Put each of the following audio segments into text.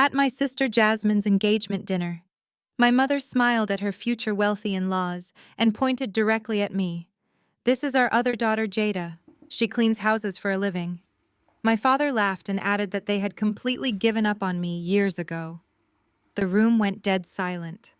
At my sister Jasmine's engagement dinner, my mother smiled at her future wealthy in-laws and pointed directly at me. This is our other daughter Jada. She cleans houses for a living. My father laughed and added that they had completely given up on me years ago. The room went dead silent.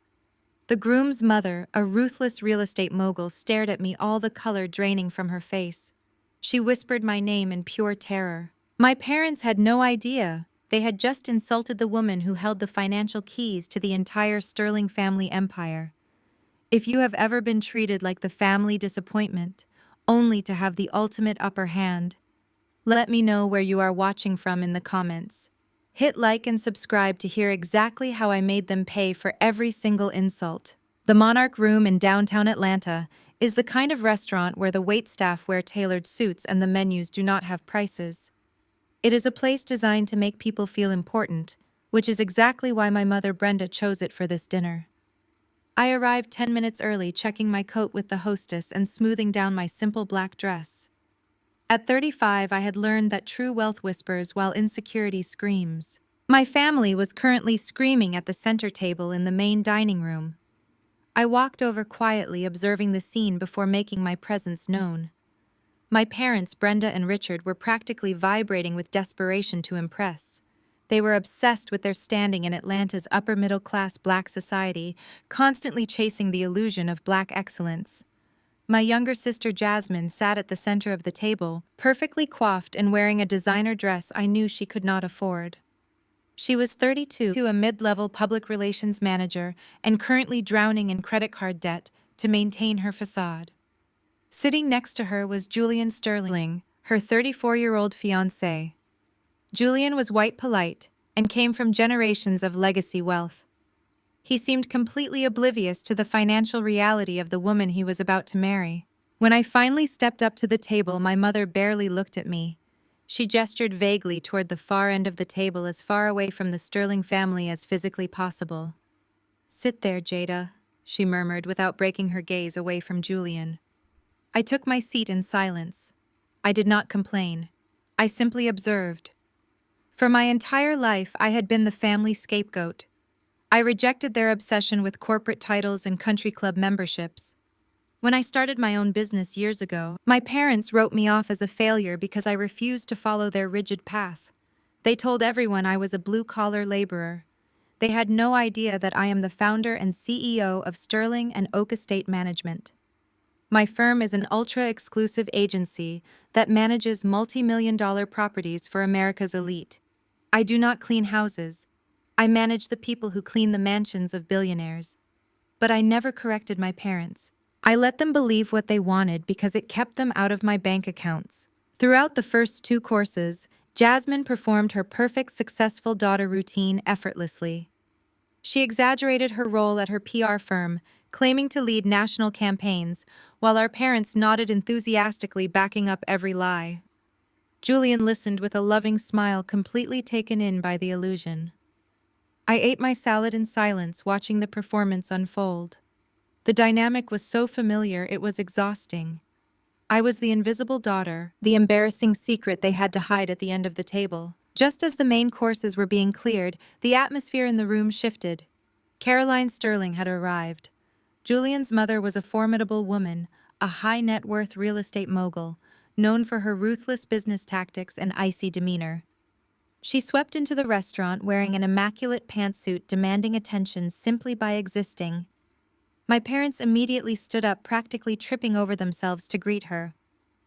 The groom's mother, a ruthless real estate mogul, stared at me, all the color draining from her face. She whispered my name in pure terror. My parents had no idea. They had just insulted the woman who held the financial keys to the entire Sterling family empire. If you have ever been treated like the family disappointment, only to have the ultimate upper hand, let me know where you are watching from in the comments. Hit like and subscribe to hear exactly how I made them pay for every single insult. The Monarch Room in downtown Atlanta is the kind of restaurant where the waitstaff wear tailored suits and the menus do not have prices. It is a place designed to make people feel important, which is exactly why my mother Brenda chose it for this dinner. I arrived 10 minutes early, checking my coat with the hostess and smoothing down my simple black dress. At 35, I had learned that true wealth whispers while insecurity screams. My family was currently screaming at the center table in the main dining room. I walked over quietly, observing the scene before making my presence known. My parents, Brenda and Richard, were practically vibrating with desperation to impress. They were obsessed with their standing in Atlanta's upper-middle-class Black society, constantly chasing the illusion of Black excellence. My younger sister Jasmine sat at the center of the table, perfectly coiffed and wearing a designer dress I knew she could not afford. She was 32, a mid-level public relations manager, and currently drowning in credit card debt to maintain her facade. Sitting next to her was Julian Sterling, her 34-year-old fiancé. Julian was white polite and came from generations of legacy wealth. He seemed completely oblivious to the financial reality of the woman he was about to marry. When I finally stepped up to the table, my mother barely looked at me. She gestured vaguely toward the far end of the table, as far away from the Sterling family as physically possible. "Sit there, Jada," she murmured without breaking her gaze away from Julian. I took my seat in silence. I did not complain. I simply observed. For my entire life, I had been the family scapegoat. I rejected their obsession with corporate titles and country club memberships. When I started my own business years ago, my parents wrote me off as a failure because I refused to follow their rigid path. They told everyone I was a blue-collar laborer. They had no idea that I am the founder and CEO of Sterling and Oak Estate Management. My firm is an ultra-exclusive agency that manages multi-million-dollar properties for America's elite. I do not clean houses. I manage the people who clean the mansions of billionaires. But I never corrected my parents. I let them believe what they wanted because it kept them out of my bank accounts. Throughout the first 2 courses, Jasmine performed her perfect successful daughter routine effortlessly. She exaggerated her role at her PR firm, claiming to lead national campaigns, while our parents nodded enthusiastically, backing up every lie. Julian listened with a loving smile, completely taken in by the illusion. I ate my salad in silence, watching the performance unfold. The dynamic was so familiar, it was exhausting. I was the invisible daughter, the embarrassing secret they had to hide at the end of the table. Just as the main courses were being cleared, the atmosphere in the room shifted. Caroline Sterling had arrived. Julian's mother was a formidable woman, a high-net-worth real estate mogul, known for her ruthless business tactics and icy demeanor. She swept into the restaurant wearing an immaculate pantsuit, demanding attention simply by existing. My parents immediately stood up, practically tripping over themselves to greet her.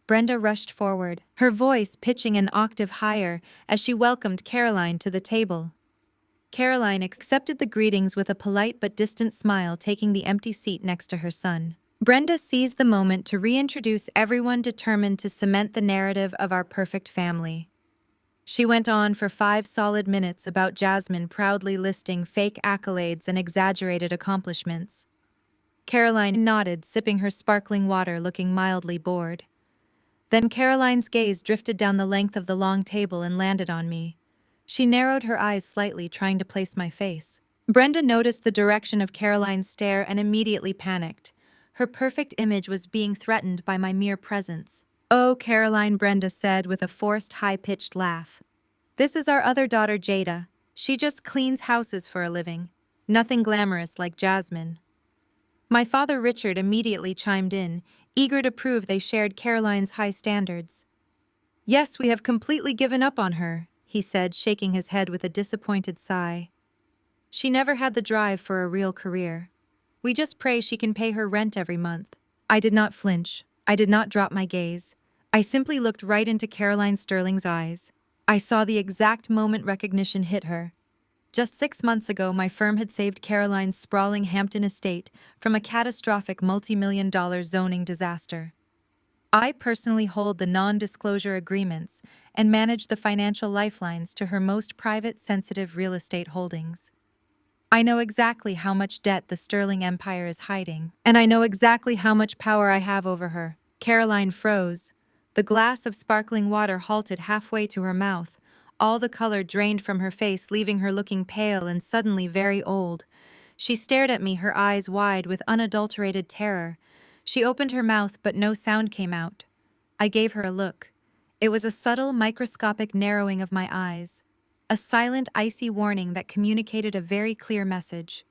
Brenda rushed forward, her voice pitching an octave higher as she welcomed Caroline to the table. Caroline accepted the greetings with a polite but distant smile, taking the empty seat next to her son. Brenda seized the moment to reintroduce everyone, determined to cement the narrative of our perfect family. She went on for 5 solid minutes about Jasmine, proudly listing fake accolades and exaggerated accomplishments. Caroline nodded, sipping her sparkling water, looking mildly bored. Then Caroline's gaze drifted down the length of the long table and landed on me. She narrowed her eyes slightly, trying to place my face. Brenda noticed the direction of Caroline's stare and immediately panicked. Her perfect image was being threatened by my mere presence. "Oh, Caroline," Brenda said with a forced, high-pitched laugh. "This is our other daughter, Jada. She just cleans houses for a living. Nothing glamorous like Jasmine. My father Richard immediately chimed in, eager to prove they shared Caroline's high standards. Yes, we have completely given up on her, he said, shaking his head with a disappointed sigh. She never had the drive for a real career. We just pray she can pay her rent every month. I did not flinch. I did not drop my gaze. I simply looked right into Caroline Sterling's eyes. I saw the exact moment recognition hit her. Just 6 months ago, my firm had saved Caroline's sprawling Hampton estate from a catastrophic multi-million-dollar zoning disaster. I personally hold the non-disclosure agreements and manage the financial lifelines to her most private, sensitive real estate holdings. I know exactly how much debt the Sterling Empire is hiding, and I know exactly how much power I have over her. Caroline froze. The glass of sparkling water halted halfway to her mouth. All the color drained from her face, leaving her looking pale and suddenly very old. She stared at me, her eyes wide with unadulterated terror. She opened her mouth, but no sound came out. I gave her a look. It was a subtle, microscopic narrowing of my eyes. A silent, icy warning that communicated a very clear message.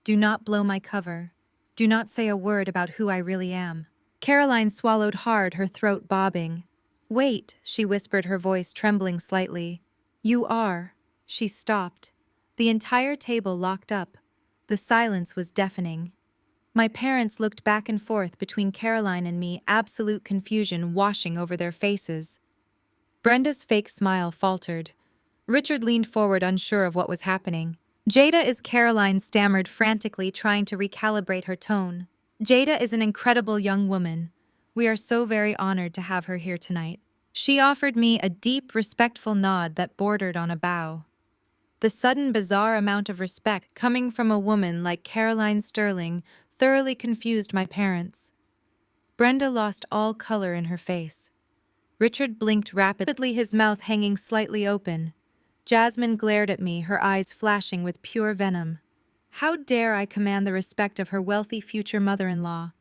Do not blow my cover. Do not say a word about who I really am. Caroline swallowed hard, her throat bobbing. Wait, she whispered, her voice trembling slightly. You are. She stopped. The entire table locked up. The silence was deafening. My parents looked back and forth between Caroline and me, absolute confusion washing over their faces. Brenda's fake smile faltered. Richard leaned forward, unsure of what was happening. Jada is Caroline stammered frantically, trying to recalibrate her tone. Jada is an incredible young woman. We are so very honored to have her here tonight. She offered me a deep, respectful nod that bordered on a bow. The sudden, bizarre amount of respect coming from a woman like Caroline Sterling thoroughly confused my parents. Brenda lost all color in her face. Richard blinked rapidly, his mouth hanging slightly open. Jasmine glared at me, her eyes flashing with pure venom. How dare I command the respect of her wealthy future mother-in-law?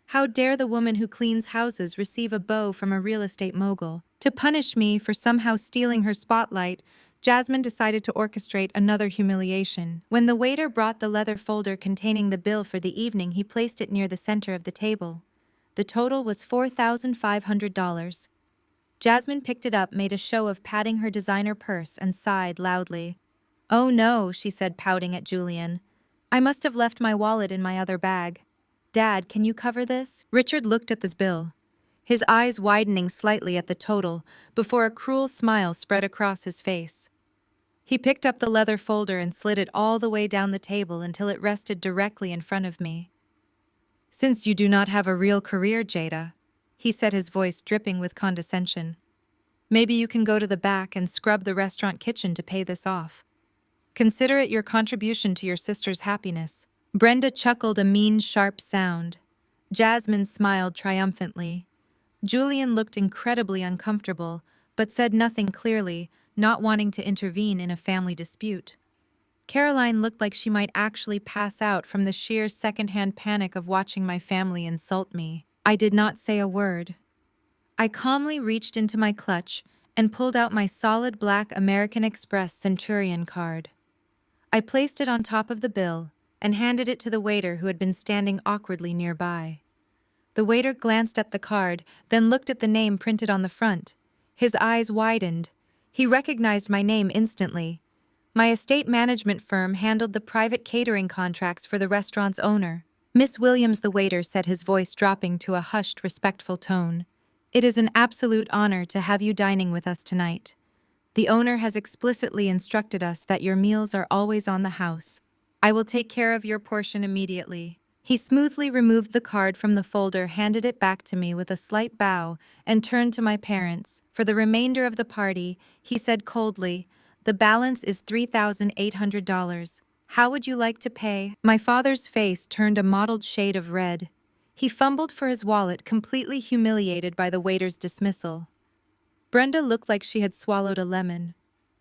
How dare the woman who cleans houses receive a bow from a real estate mogul? To punish me for somehow stealing her spotlight, Jasmine decided to orchestrate another humiliation. When the waiter brought the leather folder containing the bill for the evening, he placed it near the center of the table. The total was $4,500. Jasmine picked it up, made a show of patting her designer purse, and sighed loudly. Oh no, she said, pouting at Julian. I must have left my wallet in my other bag. Dad, can you cover this? Richard looked at this bill, his eyes widening slightly at the total before a cruel smile spread across his face. He picked up the leather folder and slid it all the way down the table until it rested directly in front of me. Since you do not have a real career, Jada, he said, his voice dripping with condescension, maybe you can go to the back and scrub the restaurant kitchen to pay this off. Consider it your contribution to your sister's happiness. Brenda chuckled a mean, sharp sound. Jasmine smiled triumphantly. Julian looked incredibly uncomfortable, but said nothing clearly, not wanting to intervene in a family dispute. Caroline looked like she might actually pass out from the sheer secondhand panic of watching my family insult me. I did not say a word. I calmly reached into my clutch and pulled out my solid black American Express Centurion card. I placed it on top of the bill and handed it to the waiter who had been standing awkwardly nearby. The waiter glanced at the card, then looked at the name printed on the front. His eyes widened. He recognized my name instantly. My estate management firm handled the private catering contracts for the restaurant's owner. Miss Williams, the waiter said, his voice dropping to a hushed, respectful tone. It is an absolute honor to have you dining with us tonight. The owner has explicitly instructed us that your meals are always on the house. I will take care of your portion immediately. He smoothly removed the card from the folder, handed it back to me with a slight bow, and turned to my parents. For the remainder of the party, he said coldly, the balance is $3,800. How would you like to pay? My father's face turned a mottled shade of red. He fumbled for his wallet, completely humiliated by the waiter's dismissal. Brenda looked like she had swallowed a lemon.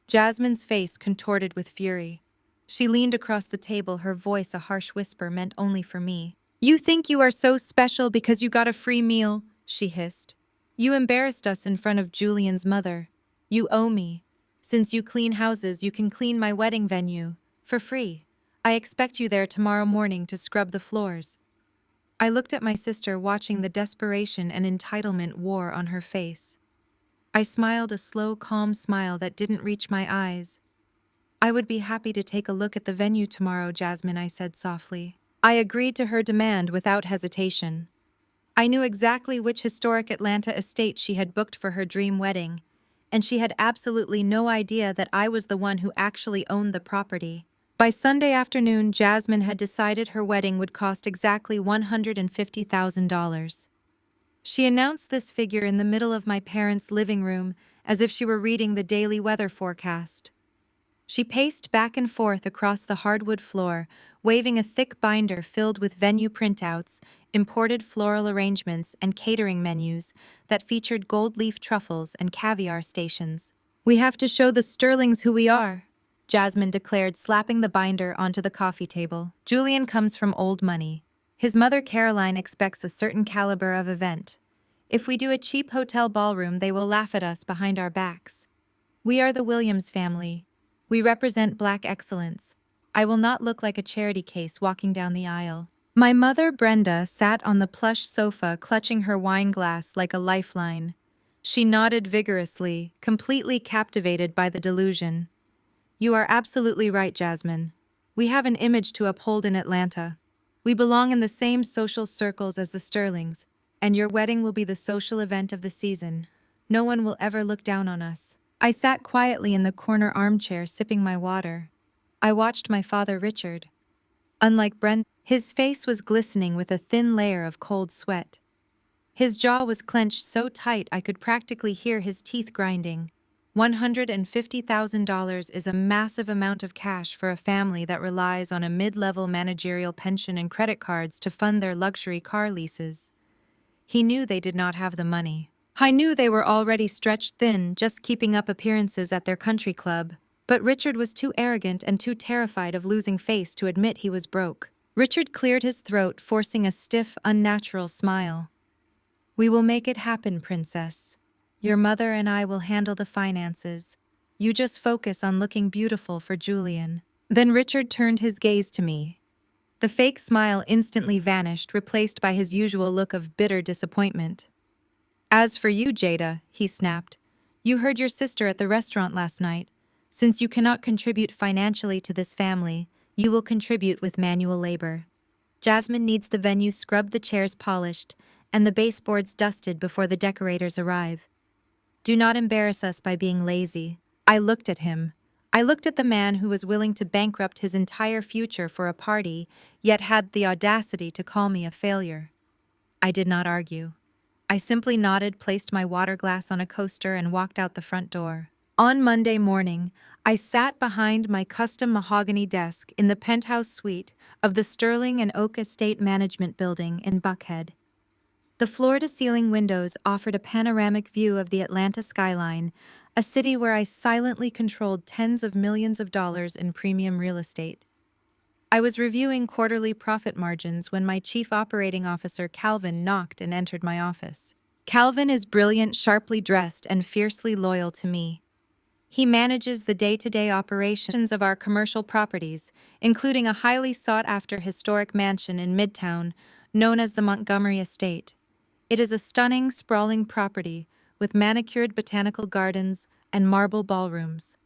Jasmine's face contorted with fury. She leaned across the table, her voice a harsh whisper meant only for me. You think you are so special because you got a free meal, she hissed. You embarrassed us in front of Julian's mother. You owe me. Since you clean houses, you can clean my wedding venue. For free. I expect you there tomorrow morning to scrub the floors. I looked at my sister, watching the desperation and entitlement war on her face. I smiled a slow, calm smile that didn't reach my eyes. I would be happy to take a look at the venue tomorrow, Jasmine, I said softly. I agreed to her demand without hesitation. I knew exactly which historic Atlanta estate she had booked for her dream wedding, and she had absolutely no idea that I was the one who actually owned the property. By Sunday afternoon, Jasmine had decided her wedding would cost exactly $150,000. She announced this figure in the middle of my parents' living room as if she were reading the daily weather forecast. She paced back and forth across the hardwood floor, waving a thick binder filled with venue printouts, imported floral arrangements, and catering menus that featured gold leaf truffles and caviar stations. "We have to show the Sterlings who we are," Jasmine declared, slapping the binder onto the coffee table. "Julian comes from old money. His mother Caroline expects a certain caliber of event. If we do a cheap hotel ballroom, they will laugh at us behind our backs. We are the Williams family. We represent Black excellence. I will not look like a charity case walking down the aisle." My mother, Brenda, sat on the plush sofa, clutching her wine glass like a lifeline. She nodded vigorously, completely captivated by the delusion. "You are absolutely right, Jasmine. We have an image to uphold in Atlanta. We belong in the same social circles as the Sterlings, and your wedding will be the social event of the season. No one will ever look down on us." I sat quietly in the corner armchair, sipping my water. I watched my father, Richard. Unlike Brent, his face was glistening with a thin layer of cold sweat. His jaw was clenched so tight I could practically hear his teeth grinding. $150,000 is a massive amount of cash for a family that relies on a mid-level managerial pension and credit cards to fund their luxury car leases. He knew they did not have the money. I knew they were already stretched thin, just keeping up appearances at their country club. But Richard was too arrogant and too terrified of losing face to admit he was broke. Richard cleared his throat, forcing a stiff, unnatural smile. "We will make it happen, Princess. Your mother and I will handle the finances. You just focus on looking beautiful for Julian." Then Richard turned his gaze to me. The fake smile instantly vanished, replaced by his usual look of bitter disappointment. "As for you, Jada," he snapped, "you heard your sister at the restaurant last night. Since you cannot contribute financially to this family, you will contribute with manual labor. Jasmine needs the venue scrubbed, the chairs polished, and the baseboards dusted before the decorators arrive. Do not embarrass us by being lazy." I looked at him. I looked at the man who was willing to bankrupt his entire future for a party, yet had the audacity to call me a failure. I did not argue. I simply nodded, placed my water glass on a coaster, and walked out the front door. On Monday morning, I sat behind my custom mahogany desk in the penthouse suite of the Sterling and Oak Estate Management Building in Buckhead. The floor-to-ceiling windows offered a panoramic view of the Atlanta skyline, a city where I silently controlled tens of millions of dollars in premium real estate. I was reviewing quarterly profit margins when my chief operating officer, Calvin, knocked and entered my office. Calvin is brilliant, sharply dressed, and fiercely loyal to me. He manages the day-to-day operations of our commercial properties, including a highly sought-after historic mansion in Midtown known as the Montgomery Estate. It is a stunning, sprawling property with manicured botanical gardens and marble ballrooms.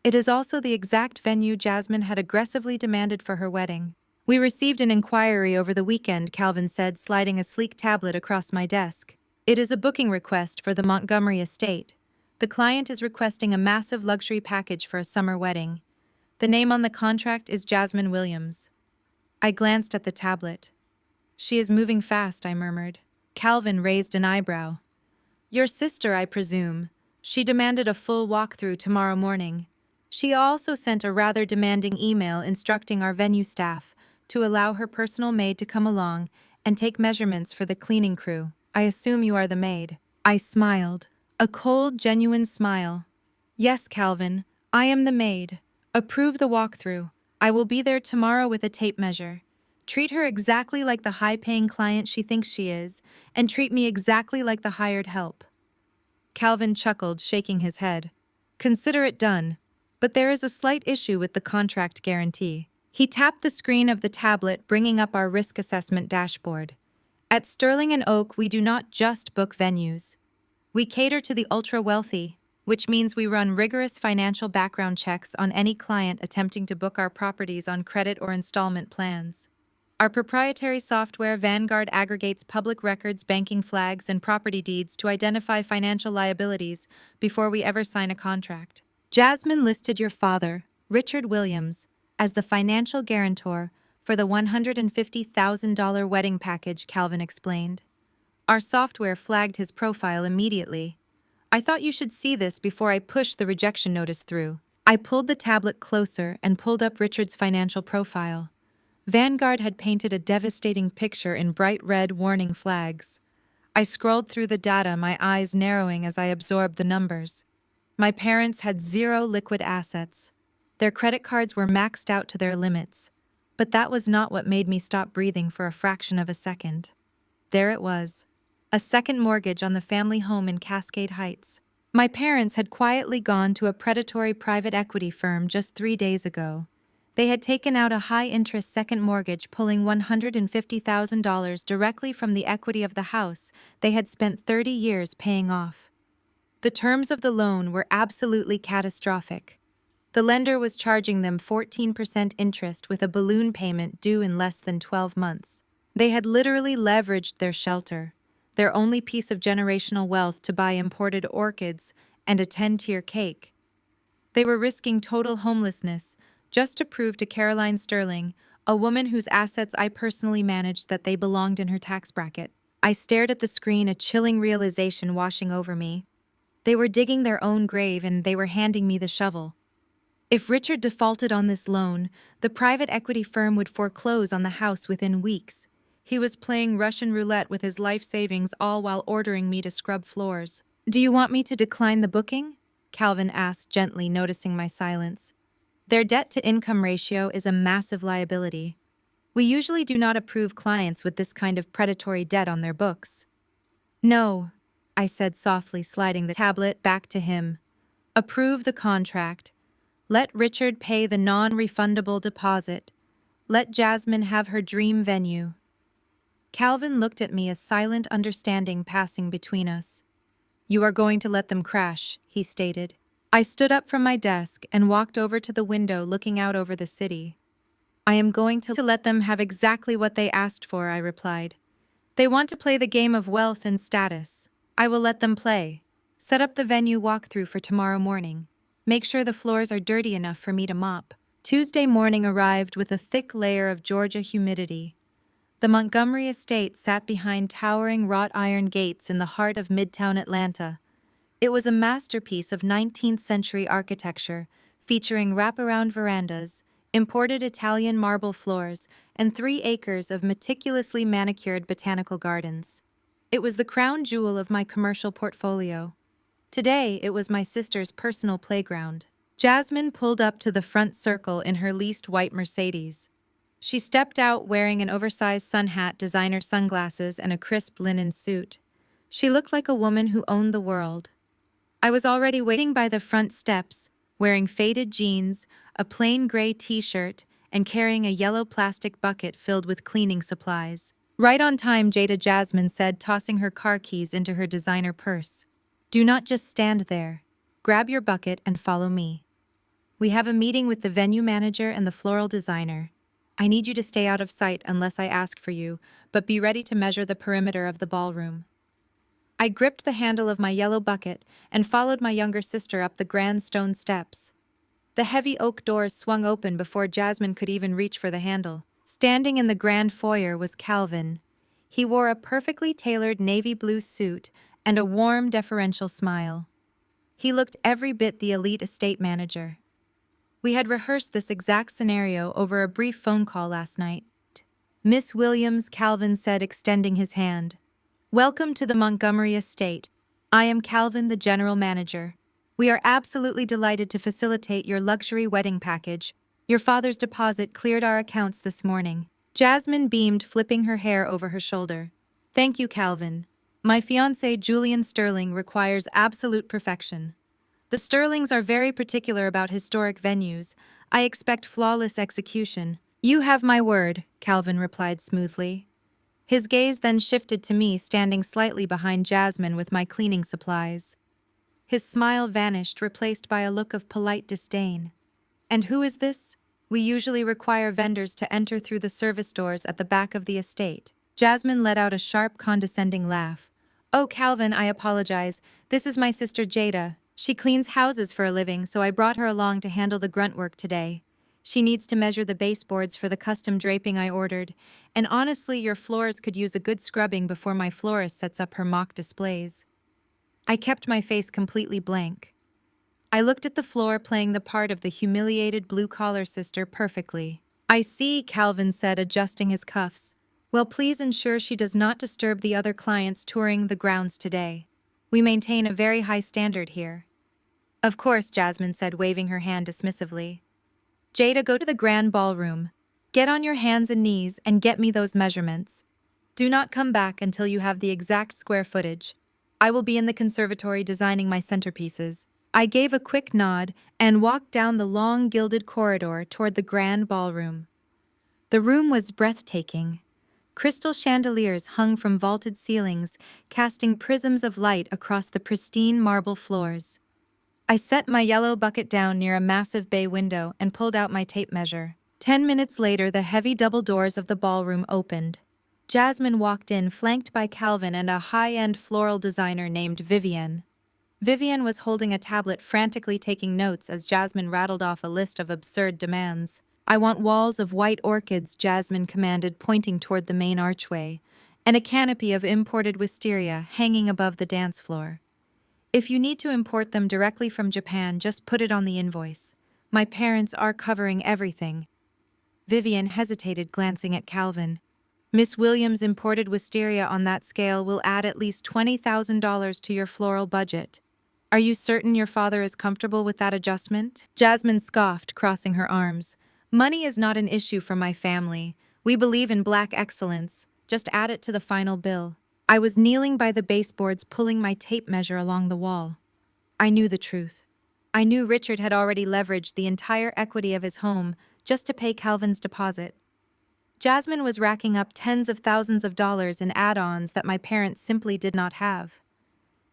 It is also the exact venue Jasmine had aggressively demanded for her wedding. "We received an inquiry over the weekend," Calvin said, sliding a sleek tablet across my desk. "It is a booking request for the Montgomery Estate. The client is requesting a massive luxury package for a summer wedding. The name on the contract is Jasmine Williams." I glanced at the tablet. "She is moving fast," I murmured. Calvin raised an eyebrow. "Your sister, I presume. She demanded a full walkthrough tomorrow morning. She also sent a rather demanding email instructing our venue staff to allow her personal maid to come along and take measurements for the cleaning crew. I assume you are the maid." I smiled. A cold, genuine smile. "Yes, Calvin, I am the maid. Approve the walkthrough. I will be there tomorrow with a tape measure. Treat her exactly like the high-paying client she thinks she is, and treat me exactly like the hired help." Calvin chuckled, shaking his head. Consider it done. But there is a slight issue with the contract guarantee. He tapped the screen of the tablet, bringing up our risk assessment dashboard. At Sterling and Oak, we do not just book venues. We cater to the ultra-wealthy, which means we run rigorous financial background checks on any client attempting to book our properties on credit or installment plans. Our proprietary software Vanguard aggregates public records, banking flags, and property deeds to identify financial liabilities before we ever sign a contract. Jasmine listed your father, Richard Williams, as the financial guarantor for the $150,000 wedding package, Calvin explained. Our software flagged his profile immediately. I thought you should see this before I pushed the rejection notice through. I pulled the tablet closer and pulled up Richard's financial profile. Vanguard had painted a devastating picture in bright red warning flags. I scrolled through the data, my eyes narrowing as I absorbed the numbers. My parents had zero liquid assets. Their credit cards were maxed out to their limits. But that was not what made me stop breathing for a fraction of a second. There it was. A second mortgage on the family home in Cascade Heights. My parents had quietly gone to a predatory private equity firm just 3 days ago. They had taken out a high-interest second mortgage, pulling $150,000 directly from the equity of the house they had spent 30 years paying off. The terms of the loan were absolutely catastrophic. The lender was charging them 14% interest with a balloon payment due in less than 12 months. They had literally leveraged their shelter, their only piece of generational wealth, to buy imported orchids and a 10-tier cake. They were risking total homelessness just to prove to Caroline Sterling, a woman whose assets I personally managed, that they belonged in her tax bracket. I stared at the screen, a chilling realization washing over me. They were digging their own grave and they were handing me the shovel. If Richard defaulted on this loan, the private equity firm would foreclose on the house within weeks. He was playing Russian roulette with his life savings, all while ordering me to scrub floors. "Do you want me to decline the booking?" Calvin asked gently, noticing my silence. "Their debt-to-income ratio is a massive liability. We usually do not approve clients with this kind of predatory debt on their books." "No," I said softly, sliding the tablet back to him. "Approve the contract. Let Richard pay the non-refundable deposit. Let Jasmine have her dream venue." Calvin looked at me, a silent understanding passing between us. "You are going to let them crash," he stated. I stood up from my desk and walked over to the window looking out over the city. "I am going to let them have exactly what they asked for," I replied. "They want to play the game of wealth and status. I will let them play. Set up the venue walkthrough for tomorrow morning. Make sure the floors are dirty enough for me to mop." Tuesday morning arrived with a thick layer of Georgia humidity. The Montgomery estate sat behind towering wrought iron gates in the heart of Midtown Atlanta. It was a masterpiece of 19th century architecture, featuring wraparound verandas, imported Italian marble floors, and 3 acres of meticulously manicured botanical gardens. It was the crown jewel of my commercial portfolio. Today, it was my sister's personal playground. Jasmine pulled up to the front circle in her leased white Mercedes. She stepped out wearing an oversized sun hat, designer sunglasses, and a crisp linen suit. She looked like a woman who owned the world. I was already waiting by the front steps, wearing faded jeans, a plain gray t-shirt, and carrying a yellow plastic bucket filled with cleaning supplies. "Right on time, Jada," Jasmine said, tossing her car keys into her designer purse. "Do not just stand there. Grab your bucket and follow me. We have a meeting with the venue manager and the floral designer. I need you to stay out of sight unless I ask for you, but be ready to measure the perimeter of the ballroom." I gripped the handle of my yellow bucket and followed my younger sister up the grand stone steps. The heavy oak doors swung open before Jasmine could even reach for the handle. Standing in the grand foyer was Calvin. He wore a perfectly tailored navy blue suit and a warm, deferential smile. He looked every bit the elite estate manager. We had rehearsed this exact scenario over a brief phone call last night. "Miss Williams," Calvin said, extending his hand. "Welcome to the Montgomery estate. I am Calvin, the general manager. We are absolutely delighted to facilitate your luxury wedding package. Your father's deposit cleared our accounts this morning." Jasmine beamed, flipping her hair over her shoulder. "Thank you, Calvin. My fiancé, Julian Sterling, requires absolute perfection." The Sterlings are very particular about historic venues. I expect flawless execution. You have my word, Calvin replied smoothly. His gaze then shifted to me, standing slightly behind Jasmine with my cleaning supplies. His smile vanished, replaced by a look of polite disdain. And who is this? We usually require vendors to enter through the service doors at the back of the estate. Jasmine let out a sharp, condescending laugh. Oh, Calvin, I apologize. This is my sister Jada. She cleans houses for a living, so I brought her along to handle the grunt work today. She needs to measure the baseboards for the custom draping I ordered. And honestly, your floors could use a good scrubbing before my florist sets up her mock displays. I kept my face completely blank. I looked at the floor, playing the part of the humiliated blue-collar sister perfectly. I see, Calvin said, adjusting his cuffs. Well, please ensure she does not disturb the other clients touring the grounds today. We maintain a very high standard here. Of course, Jasmine said, waving her hand dismissively. Jada, go to the grand ballroom. Get on your hands and knees and get me those measurements. Do not come back until you have the exact square footage. I will be in the conservatory designing my centerpieces. I gave a quick nod and walked down the long gilded corridor toward the grand ballroom. The room was breathtaking. Crystal chandeliers hung from vaulted ceilings, casting prisms of light across the pristine marble floors. I set my yellow bucket down near a massive bay window and pulled out my tape measure. 10 minutes later, the heavy double doors of the ballroom opened. Jasmine walked in, flanked by Calvin and a high-end floral designer named Vivienne. Vivienne was holding a tablet, frantically taking notes as Jasmine rattled off a list of absurd demands. I want walls of white orchids, Jasmine commanded, pointing toward the main archway, and a canopy of imported wisteria hanging above the dance floor. If you need to import them directly from Japan, just put it on the invoice. My parents are covering everything. Vivienne hesitated, glancing at Calvin. Miss Williams' imported wisteria on that scale will add at least $20,000 to your floral budget. Are you certain your father is comfortable with that adjustment? Jasmine scoffed, crossing her arms. Money is not an issue for my family. We believe in black excellence. Just add it to the final bill. I was kneeling by the baseboards, pulling my tape measure along the wall. I knew the truth. I knew Richard had already leveraged the entire equity of his home just to pay Calvin's deposit. Jasmine was racking up tens of thousands of dollars in add-ons that my parents simply did not have.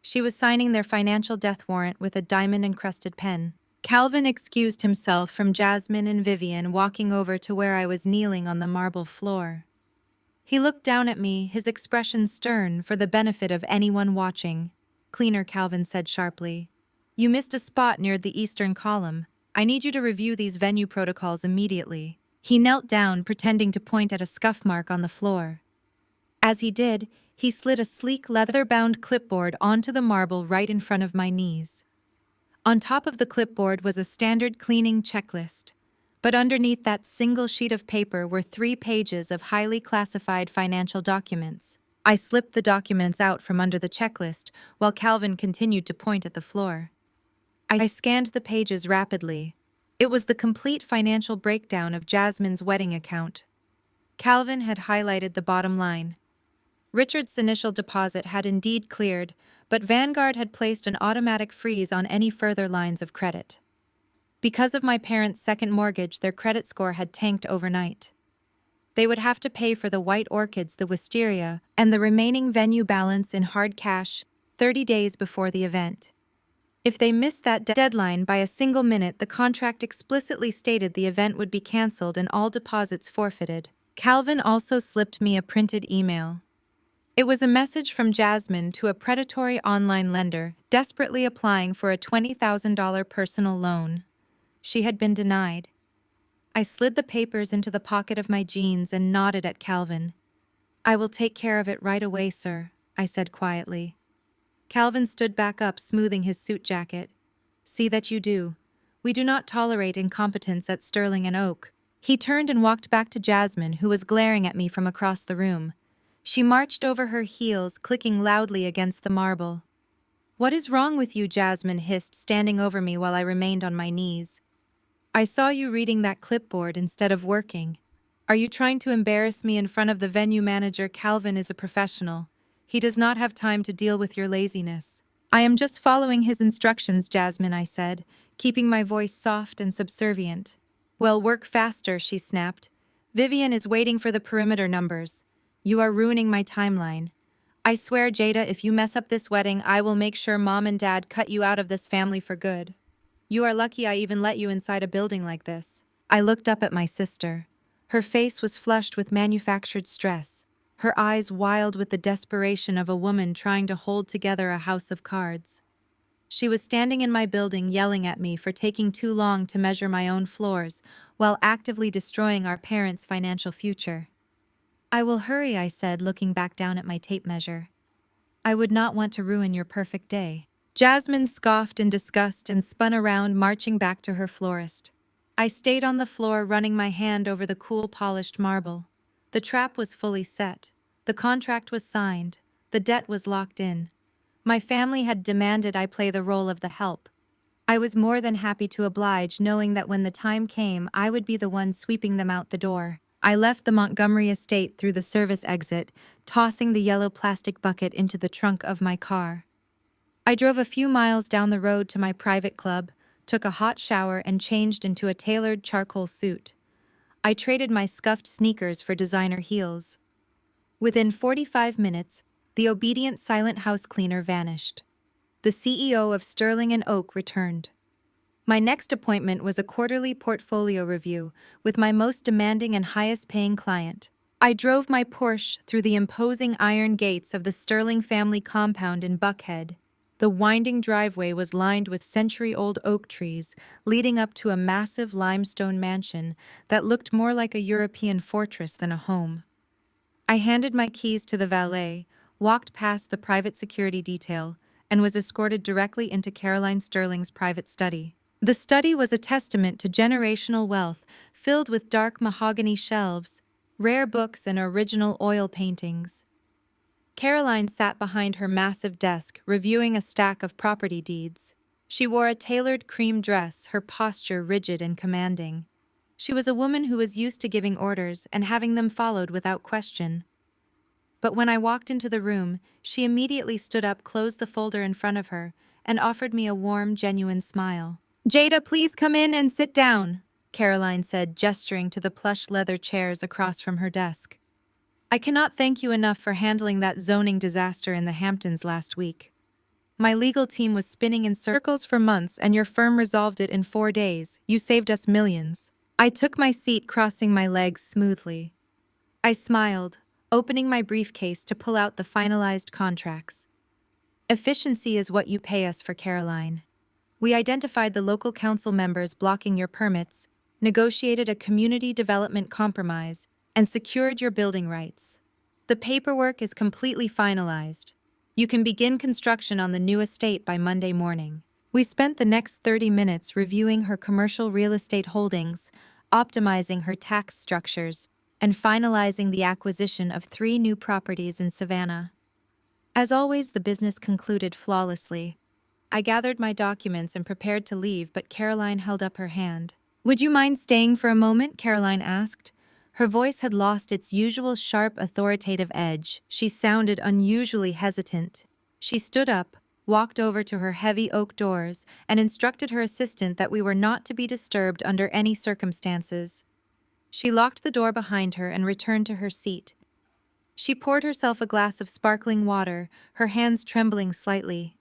She was signing their financial death warrant with a diamond-encrusted pen. Calvin excused himself from Jasmine and Vivienne, walking over to where I was kneeling on the marble floor. He looked down at me, his expression stern for the benefit of anyone watching. Cleaner, Calvin said sharply. You missed a spot near the eastern column. I need you to review these venue protocols immediately. He knelt down, pretending to point at a scuff mark on the floor. As he did, he slid a sleek leather-bound clipboard onto the marble right in front of my knees. On top of the clipboard was a standard cleaning checklist, but underneath that single sheet of paper were 3 pages of highly classified financial documents. I slipped the documents out from under the checklist while Calvin continued to point at the floor. I scanned the pages rapidly. It was the complete financial breakdown of Jasmine's wedding account. Calvin had highlighted the bottom line. Richard's initial deposit had indeed cleared, but Vanguard had placed an automatic freeze on any further lines of credit. Because of my parents' second mortgage, their credit score had tanked overnight. They would have to pay for the white orchids, the wisteria, and the remaining venue balance in hard cash 30 days before the event. If they missed that deadline by a single minute, the contract explicitly stated the event would be canceled and all deposits forfeited. Calvin also slipped me a printed email. It was a message from Jasmine to a predatory online lender desperately applying for a $20,000 personal loan. She had been denied. I slid the papers into the pocket of my jeans and nodded at Calvin. I will take care of it right away, sir, I said quietly. Calvin stood back up, smoothing his suit jacket. See that you do. We do not tolerate incompetence at Sterling and Oak. He turned and walked back to Jasmine, who was glaring at me from across the room. She marched over her heels, clicking loudly against the marble. What is wrong with you? Jasmine hissed, standing over me while I remained on my knees. I saw you reading that clipboard instead of working. Are you trying to embarrass me in front of the venue manager? Calvin is a professional. He does not have time to deal with your laziness. I am just following his instructions, Jasmine, I said, keeping my voice soft and subservient. Well, work faster, she snapped. Vivian is waiting for the perimeter numbers. You are ruining my timeline. I swear, Jada, if you mess up this wedding, I will make sure Mom and Dad cut you out of this family for good. You are lucky I even let you inside a building like this. I looked up at my sister. Her face was flushed with manufactured stress, her eyes wild with the desperation of a woman trying to hold together a house of cards. She was standing in my building yelling at me for taking too long to measure my own floors, while actively destroying our parents' financial future. I will hurry, I said, looking back down at my tape measure. I would not want to ruin your perfect day. Jasmine scoffed in disgust and spun around, marching back to her florist. I stayed on the floor, running my hand over the cool, polished marble. The trap was fully set. The contract was signed. The debt was locked in. My family had demanded I play the role of the help. I was more than happy to oblige, knowing that when the time came, I would be the one sweeping them out the door. I left the Montgomery estate through the service exit, tossing the yellow plastic bucket into the trunk of my car. I drove a few miles down the road to my private club, took a hot shower, and changed into a tailored charcoal suit. I traded my scuffed sneakers for designer heels. Within 45 minutes, the obedient silent house cleaner vanished. The CEO of Sterling and Oak returned. My next appointment was a quarterly portfolio review with my most demanding and highest-paying client. I drove my Porsche through the imposing iron gates of the Sterling family compound in Buckhead. The winding driveway was lined with century-old oak trees, leading up to a massive limestone mansion that looked more like a European fortress than a home. I handed my keys to the valet, walked past the private security detail, and was escorted directly into Caroline Sterling's private study. The study was a testament to generational wealth, filled with dark mahogany shelves, rare books, and original oil paintings. Caroline sat behind her massive desk, reviewing a stack of property deeds. She wore a tailored cream dress, her posture rigid and commanding. She was a woman who was used to giving orders and having them followed without question. But when I walked into the room, she immediately stood up, closed the folder in front of her, and offered me a warm, genuine smile. "Jada, please come in and sit down," Caroline said, gesturing to the plush leather chairs across from her desk. "I cannot thank you enough for handling that zoning disaster in the Hamptons last week. My legal team was spinning in circles for months, and your firm resolved it in 4 days. You saved us millions." I took my seat, crossing my legs smoothly. I smiled, opening my briefcase to pull out the finalized contracts. "Efficiency is what you pay us for, Caroline. We identified the local council members blocking your permits, negotiated a community development compromise, and secured your building rights. The paperwork is completely finalized. You can begin construction on the new estate by Monday morning." We spent the next 30 minutes reviewing her commercial real estate holdings, optimizing her tax structures, and finalizing the acquisition of 3 new properties in Savannah. As always, the business concluded flawlessly. I gathered my documents and prepared to leave, but Caroline held up her hand. "Would you mind staying for a moment?" Caroline asked. Her voice had lost its usual sharp, authoritative edge. She sounded unusually hesitant. She stood up, walked over to her heavy oak doors, and instructed her assistant that we were not to be disturbed under any circumstances. She locked the door behind her and returned to her seat. She poured herself a glass of sparkling water, her hands trembling slightly.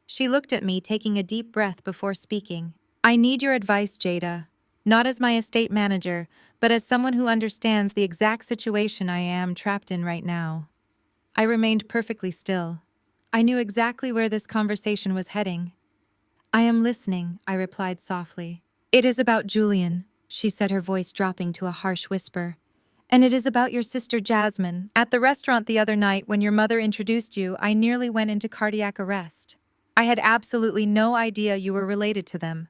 She looked at me, taking a deep breath before speaking. "I need your advice, Jada. Not as my estate manager, but as someone who understands the exact situation I am trapped in right now." I remained perfectly still. I knew exactly where this conversation was heading. "I am listening," I replied softly. "It is about Julian," she said, her voice dropping to a harsh whisper. "And it is about your sister Jasmine. At the restaurant the other night, when your mother introduced you, I nearly went into cardiac arrest. I had absolutely no idea you were related to them.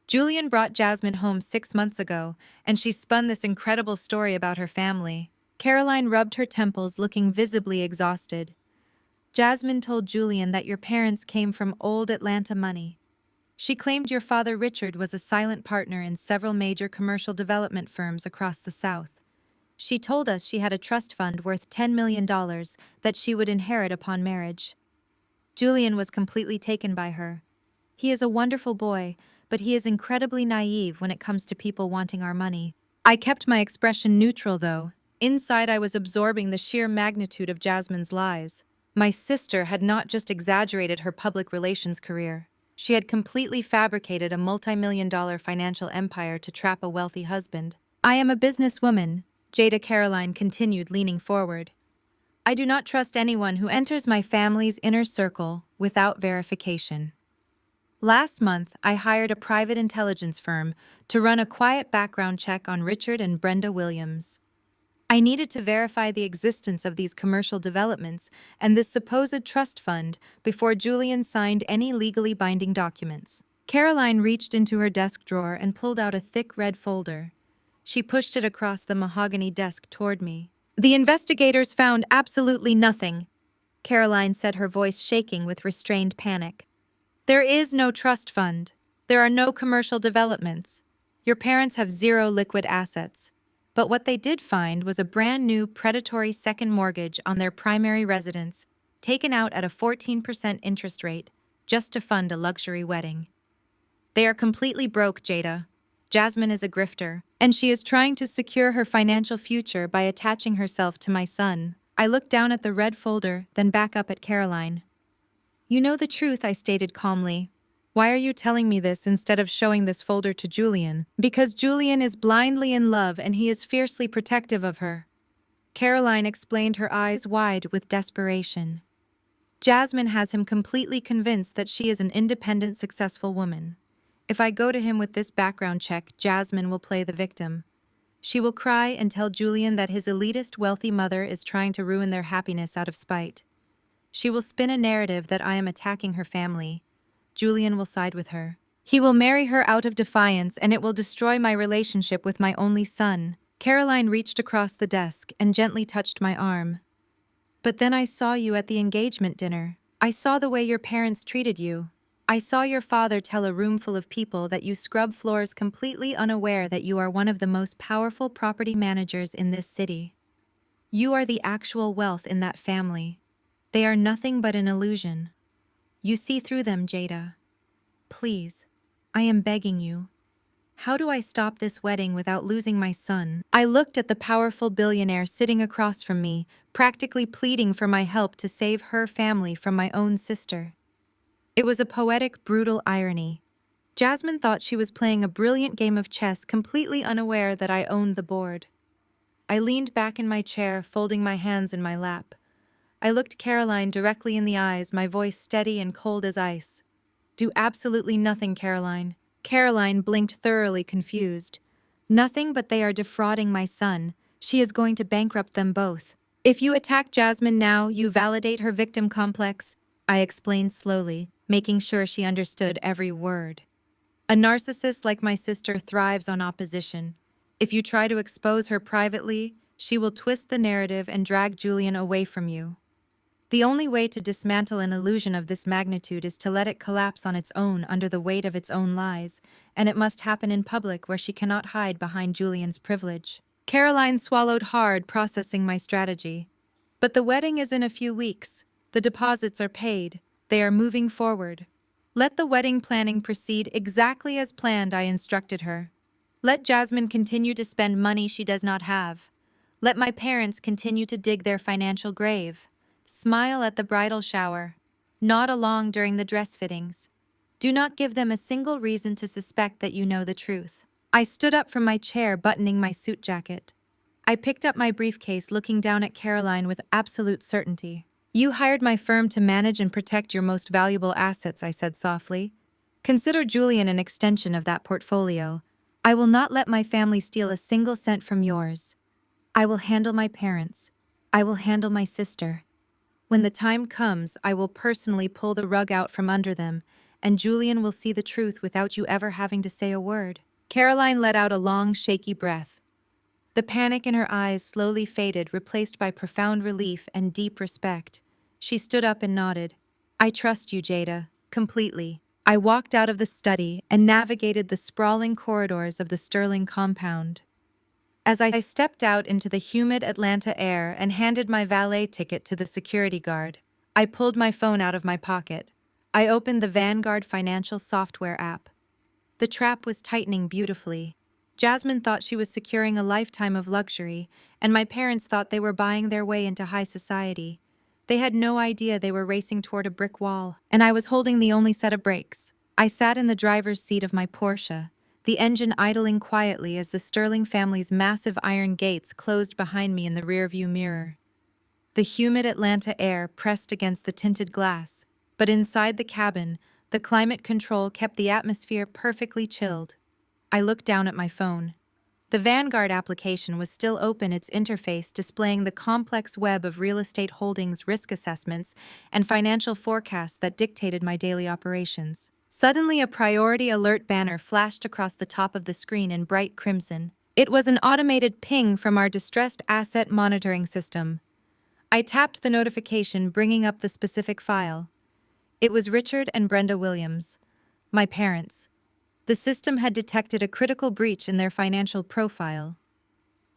Julian brought Jasmine home 6 months ago, and she spun this incredible story about her family." Caroline rubbed her temples, looking visibly exhausted. "Jasmine told Julian that your parents came from old Atlanta money. She claimed your father Richard was a silent partner in several major commercial development firms across the South. She told us she had a trust fund worth $10 million that she would inherit upon marriage." Julian was completely taken by her. He is a wonderful boy, but he is incredibly naive when it comes to people wanting our money. I kept my expression neutral, though. Inside, I was absorbing the sheer magnitude of Jasmine's lies. My sister had not just exaggerated her public relations career. She had completely fabricated a multi-million-dollar financial empire to trap a wealthy husband. I am a businesswoman, Jada Caroline continued, leaning forward. I do not trust anyone who enters my family's inner circle without verification. Last month, I hired a private intelligence firm to run a quiet background check on Richard and Brenda Williams. I needed to verify the existence of these commercial developments and this supposed trust fund before Julian signed any legally binding documents. Caroline reached into her desk drawer and pulled out a thick red folder. She pushed it across the mahogany desk toward me. The investigators found absolutely nothing, Caroline said, her voice shaking with restrained panic. There is no trust fund. There are no commercial developments. Your parents have zero liquid assets. But what they did find was a brand new predatory second mortgage on their primary residence, taken out at a 14% interest rate, just to fund a luxury wedding. They are completely broke, Jada. Jasmine is a grifter, and she is trying to secure her financial future by attaching herself to my son. I looked down at the red folder, then back up at Caroline. You know the truth, I stated calmly. Why are you telling me this instead of showing this folder to Julian? Because Julian is blindly in love and he is fiercely protective of her. Caroline explained, her eyes wide with desperation. Jasmine has him completely convinced that she is an independent, successful woman. If I go to him with this background check, Jasmine will play the victim. She will cry and tell Julian that his elitist, wealthy mother is trying to ruin their happiness out of spite. She will spin a narrative that I am attacking her family. Julian will side with her. He will marry her out of defiance, and it will destroy my relationship with my only son. Caroline reached across the desk and gently touched my arm. But then I saw you at the engagement dinner. I saw the way your parents treated you. I saw your father tell a room full of people that you scrub floors completely unaware that you are one of the most powerful property managers in this city. You are the actual wealth in that family. They are nothing but an illusion. You see through them, Jada. Please, I am begging you. How do I stop this wedding without losing my son? I looked at the powerful billionaire sitting across from me, practically pleading for my help to save her family from my own sister. It was a poetic, brutal irony. Jasmine thought she was playing a brilliant game of chess, completely unaware that I owned the board. I leaned back in my chair, folding my hands in my lap. I looked Caroline directly in the eyes, my voice steady and cold as ice. Do absolutely nothing, Caroline. Caroline blinked, thoroughly confused. Nothing, but they are defrauding my son. She is going to bankrupt them both. If you attack Jasmine now, you validate her victim complex, I explained slowly, making sure she understood every word. A narcissist like my sister thrives on opposition. If you try to expose her privately, she will twist the narrative and drag Julian away from you. The only way to dismantle an illusion of this magnitude is to let it collapse on its own under the weight of its own lies, and it must happen in public where she cannot hide behind Julian's privilege. Caroline swallowed hard, processing my strategy. But the wedding is in a few weeks. The deposits are paid. They are moving forward. Let the wedding planning proceed exactly as planned, I instructed her. Let Jasmine continue to spend money she does not have. Let my parents continue to dig their financial grave. Smile at the bridal shower. Nod along during the dress fittings. Do not give them a single reason to suspect that you know the truth. I stood up from my chair, buttoning my suit jacket. I picked up my briefcase, looking down at Caroline with absolute certainty. You hired my firm to manage and protect your most valuable assets, I said softly. Consider Julian an extension of that portfolio. I will not let my family steal a single cent from yours. I will handle my parents. I will handle my sister. When the time comes, I will personally pull the rug out from under them, and Julian will see the truth without you ever having to say a word. Caroline let out a long, shaky breath. The panic in her eyes slowly faded, replaced by profound relief and deep respect. She stood up and nodded. I trust you, Jada, completely. I walked out of the study and navigated the sprawling corridors of the Sterling compound. As I stepped out into the humid Atlanta air and handed my valet ticket to the security guard, I pulled my phone out of my pocket. I opened the Vanguard financial software app. The trap was tightening beautifully. Jasmine thought she was securing a lifetime of luxury, and my parents thought they were buying their way into high society. They had no idea they were racing toward a brick wall, and I was holding the only set of brakes. I sat in the driver's seat of my Porsche, the engine idling quietly as the Sterling family's massive iron gates closed behind me in the rearview mirror. The humid Atlanta air pressed against the tinted glass, but inside the cabin, the climate control kept the atmosphere perfectly chilled. I looked down at my phone. The Vanguard application was still open, its interface displaying the complex web of real estate holdings, risk assessments, and financial forecasts that dictated my daily operations. Suddenly, a priority alert banner flashed across the top of the screen in bright crimson. It was an automated ping from our distressed asset monitoring system. I tapped the notification, bringing up the specific file. It was Richard and Brenda Williams, my parents. The system had detected a critical breach in their financial profile.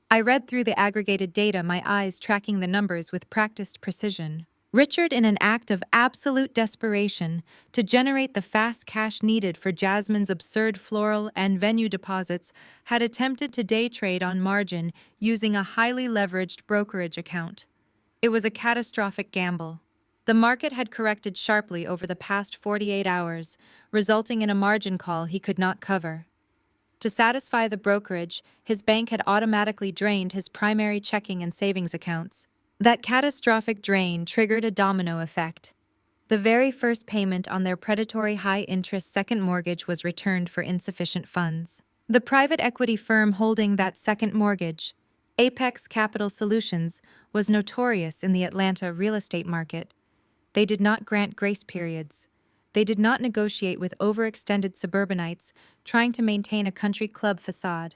I read through the aggregated data, my eyes tracking the numbers with practiced precision. Richard, in an act of absolute desperation to generate the fast cash needed for Jasmine's absurd floral and venue deposits, had attempted to day trade on margin using a highly leveraged brokerage account. It was a catastrophic gamble. The market had corrected sharply over the past 48 hours, resulting in a margin call he could not cover. To satisfy the brokerage, his bank had automatically drained his primary checking and savings accounts. That catastrophic drain triggered a domino effect. The very first payment on their predatory high-interest second mortgage was returned for insufficient funds. The private equity firm holding that second mortgage, Apex Capital Solutions, was notorious in the Atlanta real estate market. They did not grant grace periods. They did not negotiate with overextended suburbanites trying to maintain a country club facade.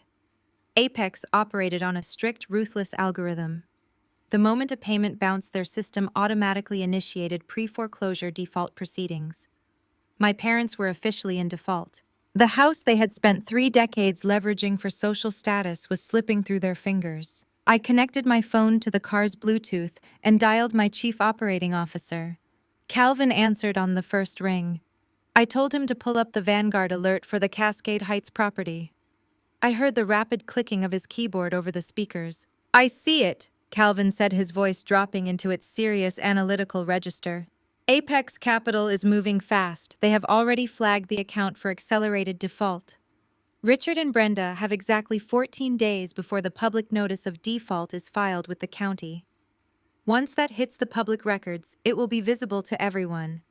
Apex operated on a strict, ruthless algorithm. The moment a payment bounced, their system automatically initiated pre-foreclosure default proceedings. My parents were officially in default. The house they had spent 3 decades leveraging for social status was slipping through their fingers. I connected my phone to the car's Bluetooth and dialed my chief operating officer. Calvin answered on the first ring. I told him to pull up the Vanguard alert for the Cascade Heights property. I heard the rapid clicking of his keyboard over the speakers. "I see it," Calvin said, his voice dropping into its serious analytical register. "Apex Capital is moving fast. They have already flagged the account for accelerated default. Richard and Brenda have exactly 14 days before the public notice of default is filed with the county. Once that hits the public records, it will be visible to everyone.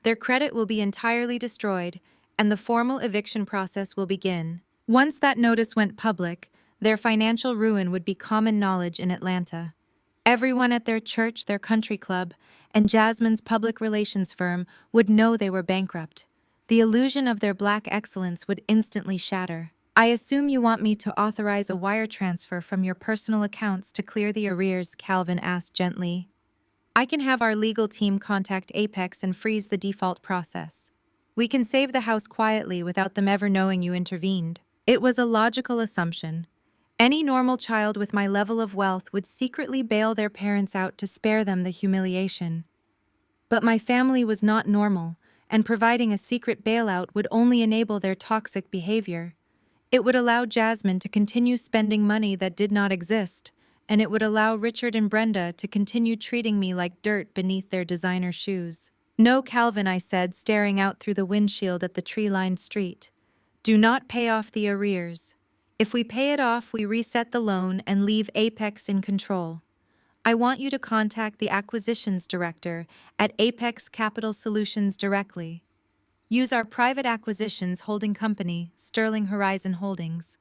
Their credit will be entirely destroyed, and the formal eviction process will begin. Once that notice went public, their financial ruin would be common knowledge in Atlanta. Everyone at their church, their country club, and Jasmine's public relations firm would know they were bankrupt. The illusion of their black excellence would instantly shatter. I assume you want me to authorize a wire transfer from your personal accounts to clear the arrears, Calvin asked gently. I can have our legal team contact Apex and freeze the default process. We can save the house quietly without them ever knowing you intervened. It was a logical assumption. Any normal child with my level of wealth would secretly bail their parents out to spare them the humiliation. But my family was not normal, and providing a secret bailout would only enable their toxic behavior. It would allow Jasmine to continue spending money that did not exist, and it would allow Richard and Brenda to continue treating me like dirt beneath their designer shoes. "No, Calvin," I said, staring out through the windshield at the tree-lined street. "Do not pay off the arrears. If we pay it off, we reset the loan and leave Apex in control. I want you to contact the acquisitions director at Apex Capital Solutions directly. Use our private acquisitions holding company, Sterling Horizon Holdings."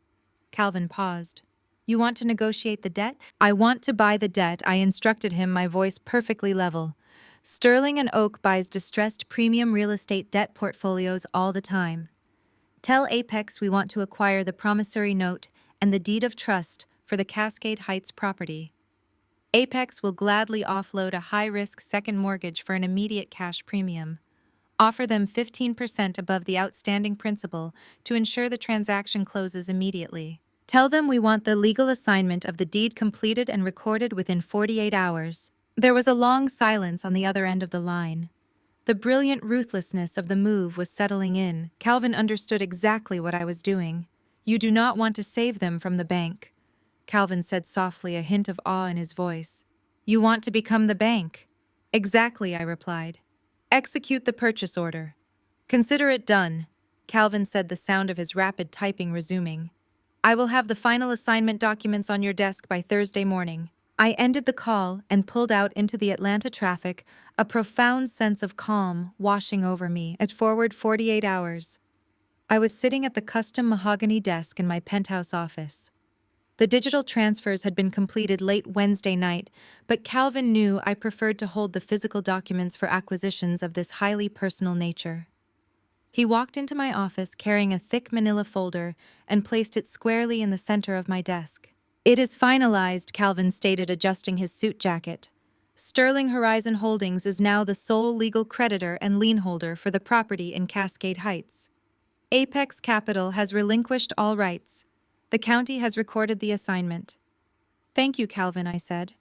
Calvin paused. "You want to negotiate the debt?" "I want to buy the debt," I instructed him, my voice perfectly level. "Sterling and Oak buys distressed premium real estate debt portfolios all the time. Tell Apex we want to acquire the promissory note and the deed of trust for the Cascade Heights property. Apex will gladly offload a high-risk second mortgage for an immediate cash premium. Offer them 15% above the outstanding principal to ensure the transaction closes immediately. Tell them we want the legal assignment of the deed completed and recorded within 48 hours. There was a long silence on the other end of the line. The brilliant ruthlessness of the move was settling in. Calvin understood exactly what I was doing. "You do not want to save them from the bank," Calvin said softly, a hint of awe in his voice. "You want to become the bank." "Exactly," I replied. "Execute the purchase order." "Consider it done," Calvin said, the sound of his rapid typing resuming. "I will have the final assignment documents on your desk by Thursday morning." I ended the call and pulled out into the Atlanta traffic, a profound sense of calm washing over me. At forward 48 hours, I was sitting at the custom mahogany desk in my penthouse office. The digital transfers had been completed late Wednesday night, but Calvin knew I preferred to hold the physical documents for acquisitions of this highly personal nature. He walked into my office carrying a thick manila folder and placed it squarely in the center of my desk. "It is finalized," Calvin stated, adjusting his suit jacket. "Sterling Horizon Holdings is now the sole legal creditor and lien holder for the property in Cascade Heights. Apex Capital has relinquished all rights. The county has recorded the assignment." "Thank you, Calvin," I said.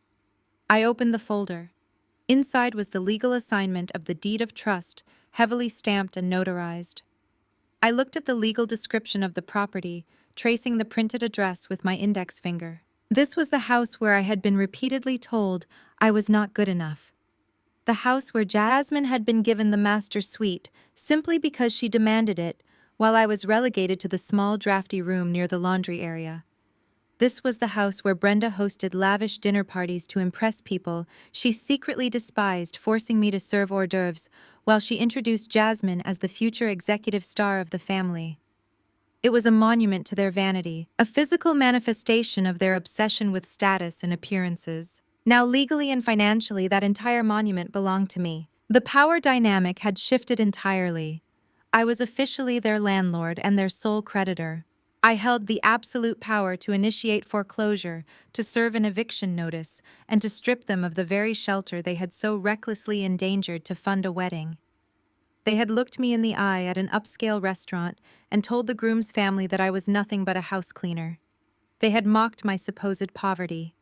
I opened the folder. Inside was the legal assignment of the deed of trust, heavily stamped and notarized. I looked at the legal description of the property, tracing the printed address with my index finger. This was the house where I had been repeatedly told I was not good enough. The house where Jasmine had been given the master suite simply because she demanded it, while I was relegated to the small drafty room near the laundry area. This was the house where Brenda hosted lavish dinner parties to impress people she secretly despised, forcing me to serve hors d'oeuvres, while she introduced Jasmine as the future executive star of the family. It was a monument to their vanity, a physical manifestation of their obsession with status and appearances. Now, legally and financially, that entire monument belonged to me. The power dynamic had shifted entirely. I was officially their landlord and their sole creditor. I held the absolute power to initiate foreclosure, to serve an eviction notice, and to strip them of the very shelter they had so recklessly endangered to fund a wedding. They had looked me in the eye at an upscale restaurant and told the groom's family that I was nothing but a house cleaner. They had mocked my supposed poverty.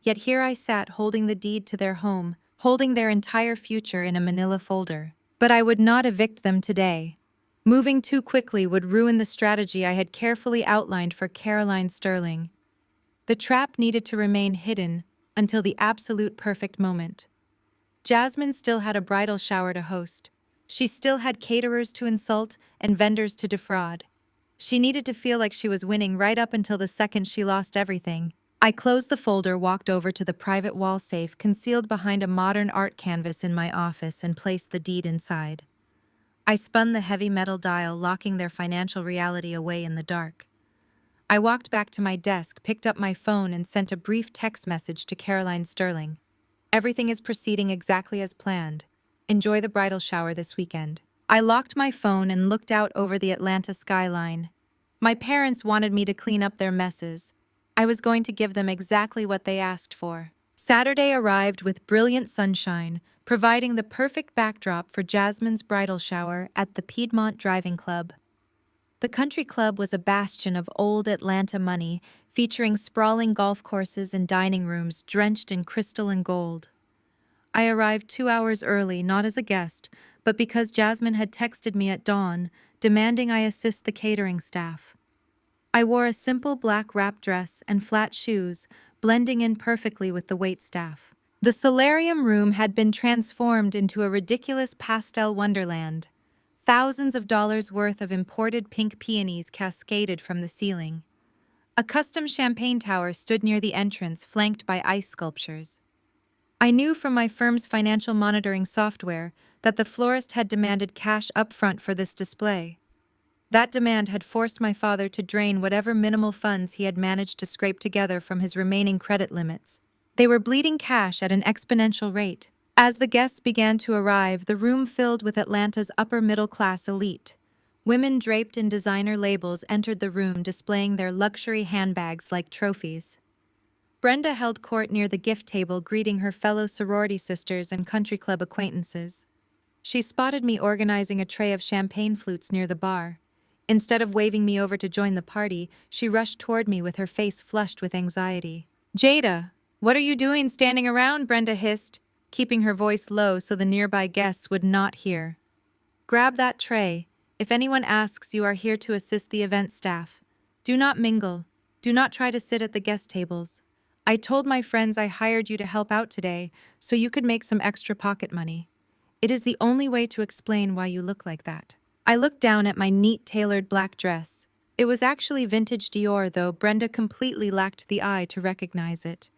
Yet here I sat holding the deed to their home, holding their entire future in a manila folder. But I would not evict them today. Moving too quickly would ruin the strategy I had carefully outlined for Caroline Sterling. The trap needed to remain hidden until the absolute perfect moment. Jasmine still had a bridal shower to host. She still had caterers to insult and vendors to defraud. She needed to feel like she was winning right up until the second she lost everything. I closed the folder, walked over to the private wall safe concealed behind a modern art canvas in my office, and placed the deed inside. I spun the heavy metal dial, locking their financial reality away in the dark. I walked back to my desk, picked up my phone, and sent a brief text message to Caroline Sterling. "Everything is proceeding exactly as planned. Enjoy the bridal shower this weekend." I locked my phone and looked out over the Atlanta skyline. My parents wanted me to clean up their messes. I was going to give them exactly what they asked for. Saturday arrived with brilliant sunshine, providing the perfect backdrop for Jasmine's bridal shower at the Piedmont Driving Club. The country club was a bastion of old Atlanta money, featuring sprawling golf courses and dining rooms drenched in crystal and gold. I arrived 2 hours early, not as a guest, but because Jasmine had texted me at dawn, demanding I assist the catering staff. I wore a simple black wrap dress and flat shoes, blending in perfectly with the waitstaff. The solarium room had been transformed into a ridiculous pastel wonderland. Thousands of dollars worth of imported pink peonies cascaded from the ceiling. A custom champagne tower stood near the entrance, flanked by ice sculptures. I knew from my firm's financial monitoring software that the florist had demanded cash upfront for this display. That demand had forced my father to drain whatever minimal funds he had managed to scrape together from his remaining credit limits. They were bleeding cash at an exponential rate. As the guests began to arrive, the room filled with Atlanta's upper-middle-class elite. Women draped in designer labels entered the room, displaying their luxury handbags like trophies. Brenda held court near the gift table, greeting her fellow sorority sisters and country club acquaintances. She spotted me organizing a tray of champagne flutes near the bar. Instead of waving me over to join the party, she rushed toward me with her face flushed with anxiety. "Jada, what are you doing standing around?" Brenda hissed. keeping her voice low so the nearby guests would not hear. Grab that tray. If anyone asks, you are here to assist the event staff. Do not mingle. Do not try to sit at the guest tables. I told my friends I hired you to help out today so you could make some extra pocket money. It is the only way to explain why you look like that. I looked down at my neat tailored black dress. It was actually vintage Dior, though Brenda completely lacked the eye to recognize it.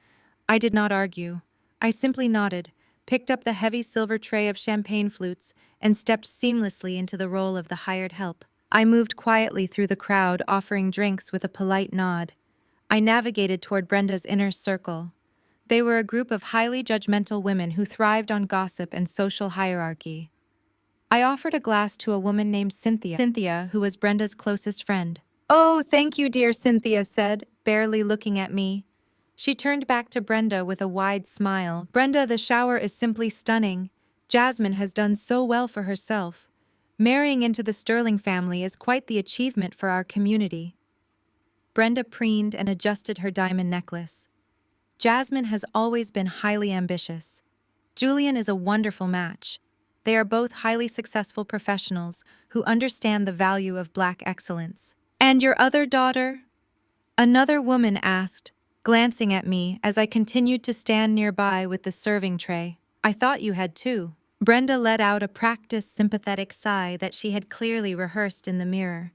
I did not argue. I simply nodded, picked up the heavy silver tray of champagne flutes, and stepped seamlessly into the role of the hired help. I moved quietly through the crowd, offering drinks with a polite nod. I navigated toward Brenda's inner circle. They were a group of highly judgmental women who thrived on gossip and social hierarchy. I offered a glass to a woman named Cynthia, who was Brenda's closest friend. "Oh, thank you, dear," Cynthia said, barely looking at me. She turned back to Brenda with a wide smile. "Brenda, the shower is simply stunning. Jasmine has done so well for herself. Marrying into the Sterling family is quite the achievement for our community." Brenda preened and adjusted her diamond necklace. Jasmine has always been highly ambitious. Julian is a wonderful match. They are both highly successful professionals who understand the value of Black excellence. "And your other daughter?" another woman asked, glancing at me as I continued to stand nearby with the serving tray. "I thought you had two." Brenda let out a practiced, sympathetic sigh that she had clearly rehearsed in the mirror.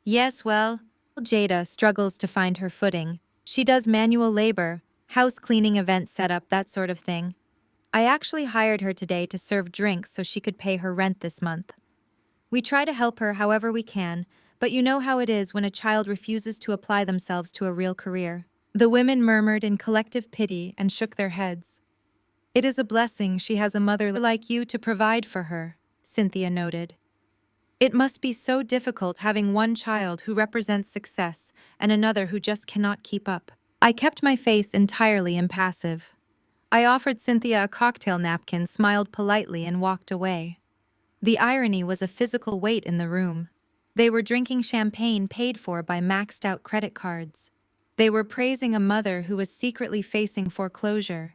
"Yes, well, Jada struggles to find her footing. She does manual labor, house cleaning, event setup, that sort of thing. I actually hired her today to serve drinks so she could pay her rent this month. We try to help her however we can, but you know how it is when a child refuses to apply themselves to a real career." The women murmured in collective pity and shook their heads. "It is a blessing she has a mother like you to provide for her," Cynthia noted. "It must be so difficult having one child who represents success and another who just cannot keep up." I kept my face entirely impassive. I offered Cynthia a cocktail napkin, smiled politely, and walked away. The irony was a physical weight in the room. They were drinking champagne paid for by maxed-out credit cards. They were praising a mother who was secretly facing foreclosure.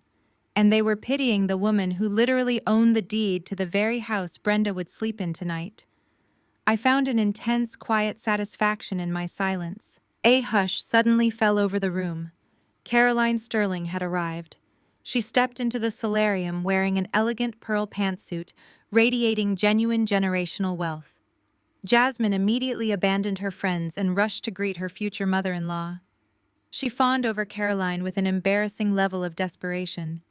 And they were pitying the woman who literally owned the deed to the very house Brenda would sleep in tonight. I found an intense, quiet satisfaction in my silence. A hush suddenly fell over the room. Caroline Sterling had arrived. She stepped into the solarium wearing an elegant pearl pantsuit, radiating genuine generational wealth. Jasmine immediately abandoned her friends and rushed to greet her future mother-in-law. She fawned over Caroline with an embarrassing level of desperation.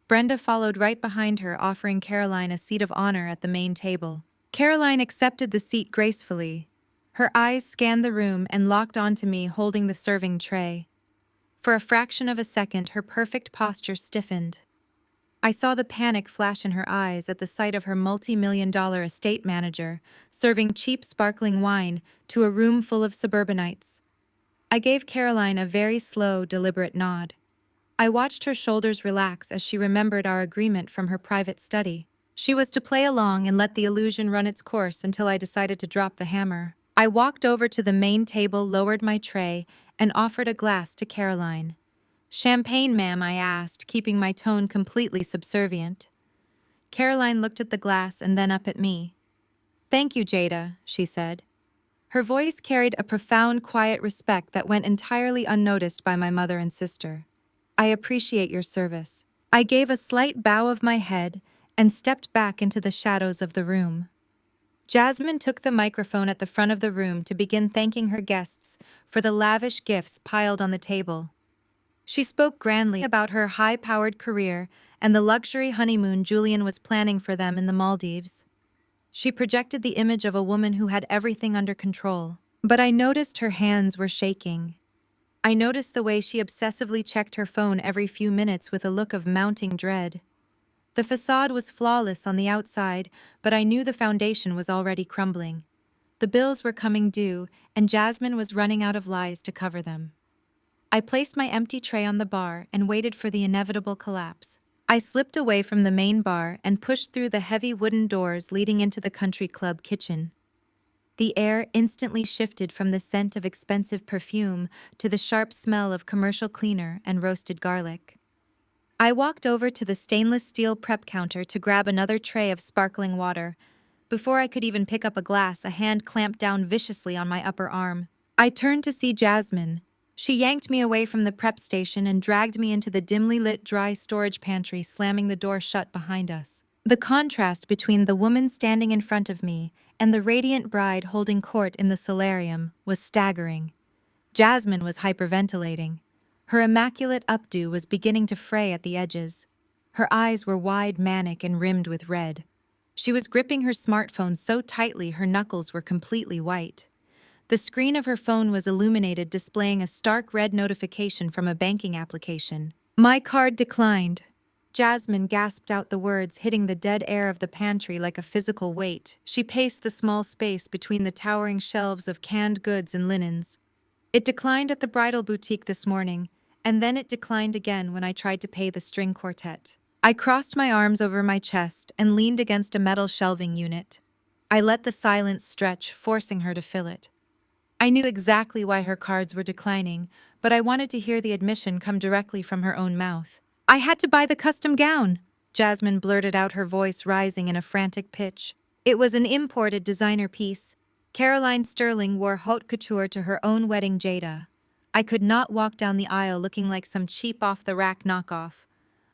Brenda followed right behind her, offering Caroline a seat of honor at the main table. Caroline accepted the seat gracefully. Her eyes scanned the room and locked onto me holding the serving tray. For a fraction of a second, her perfect posture stiffened. I saw the panic flash in her eyes at the sight of her multi-million-dollar estate manager serving cheap sparkling wine to a room full of suburbanites. I gave Caroline a very slow, deliberate nod. I watched her shoulders relax as she remembered our agreement from her private study. She was to play along and let the illusion run its course until I decided to drop the hammer. I walked over to the main table, lowered my tray, and offered a glass to Caroline. "Champagne, ma'am?" I asked, keeping my tone completely subservient. Caroline looked at the glass and then up at me. "Thank you, Jada," she said. Her voice carried a profound, quiet respect that went entirely unnoticed by my mother and sister. "I appreciate your service." I gave a slight bow of my head and stepped back into the shadows of the room. Jasmine took the microphone at the front of the room to begin thanking her guests for the lavish gifts piled on the table. She spoke grandly about her high-powered career and the luxury honeymoon Julian was planning for them in the Maldives. She projected the image of a woman who had everything under control. But I noticed her hands were shaking. I noticed the way she obsessively checked her phone every few minutes with a look of mounting dread. The facade was flawless on the outside, but I knew the foundation was already crumbling. The bills were coming due, and Jasmine was running out of lies to cover them. I placed my empty tray on the bar and waited for the inevitable collapse. I slipped away from the main bar and pushed through the heavy wooden doors leading into the country club kitchen. The air instantly shifted from the scent of expensive perfume to the sharp smell of commercial cleaner and roasted garlic. I walked over to the stainless steel prep counter to grab another tray of sparkling water. Before I could even pick up a glass, a hand clamped down viciously on my upper arm. I turned to see Jasmine. She yanked me away from the prep station and dragged me into the dimly lit dry storage pantry, slamming the door shut behind us. The contrast between the woman standing in front of me and the radiant bride holding court in the solarium was staggering. Jasmine was hyperventilating. Her immaculate updo was beginning to fray at the edges. Her eyes were wide, manic, and rimmed with red. She was gripping her smartphone so tightly her knuckles were completely white. The screen of her phone was illuminated, displaying a stark red notification from a banking application. "My card declined." Jasmine gasped out the words, hitting the dead air of the pantry like a physical weight. She paced the small space between the towering shelves of canned goods and linens. "It declined at the bridal boutique this morning, and then it declined again when I tried to pay the string quartet." I crossed my arms over my chest and leaned against a metal shelving unit. I let the silence stretch, forcing her to fill it. I knew exactly why her cards were declining, but I wanted to hear the admission come directly from her own mouth. "I had to buy the custom gown," Jasmine blurted out, her voice rising in a frantic pitch. "It was an imported designer piece. Caroline Sterling wore haute couture to her own wedding, Jada. I could not walk down the aisle looking like some cheap off-the-rack knockoff.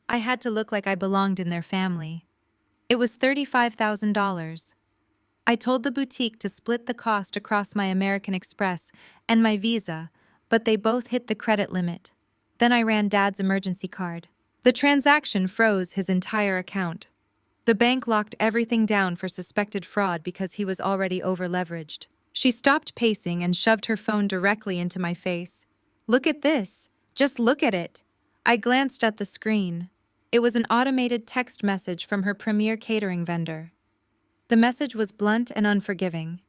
I had to look like I belonged in their family. It was $35,000. I told the boutique to split the cost across my American Express and my Visa, but they both hit the credit limit. Then I ran Dad's emergency card. The transaction froze his entire account. The bank locked everything down for suspected fraud because he was already over-leveraged. She stopped pacing and shoved her phone directly into my face. "Look at this. Just look at it." I glanced at the screen. It was an automated text message from her premier catering vendor. The message was blunt and unforgiving.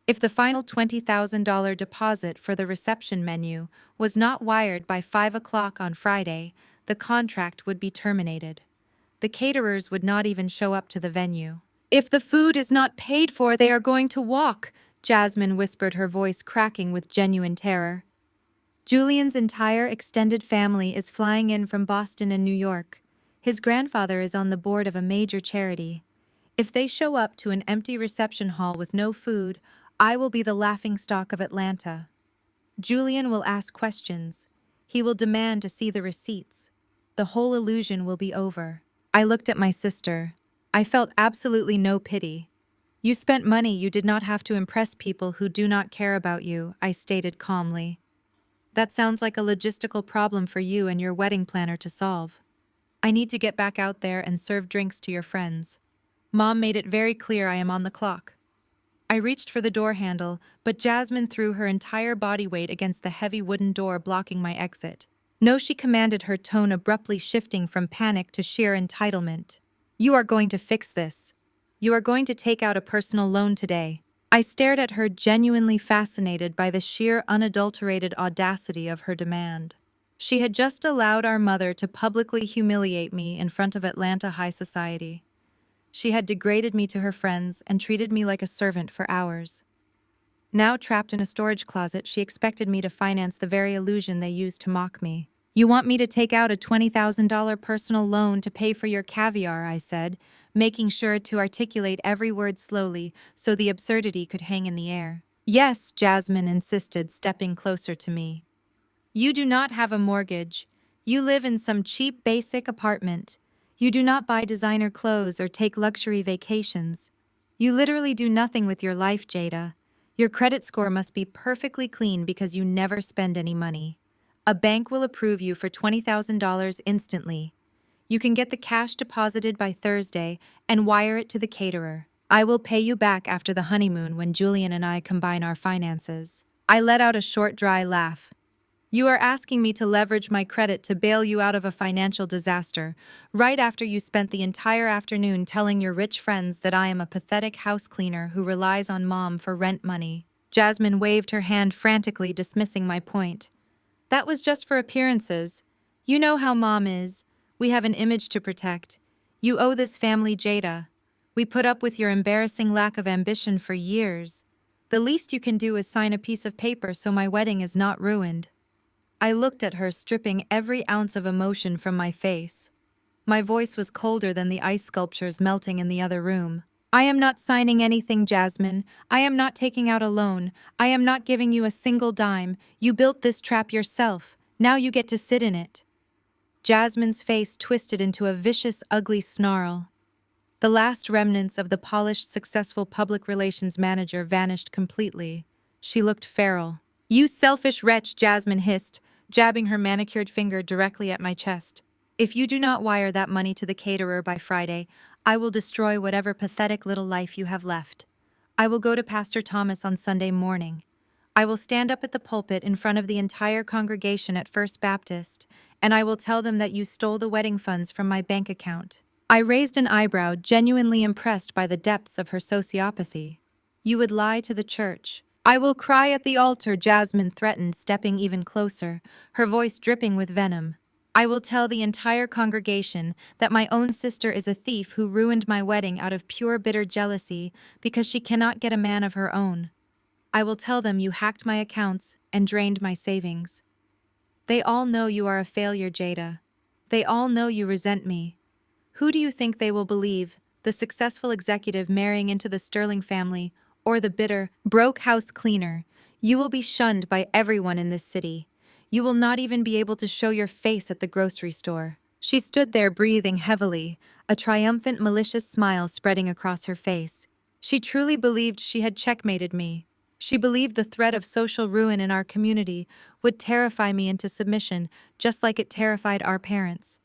If the final $20,000 deposit for the reception menu was not wired by 5 o'clock on Friday, the contract would be terminated. The caterers would not even show up to the venue. "If the food is not paid for, they are going to walk," Jasmine whispered, her voice cracking with genuine terror. "Julian's entire extended family is flying in from Boston and New York. His grandfather is on the board of a major charity. If they show up to an empty reception hall with no food, I will be the laughingstock of Atlanta. Julian will ask questions. He will demand to see the receipts. The whole illusion will be over." I looked at my sister. I felt absolutely no pity. "You spent money you did not have to impress people who do not care about you," I stated calmly. "That sounds like a logistical problem for you and your wedding planner to solve. I need to get back out there and serve drinks to your friends. Mom made it very clear I am on the clock." I reached for the door handle, but Jasmine threw her entire body weight against the heavy wooden door blocking my exit. "No," she commanded, her tone abruptly shifting from panic to sheer entitlement. "You are going to fix this. You are going to take out a personal loan today." I stared at her, genuinely fascinated by the sheer, unadulterated audacity of her demand. She had just allowed our mother to publicly humiliate me in front of Atlanta high society. She had degraded me to her friends and treated me like a servant for hours. Now, trapped in a storage closet, she expected me to finance the very illusion they used to mock me. "You want me to take out a $20,000 personal loan to pay for your caviar," I said, making sure to articulate every word slowly so the absurdity could hang in the air. "Yes," Jasmine insisted, stepping closer to me. "You do not have a mortgage. You live in some cheap, basic apartment. You do not buy designer clothes or take luxury vacations. You literally do nothing with your life, Jada. Your credit score must be perfectly clean because you never spend any money. A bank will approve you for $20,000 instantly. You can get the cash deposited by Thursday and wire it to the caterer. I will pay you back after the honeymoon when Julian and I combine our finances." I let out a short, dry laugh. "You are asking me to leverage my credit to bail you out of a financial disaster, right after you spent the entire afternoon telling your rich friends that I am a pathetic house cleaner who relies on Mom for rent money." Jasmine waved her hand frantically, dismissing my point. "That was just for appearances. You know how Mom is. We have an image to protect. You owe this family, Jada. We put up with your embarrassing lack of ambition for years. The least you can do is sign a piece of paper so my wedding is not ruined." I looked at her, stripping every ounce of emotion from my face. My voice was colder than the ice sculptures melting in the other room. I am not signing anything, Jasmine. I am not taking out a loan. I am not giving you a single dime. You built this trap yourself. Now you get to sit in it. Jasmine's face twisted into a vicious, ugly snarl. The last remnants of the polished, successful public relations manager vanished completely. She looked feral. "You selfish wretch," Jasmine hissed, jabbing her manicured finger directly at my chest. "If you do not wire that money to the caterer by Friday, I will destroy whatever pathetic little life you have left. I will go to Pastor Thomas on Sunday morning. I will stand up at the pulpit in front of the entire congregation at First Baptist, and I will tell them that you stole the wedding funds from my bank account." I raised an eyebrow, genuinely impressed by the depths of her sociopathy. "You would lie to the church." "I will cry at the altar," Jasmine threatened, stepping even closer, her voice dripping with venom. "I will tell the entire congregation that my own sister is a thief who ruined my wedding out of pure bitter jealousy because she cannot get a man of her own. I will tell them you hacked my accounts and drained my savings. They all know you are a failure, Jada. They all know you resent me. Who do you think they will believe, the successful executive marrying into the Sterling family, or the bitter, broke house cleaner? You will be shunned by everyone in this city. You will not even be able to show your face at the grocery store." She stood there breathing heavily, a triumphant, malicious smile spreading across her face. She truly believed she had checkmated me. She believed the threat of social ruin in our community would terrify me into submission, just like it terrified our parents.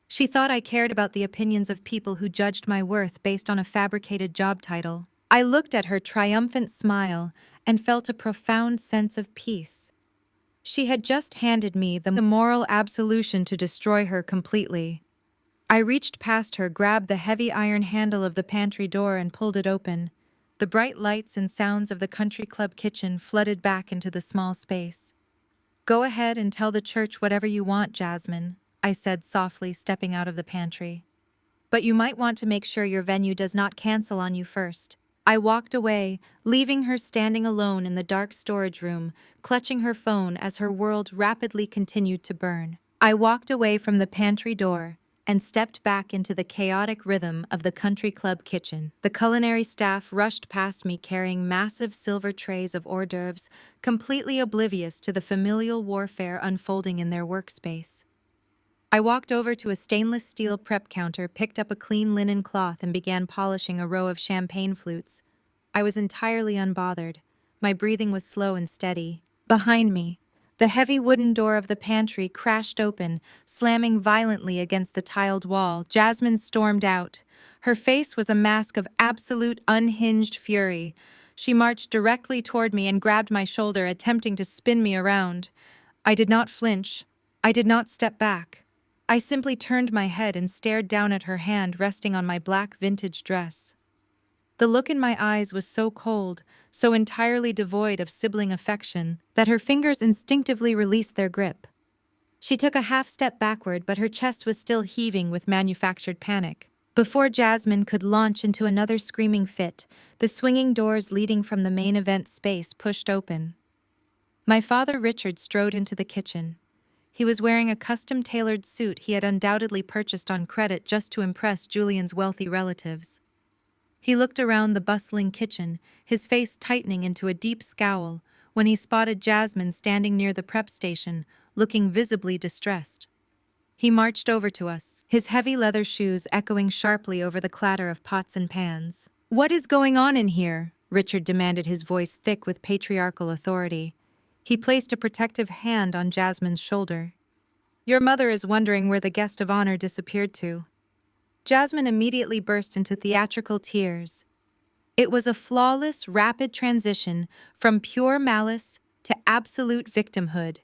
She thought I cared about the opinions of people who judged my worth based on a fabricated job title. I looked at her triumphant smile and felt a profound sense of peace. She had just handed me the moral absolution to destroy her completely. I reached past her, grabbed the heavy iron handle of the pantry door and pulled it open. The bright lights and sounds of the country club kitchen flooded back into the small space. "Go ahead and tell the church whatever you want, Jasmine," I said softly, stepping out of the pantry. "But you might want to make sure your venue does not cancel on you first." I walked away, leaving her standing alone in the dark storage room, clutching her phone as her world rapidly continued to burn. I walked away from the pantry door and stepped back into the chaotic rhythm of the country club kitchen. The culinary staff rushed past me carrying massive silver trays of hors d'oeuvres, completely oblivious to the familial warfare unfolding in their workspace. I walked over to a stainless steel prep counter, picked up a clean linen cloth, and began polishing a row of champagne flutes. I was entirely unbothered. My breathing was slow and steady. Behind me, the heavy wooden door of the pantry crashed open, slamming violently against the tiled wall. Jasmine stormed out. Her face was a mask of absolute unhinged fury. She marched directly toward me and grabbed my shoulder, attempting to spin me around. I did not flinch. I did not step back. I simply turned my head and stared down at her hand resting on my black vintage dress. The look in my eyes was so cold, so entirely devoid of sibling affection, that her fingers instinctively released their grip. She took a half step backward, but her chest was still heaving with manufactured panic. Before Jasmine could launch into another screaming fit, the swinging doors leading from the main event space pushed open. My father Richard strode into the kitchen. He was wearing a custom-tailored suit he had undoubtedly purchased on credit just to impress Julian's wealthy relatives. He looked around the bustling kitchen, his face tightening into a deep scowl, when he spotted Jasmine standing near the prep station, looking visibly distressed. He marched over to us, his heavy leather shoes echoing sharply over the clatter of pots and pans. "What is going on in here?" Richard demanded, his voice thick with patriarchal authority. He placed a protective hand on Jasmine's shoulder. "Your mother is wondering where the guest of honor disappeared to." Jasmine immediately burst into theatrical tears. It was a flawless, rapid transition from pure malice to absolute victimhood.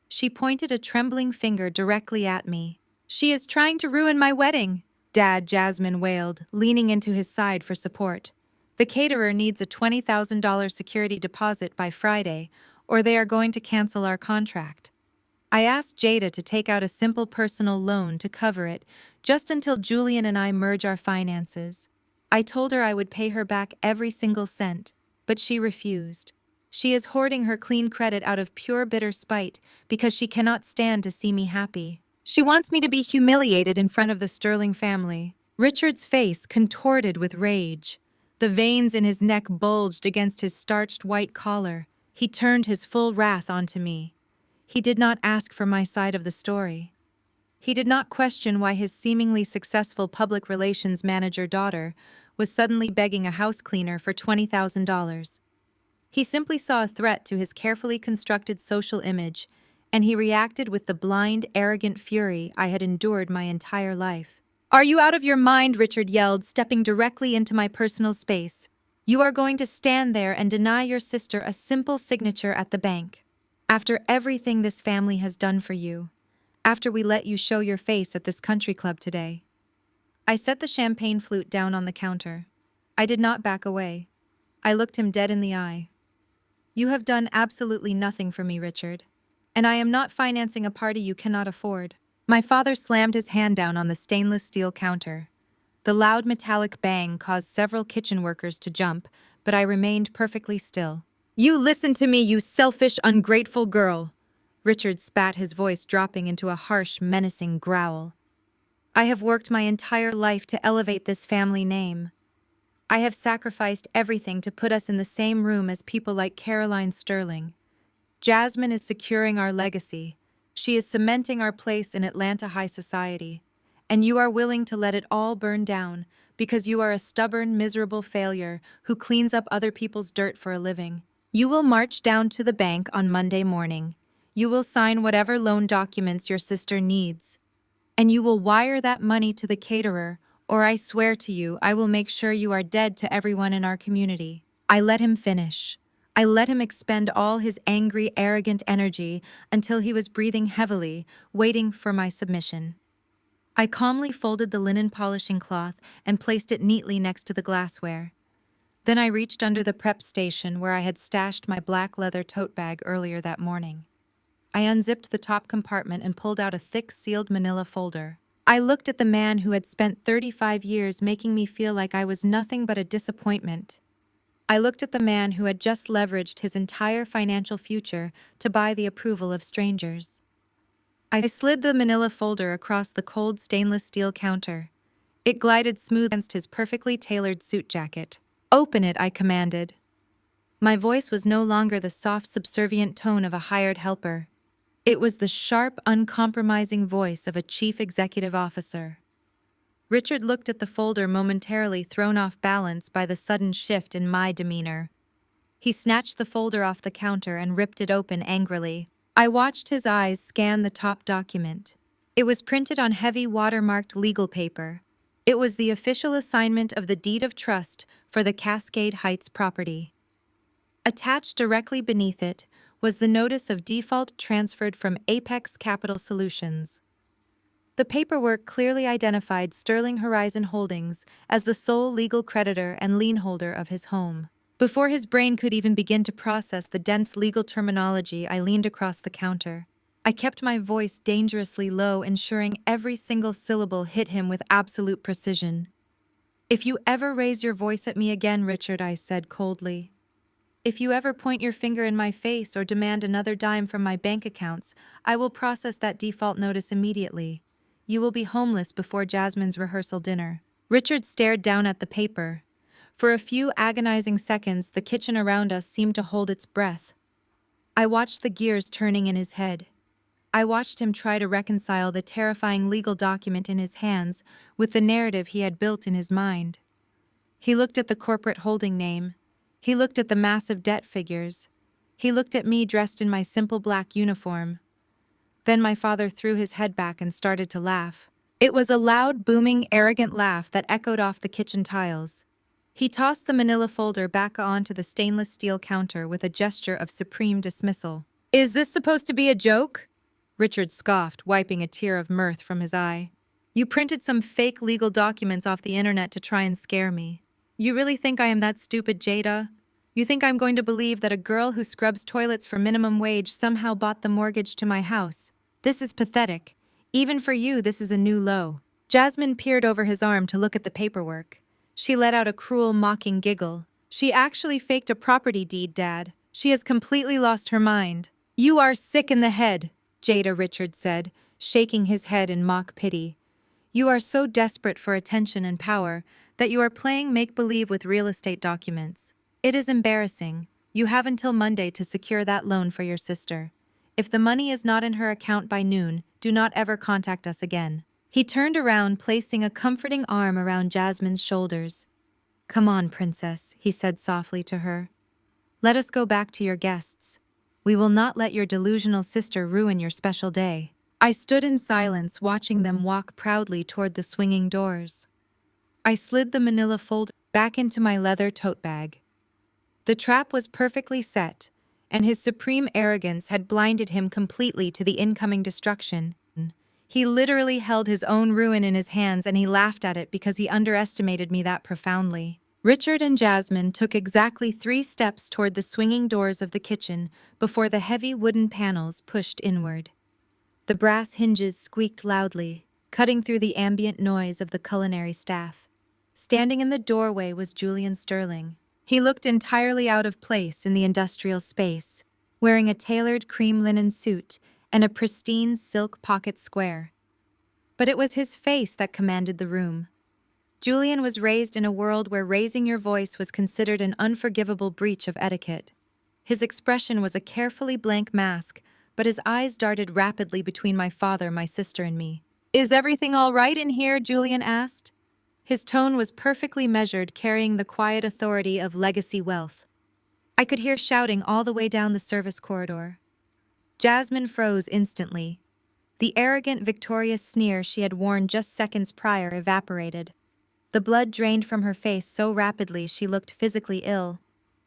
She pointed a trembling finger directly at me. "She is trying to ruin my wedding," Dad, Jasmine wailed, leaning into his side for support. "The caterer needs a $20,000 security deposit by Friday, or they are going to cancel our contract." I asked Jada to take out a simple personal loan to cover it, just until Julian and I merge our finances. I told her I would pay her back every single cent, but she refused. She is hoarding her clean credit out of pure bitter spite because she cannot stand to see me happy. She wants me to be humiliated in front of the Sterling family. Richard's face contorted with rage. The veins in his neck bulged against his starched white collar. He turned his full wrath onto me. He did not ask for my side of the story. He did not question why his seemingly successful public relations manager daughter was suddenly begging a house cleaner for $20,000. He simply saw a threat to his carefully constructed social image, and he reacted with the blind, arrogant fury I had endured my entire life. "Are you out of your mind?" Richard yelled, stepping directly into my personal space. "You are going to stand there and deny your sister a simple signature at the bank. After everything this family has done for you. After we let you show your face at this country club today." I set the champagne flute down on the counter. I did not back away. I looked him dead in the eye. "You have done absolutely nothing for me, Richard. And I am not financing a party you cannot afford." My father slammed his hand down on the stainless steel counter. The loud metallic bang caused several kitchen workers to jump, but I remained perfectly still. "You listen to me, you selfish, ungrateful girl!" Richard spat, his voice dropping into a harsh, menacing growl. "I have worked my entire life to elevate this family name. I have sacrificed everything to put us in the same room as people like Caroline Sterling. Jasmine is securing our legacy. She is cementing our place in Atlanta high society. And you are willing to let it all burn down because you are a stubborn, miserable failure who cleans up other people's dirt for a living. You will march down to the bank on Monday morning. You will sign whatever loan documents your sister needs. And you will wire that money to the caterer, or I swear to you, I will make sure you are dead to everyone in our community." I let him finish. I let him expend all his angry, arrogant energy until he was breathing heavily, waiting for my submission. I calmly folded the linen polishing cloth and placed it neatly next to the glassware. Then I reached under the prep station where I had stashed my black leather tote bag earlier that morning. I unzipped the top compartment and pulled out a thick, sealed manila folder. I looked at the man who had spent 35 years making me feel like I was nothing but a disappointment. I looked at the man who had just leveraged his entire financial future to buy the approval of strangers. I slid the manila folder across the cold stainless steel counter. It glided smooth against his perfectly tailored suit jacket. "Open it," I commanded. My voice was no longer the soft, subservient tone of a hired helper. It was the sharp, uncompromising voice of a chief executive officer. Richard looked at the folder, momentarily thrown off balance by the sudden shift in my demeanor. He snatched the folder off the counter and ripped it open angrily. I watched his eyes scan the top document. It was printed on heavy watermarked legal paper. It was the official assignment of the deed of trust for the Cascade Heights property. Attached directly beneath it was the notice of default transferred from Apex Capital Solutions. The paperwork clearly identified Sterling Horizon Holdings as the sole legal creditor and lien holder of his home. Before his brain could even begin to process the dense legal terminology, I leaned across the counter. I kept my voice dangerously low, ensuring every single syllable hit him with absolute precision. "If you ever raise your voice at me again, Richard," I said coldly. "If you ever point your finger in my face or demand another dime from my bank accounts, I will process that default notice immediately. You will be homeless before Jasmine's rehearsal dinner." Richard stared down at the paper. For a few agonizing seconds, the kitchen around us seemed to hold its breath. I watched the gears turning in his head. I watched him try to reconcile the terrifying legal document in his hands with the narrative he had built in his mind. He looked at the corporate holding name. He looked at the massive debt figures. He looked at me dressed in my simple black uniform. Then my father threw his head back and started to laugh. It was a loud, booming, arrogant laugh that echoed off the kitchen tiles. He tossed the manila folder back onto the stainless steel counter with a gesture of supreme dismissal. "Is this supposed to be a joke?" Richard scoffed, wiping a tear of mirth from his eye. "You printed some fake legal documents off the internet to try and scare me. You really think I am that stupid, Jada? You think I'm going to believe that a girl who scrubs toilets for minimum wage somehow bought the mortgage to my house? This is pathetic. Even for you, this is a new low." Jasmine peered over his arm to look at the paperwork. She let out a cruel, mocking giggle. "She actually faked a property deed, Dad. She has completely lost her mind. You are sick in the head, Jada Richard said, shaking his head in mock pity. You are so desperate for attention and power that you are playing make-believe with real estate documents. It is embarrassing. You have until Monday to secure that loan for your sister. If the money is not in her account by noon, do not ever contact us again. He turned around, placing a comforting arm around Jasmine's shoulders. Come on, princess, he said softly to her. Let us go back to your guests. We will not let your delusional sister ruin your special day. I stood in silence, watching them walk proudly toward the swinging doors. I slid the manila folder back into my leather tote bag. The trap was perfectly set, and his supreme arrogance had blinded him completely to the incoming destruction. He literally held his own ruin in his hands, and he laughed at it because he underestimated me that profoundly. Richard and Jasmine took exactly 3 steps toward the swinging doors of the kitchen before the heavy wooden panels pushed inward. The brass hinges squeaked loudly, cutting through the ambient noise of the culinary staff. Standing in the doorway was Julian Sterling. He looked entirely out of place in the industrial space, wearing a tailored cream linen suit and a pristine silk pocket square. But it was his face that commanded the room. Julian was raised in a world where raising your voice was considered an unforgivable breach of etiquette. His expression was a carefully blank mask, but his eyes darted rapidly between my father, my sister, and me. Is everything all right in here? Julian asked. His tone was perfectly measured, carrying the quiet authority of legacy wealth. I could hear shouting all the way down the service corridor. Jasmine froze instantly. The arrogant, victorious sneer she had worn just seconds prior evaporated. The blood drained from her face so rapidly she looked physically ill.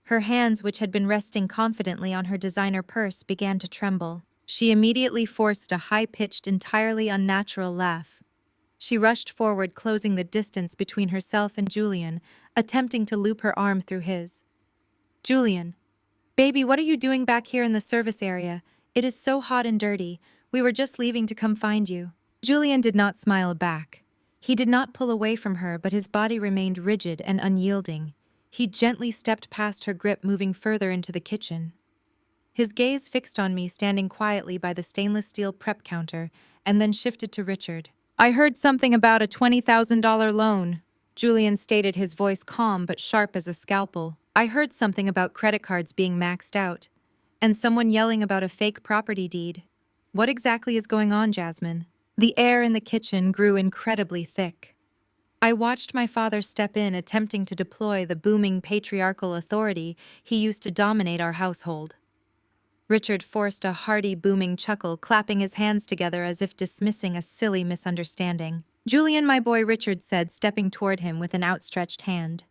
Her hands, which had been resting confidently on her designer purse, began to tremble. She immediately forced a high-pitched, entirely unnatural laugh. She rushed forward, closing the distance between herself and Julian, attempting to loop her arm through his. Julian. Baby, what are you doing back here in the service area? It is so hot and dirty. We were just leaving to come find you. Julian did not smile back. He did not pull away from her, but his body remained rigid and unyielding. He gently stepped past her grip, moving further into the kitchen. His gaze fixed on me, standing quietly by the stainless steel prep counter, and then shifted to Richard. I heard something about a $20,000 loan. Julian stated, his voice calm but sharp as a scalpel. I heard something about credit cards being maxed out, and someone yelling about a fake property deed. What exactly is going on, Jasmine? The air in the kitchen grew incredibly thick. I watched my father step in, attempting to deploy the booming patriarchal authority he used to dominate our household. Richard forced a hearty, booming chuckle, clapping his hands together as if dismissing a silly misunderstanding. Julian, my boy, Richard said, stepping toward him with an outstretched hand.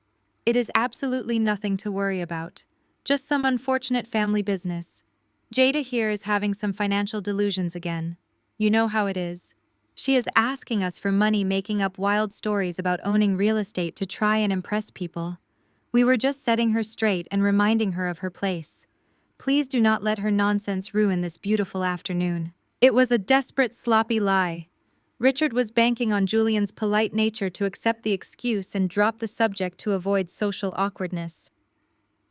It is absolutely nothing to worry about. Just some unfortunate family business. Jada here is having some financial delusions again. You know how it is. She is asking us for money, making up wild stories about owning real estate to try and impress people. We were just setting her straight and reminding her of her place. Please do not let her nonsense ruin this beautiful afternoon. It was a desperate, sloppy lie. Richard was banking on Julian's polite nature to accept the excuse and drop the subject to avoid social awkwardness.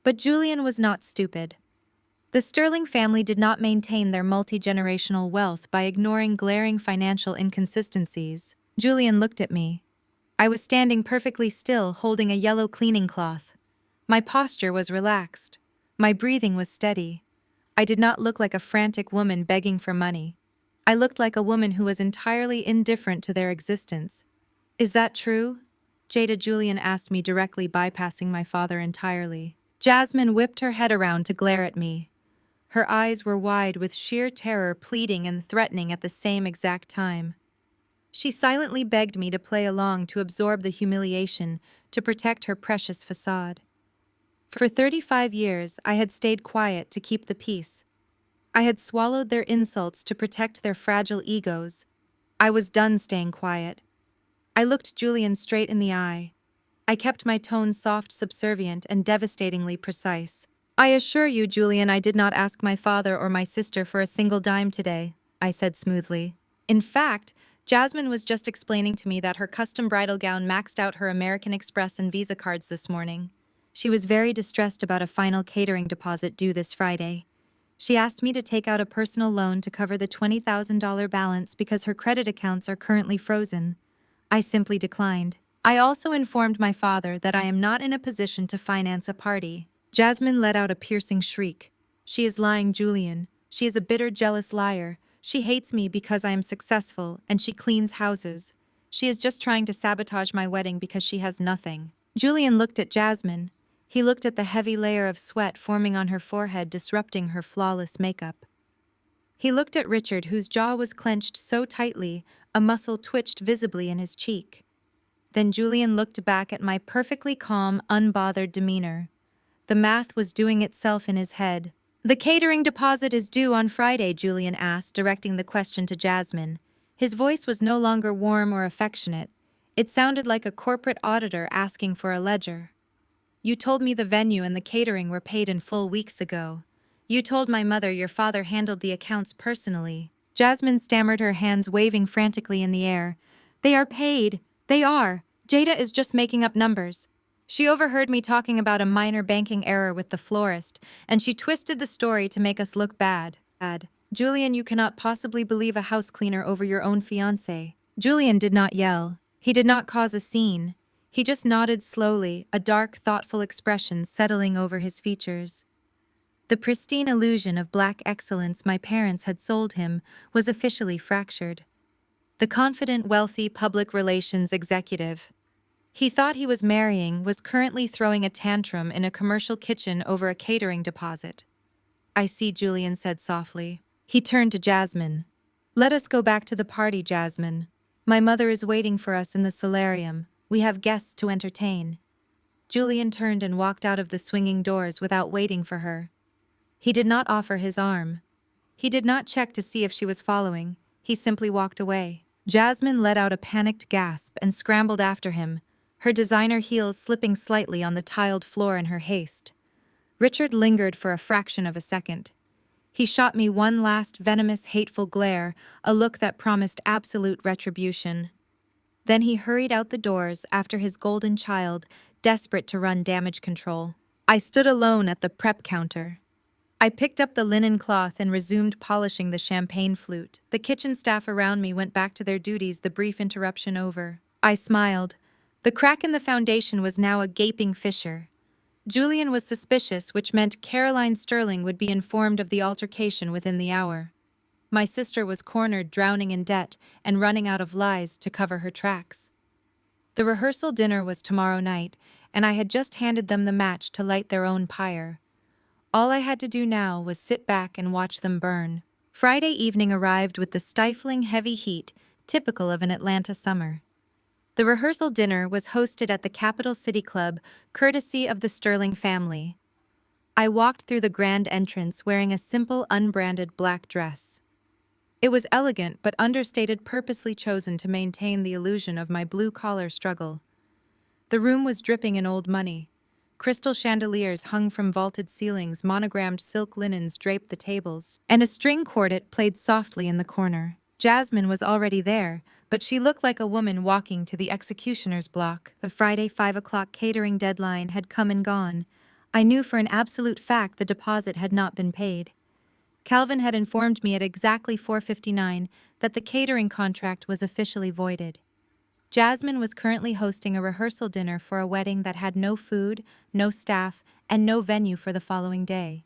But Julian was not stupid. The Sterling family did not maintain their multi-generational wealth by ignoring glaring financial inconsistencies. Julian looked at me. I was standing perfectly still, holding a yellow cleaning cloth. My posture was relaxed. My breathing was steady. I did not look like a frantic woman begging for money. I looked like a woman who was entirely indifferent to their existence. Is that true? Julian asked me directly, bypassing my father entirely. Jasmine whipped her head around to glare at me. Her eyes were wide with sheer terror, pleading and threatening at the same exact time. She silently begged me to play along, to absorb the humiliation, to protect her precious facade. For 35 years, I had stayed quiet to keep the peace. I had swallowed their insults to protect their fragile egos. I was done staying quiet. I looked Julian straight in the eye. I kept my tone soft, subservient, and devastatingly precise. I assure you, Julian, I did not ask my father or my sister for a single dime today, I said smoothly. In fact, Jasmine was just explaining to me that her custom bridal gown maxed out her American Express and Visa cards this morning. She was very distressed about a final catering deposit due this Friday. She asked me to take out a personal loan to cover the $20,000 balance because her credit accounts are currently frozen. I simply declined. I also informed my father that I am not in a position to finance a party. Jasmine let out a piercing shriek. She is lying, Julian. She is a bitter, jealous liar. She hates me because I am successful, and she cleans houses. She is just trying to sabotage my wedding because she has nothing. Julian looked at Jasmine. He looked at the heavy layer of sweat forming on her forehead, disrupting her flawless makeup. He looked at Richard, whose jaw was clenched so tightly, a muscle twitched visibly in his cheek. Then Julian looked back at my perfectly calm, unbothered demeanor. The math was doing itself in his head. "The catering deposit is due on Friday," Julian asked, directing the question to Jasmine. His voice was no longer warm or affectionate. It sounded like a corporate auditor asking for a ledger. "You told me the venue and the catering were paid in full weeks ago. You told my mother your father handled the accounts personally." Jasmine stammered, her hands waving frantically in the air. "They are paid. They are. Jada is just making up numbers. She overheard me talking about a minor banking error with the florist, and she twisted the story to make us look bad. Julian, you cannot possibly believe a house cleaner over your own fiancé." Julian did not yell. He did not cause a scene. He just nodded slowly, a dark, thoughtful expression settling over his features. The pristine illusion of black excellence my parents had sold him was officially fractured. The confident, wealthy public relations executive he thought he was marrying was currently throwing a tantrum in a commercial kitchen over a catering deposit. "I see," Julian said softly. He turned to Jasmine. "Let us go back to the party, Jasmine. My mother is waiting for us in the solarium. We have guests to entertain." Julian turned and walked out of the swinging doors without waiting for her. He did not offer his arm. He did not check to see if she was following. He simply walked away. Jasmine let out a panicked gasp and scrambled after him, her designer heels slipping slightly on the tiled floor in her haste. Richard lingered for a fraction of a second. He shot me one last venomous, hateful glare, a look that promised absolute retribution. Then he hurried out the doors after his golden child, desperate to run damage control. I stood alone at the prep counter. I picked up the linen cloth and resumed polishing the champagne flute. The kitchen staff around me went back to their duties, the brief interruption over. I smiled. The crack in the foundation was now a gaping fissure. Julian was suspicious, which meant Caroline Sterling would be informed of the altercation within the hour. My sister was cornered, drowning in debt, and running out of lies to cover her tracks. The rehearsal dinner was tomorrow night, and I had just handed them the match to light their own pyre. All I had to do now was sit back and watch them burn. Friday evening arrived with the stifling, heavy heat typical of an Atlanta summer. The rehearsal dinner was hosted at the Capital City Club, courtesy of the Sterling family. I walked through the grand entrance wearing a simple, unbranded black dress. It was elegant but understated, purposely chosen to maintain the illusion of my blue-collar struggle. The room was dripping in old money. Crystal chandeliers hung from vaulted ceilings, monogrammed silk linens draped the tables, and a string quartet played softly in the corner. Jasmine was already there, but she looked like a woman walking to the executioner's block. The Friday 5 o'clock catering deadline had come and gone. I knew for an absolute fact the deposit had not been paid. Calvin had informed me at exactly 4:59 that the catering contract was officially voided. Jasmine was currently hosting a rehearsal dinner for a wedding that had no food, no staff, and no venue for the following day.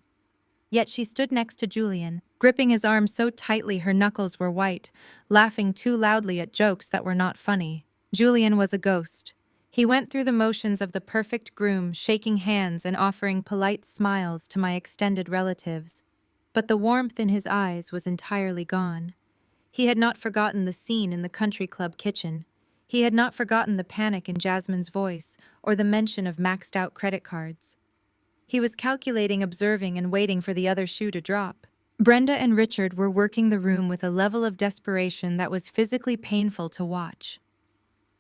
Yet she stood next to Julian, gripping his arm so tightly her knuckles were white, laughing too loudly at jokes that were not funny. Julian was a ghost. He went through the motions of the perfect groom, shaking hands and offering polite smiles to my extended relatives. But the warmth in his eyes was entirely gone. He had not forgotten the scene in the country club kitchen. He had not forgotten the panic in Jasmine's voice or the mention of maxed-out credit cards. He was calculating, observing, and waiting for the other shoe to drop. Brenda and Richard were working the room with a level of desperation that was physically painful to watch.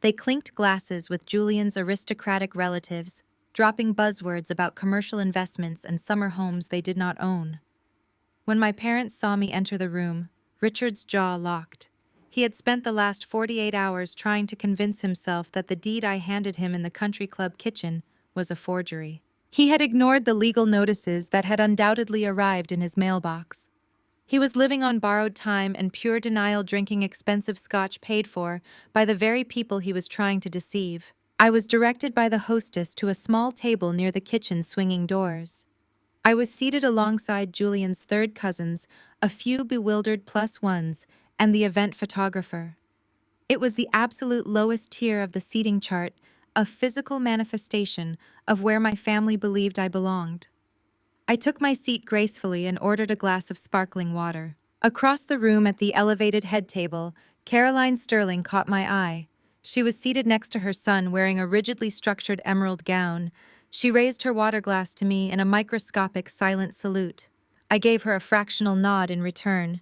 They clinked glasses with Julian's aristocratic relatives, dropping buzzwords about commercial investments and summer homes they did not own. When my parents saw me enter the room, Richard's jaw locked. He had spent the last 48 hours trying to convince himself that the deed I handed him in the country club kitchen was a forgery. He had ignored the legal notices that had undoubtedly arrived in his mailbox. He was living on borrowed time and pure denial, drinking expensive scotch paid for by the very people he was trying to deceive. I was directed by the hostess to a small table near the kitchen swinging doors. I was seated alongside Julian's third cousins, a few bewildered plus ones, and the event photographer. It was the absolute lowest tier of the seating chart, a physical manifestation of where my family believed I belonged. I took my seat gracefully and ordered a glass of sparkling water. Across the room at the elevated head table, Caroline Sterling caught my eye. She was seated next to her son wearing a rigidly structured emerald gown. She raised her water glass to me in a microscopic silent salute. I gave her a fractional nod in return.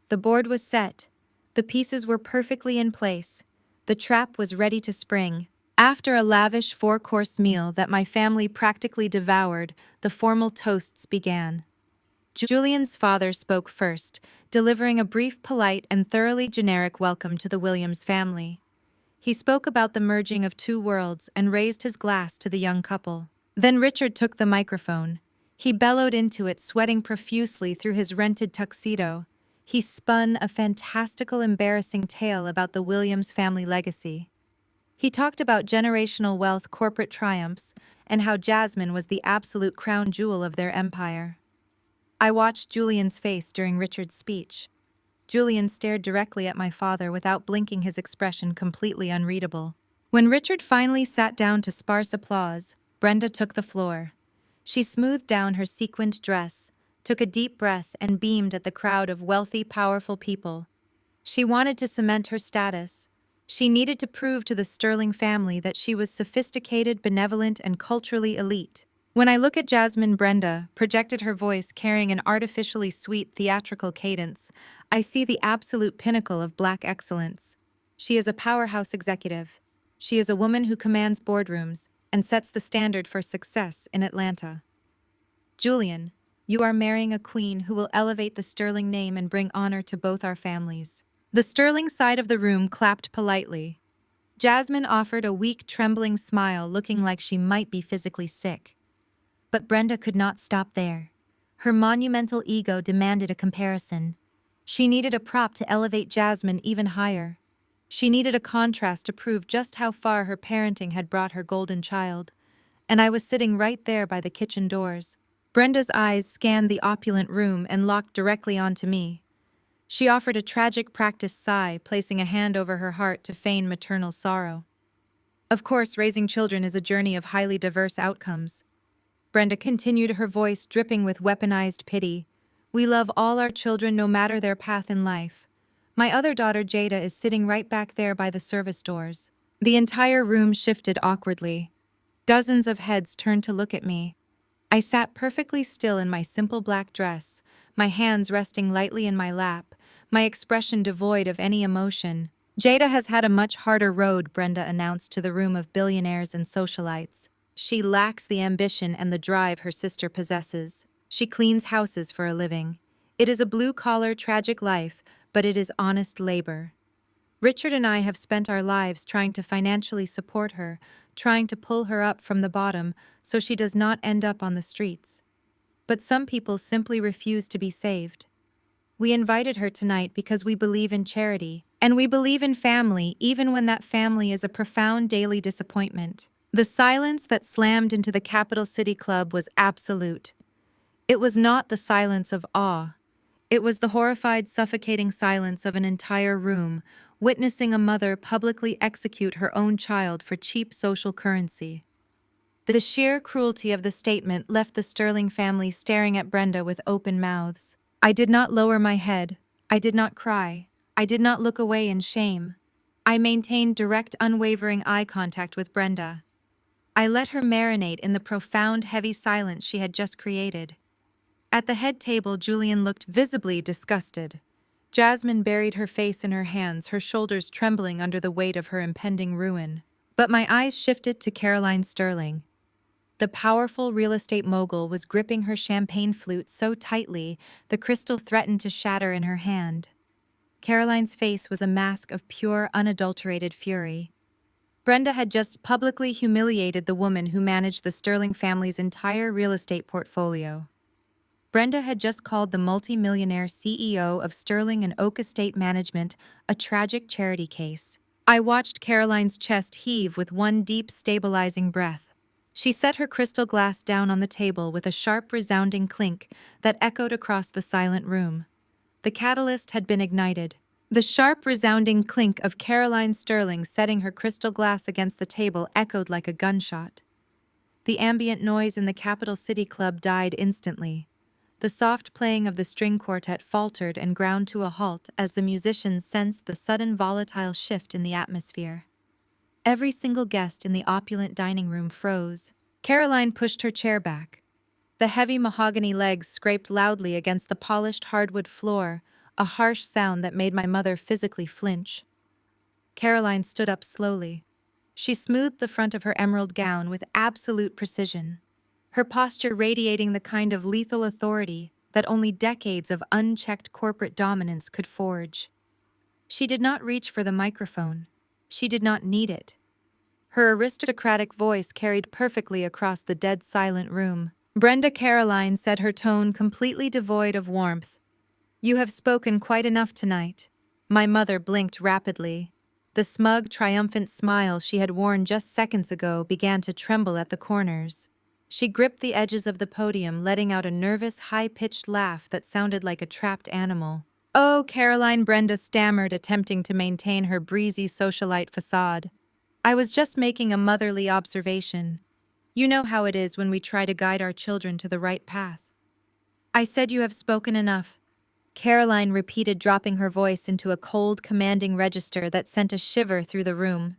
The board was set. The pieces were perfectly in place. The trap was ready to spring. After a lavish four-course meal that my family practically devoured, the formal toasts began. Julian's father spoke first, delivering a brief, polite, and thoroughly generic welcome to the Williams family. He spoke about the merging of two worlds and raised his glass to the young couple. Then Richard took the microphone. He bellowed into it, sweating profusely through his rented tuxedo. He spun a fantastical, embarrassing tale about the Williams family legacy. He talked about generational wealth, corporate triumphs, and how Jasmine was the absolute crown jewel of their empire. I watched Julian's face during Richard's speech. Julian stared directly at my father without blinking, his expression completely unreadable. When Richard finally sat down to sparse applause, Brenda took the floor. She smoothed down her sequined dress, took a deep breath, and beamed at the crowd of wealthy, powerful people. She wanted to cement her status. She needed to prove to the Sterling family that she was sophisticated, benevolent, and culturally elite. When I look at Jasmine, Brenda projected her voice carrying an artificially sweet theatrical cadence. I see the absolute pinnacle of Black excellence. She is a powerhouse executive. She is a woman who commands boardrooms and sets the standard for success in Atlanta. Julian, you are marrying a queen who will elevate the Sterling name and bring honor to both our families. The Sterling side of the room clapped politely. Jasmine offered a weak, trembling smile, looking like she might be physically sick. But Brenda could not stop there. Her monumental ego demanded a comparison. She needed a prop to elevate Jasmine even higher. She needed a contrast to prove just how far her parenting had brought her golden child. And I was sitting right there by the kitchen doors. Brenda's eyes scanned the opulent room and locked directly onto me. She offered a tragic practiced sigh, placing a hand over her heart to feign maternal sorrow. Of course, raising children is a journey of highly diverse outcomes. Brenda continued, her voice dripping with weaponized pity. We love all our children no matter their path in life. My other daughter, Jada, is sitting right back there by the service doors. The entire room shifted awkwardly. Dozens of heads turned to look at me. I sat perfectly still in my simple black dress, my hands resting lightly in my lap, my expression devoid of any emotion. Jada has had a much harder road, Brenda announced to the room of billionaires and socialites. She lacks the ambition and the drive her sister possesses. She cleans houses for a living. It is a blue-collar, tragic life, but it is honest labor. Richard and I have spent our lives trying to financially support her, trying to pull her up from the bottom so she does not end up on the streets. But some people simply refuse to be saved. We invited her tonight because we believe in charity, and we believe in family even when that family is a profound daily disappointment. The silence that slammed into the Capital City Club was absolute. It was not the silence of awe. It was the horrified, suffocating silence of an entire room, witnessing a mother publicly execute her own child for cheap social currency. The sheer cruelty of the statement left the Sterling family staring at Brenda with open mouths. I did not lower my head. I did not cry. I did not look away in shame. I maintained direct, unwavering eye contact with Brenda. I let her marinate in the profound, heavy silence she had just created. At the head table, Julian looked visibly disgusted. Jasmine buried her face in her hands, her shoulders trembling under the weight of her impending ruin. But my eyes shifted to Caroline Sterling. The powerful real estate mogul was gripping her champagne flute so tightly the crystal threatened to shatter in her hand. Caroline's face was a mask of pure, unadulterated fury. Brenda had just publicly humiliated the woman who managed the Sterling family's entire real estate portfolio. Brenda had just called the multi-millionaire CEO of Sterling and Oak Estate Management a tragic charity case. I watched Caroline's chest heave with one deep, stabilizing breath. She set her crystal glass down on the table with a sharp, resounding clink that echoed across the silent room. The catalyst had been ignited. The sharp, resounding clink of Caroline Sterling setting her crystal glass against the table echoed like a gunshot. The ambient noise in the Capital City Club died instantly. The soft playing of the string quartet faltered and ground to a halt as the musicians sensed the sudden volatile shift in the atmosphere. Every single guest in the opulent dining room froze. Caroline pushed her chair back. The heavy mahogany legs scraped loudly against the polished hardwood floor, a harsh sound that made my mother physically flinch. Caroline stood up slowly. She smoothed the front of her emerald gown with absolute precision, her posture radiating the kind of lethal authority that only decades of unchecked corporate dominance could forge. She did not reach for the microphone. She did not need it. Her aristocratic voice carried perfectly across the dead silent room. Brenda Caroline said, her tone completely devoid of warmth. "You have spoken quite enough tonight." My mother blinked rapidly. The smug, triumphant smile she had worn just seconds ago began to tremble at the corners. She gripped the edges of the podium, letting out a nervous, high-pitched laugh that sounded like a trapped animal. "Oh, Caroline," Brenda stammered, attempting to maintain her breezy socialite facade. "I was just making a motherly observation. You know how it is when we try to guide our children to the right path." "I said you have spoken enough," Caroline repeated, dropping her voice into a cold, commanding register that sent a shiver through the room.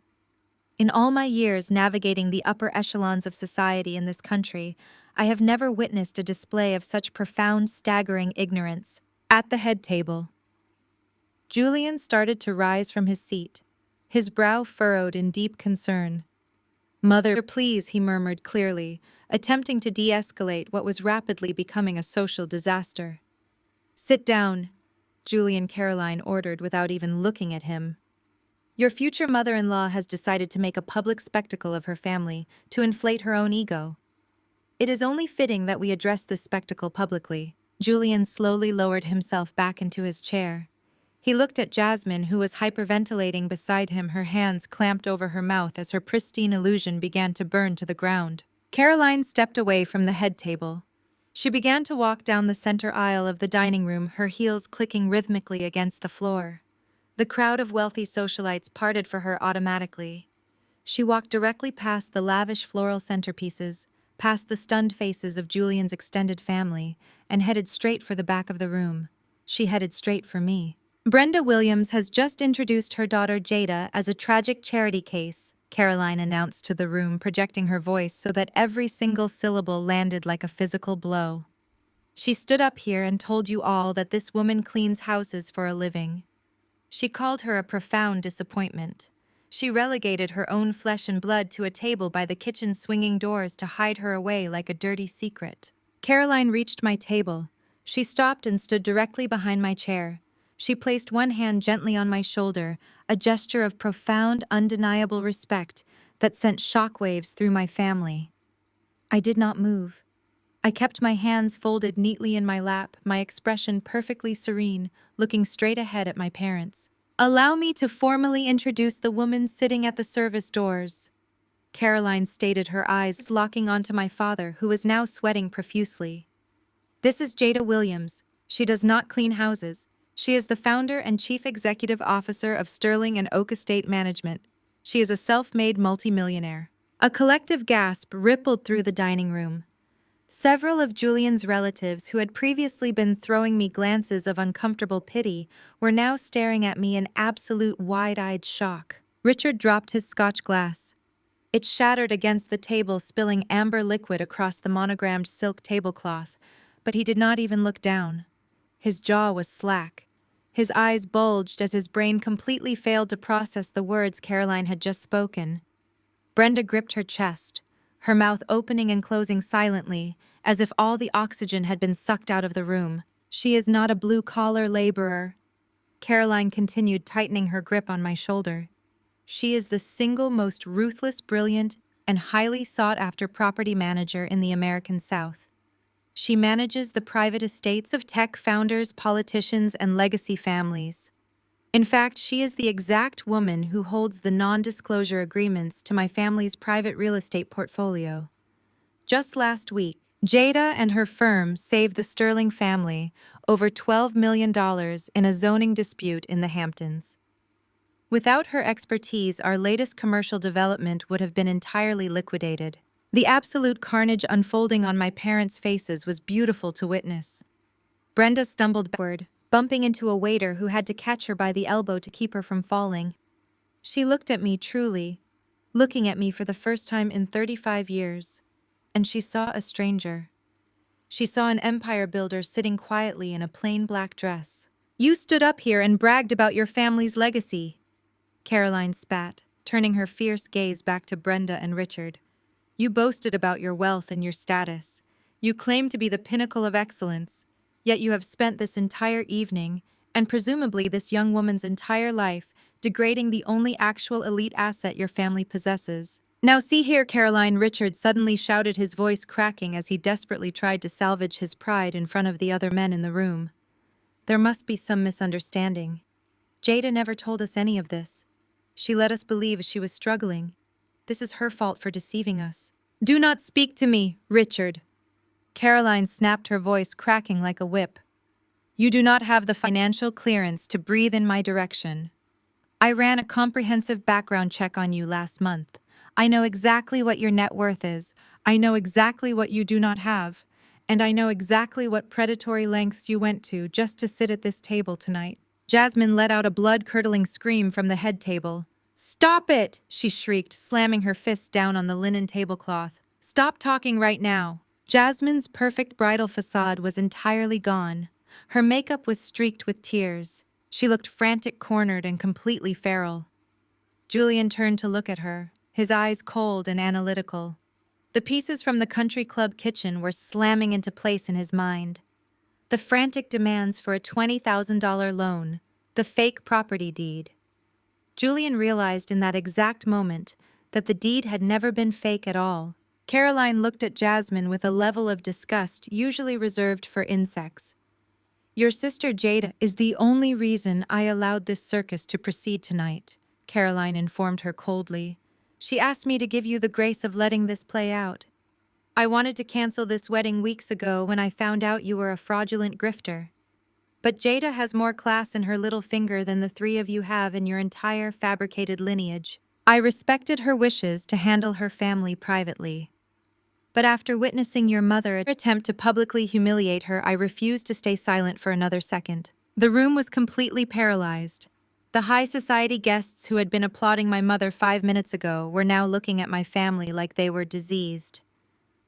In all my years navigating the upper echelons of society in this country, I have never witnessed a display of such profound, staggering ignorance. At the head table, Julian started to rise from his seat, his brow furrowed in deep concern. "Mother, please," he murmured clearly, attempting to de-escalate what was rapidly becoming a social disaster. "Sit down," Julian Caroline ordered without even looking at him. "Your future mother-in-law has decided to make a public spectacle of her family to inflate her own ego. It is only fitting that we address this spectacle publicly." Julian slowly lowered himself back into his chair. He looked at Jasmine, who was hyperventilating beside him, her hands clamped over her mouth as her pristine illusion began to burn to the ground. Caroline stepped away from the head table. She began to walk down the center aisle of the dining room, her heels clicking rhythmically against the floor. The crowd of wealthy socialites parted for her automatically. She walked directly past the lavish floral centerpieces, past the stunned faces of Julian's extended family, and headed straight for the back of the room. She headed straight for me. "Brenda Williams has just introduced her daughter Jada as a tragic charity case," Caroline announced to the room, projecting her voice so that every single syllable landed like a physical blow. "She stood up here and told you all that this woman cleans houses for a living. She called her a profound disappointment. She relegated her own flesh and blood to a table by the kitchen's swinging doors to hide her away like a dirty secret." Caroline reached my table. She stopped and stood directly behind my chair. She placed one hand gently on my shoulder, a gesture of profound, undeniable respect that sent shockwaves through my family. I did not move. I kept my hands folded neatly in my lap, my expression perfectly serene, looking straight ahead at my parents. "Allow me to formally introduce the woman sitting at the service doors," Caroline stated, her eyes locking onto my father, who was now sweating profusely. "This is Jada Williams. She does not clean houses. She is the founder and chief executive officer of Sterling and Oak Estate Management. She is a self-made multimillionaire." A collective gasp rippled through the dining room. Several of Julian's relatives, who had previously been throwing me glances of uncomfortable pity, were now staring at me in absolute wide-eyed shock. Richard dropped his scotch glass. It shattered against the table, spilling amber liquid across the monogrammed silk tablecloth, but he did not even look down. His jaw was slack. His eyes bulged as his brain completely failed to process the words Caroline had just spoken. Brenda gripped her chest, her mouth opening and closing silently, as if all the oxygen had been sucked out of the room. "She is not a blue-collar laborer," Caroline continued, tightening her grip on my shoulder. She is the single most ruthless, brilliant, and highly sought-after property manager in the American South. She manages the private estates of tech founders, politicians, and legacy families. In fact, she is the exact woman who holds the non-disclosure agreements to my family's private real estate portfolio. Just last week, Jada and her firm saved the Sterling family over $12 million in a zoning dispute in the Hamptons. Without her expertise, our latest commercial development would have been entirely liquidated. The absolute carnage unfolding on my parents' faces was beautiful to witness. Brenda stumbled backward, bumping into a waiter who had to catch her by the elbow to keep her from falling. She looked at me truly, looking at me for the first time in 35 years, and she saw a stranger. She saw an empire builder sitting quietly in a plain black dress. "You stood up here and bragged about your family's legacy," Caroline spat, turning her fierce gaze back to Brenda and Richard. "You boasted about your wealth and your status. You claimed to be the pinnacle of excellence, yet you have spent this entire evening, and presumably this young woman's entire life, degrading the only actual elite asset your family possesses. Now see here, Caroline," Richard suddenly shouted, his voice cracking as he desperately tried to salvage his pride in front of the other men in the room. "There must be some misunderstanding. Jada never told us any of this. She let us believe she was struggling. This is her fault for deceiving us." "Do not speak to me, Richard." Caroline snapped, her voice cracking like a whip. "You do not have the financial clearance to breathe in my direction. I ran a comprehensive background check on you last month. I know exactly what your net worth is. I know exactly what you do not have. And I know exactly what predatory lengths you went to just to sit at this table tonight." Jasmine let out a blood-curdling scream from the head table. "Stop it!" she shrieked, slamming her fist down on the linen tablecloth. "Stop talking right now." Jasmine's perfect bridal facade was entirely gone. Her makeup was streaked with tears. She looked frantic, cornered, and completely feral. Julian turned to look at her, his eyes cold and analytical. The pieces from the country club kitchen were slamming into place in his mind. The frantic demands for a $20,000 loan, the fake property deed. Julian realized in that exact moment that the deed had never been fake at all. Caroline looked at Jasmine with a level of disgust usually reserved for insects. "Your sister Jada is the only reason I allowed this circus to proceed tonight," Caroline informed her coldly. "She asked me to give you the grace of letting this play out. I wanted to cancel this wedding weeks ago when I found out you were a fraudulent grifter. But Jada has more class in her little finger than the three of you have in your entire fabricated lineage. I respected her wishes to handle her family privately. But after witnessing your mother attempt to publicly humiliate her, I refused to stay silent for another second." The room was completely paralyzed. The high society guests who had been applauding my mother 5 minutes ago were now looking at my family like they were diseased.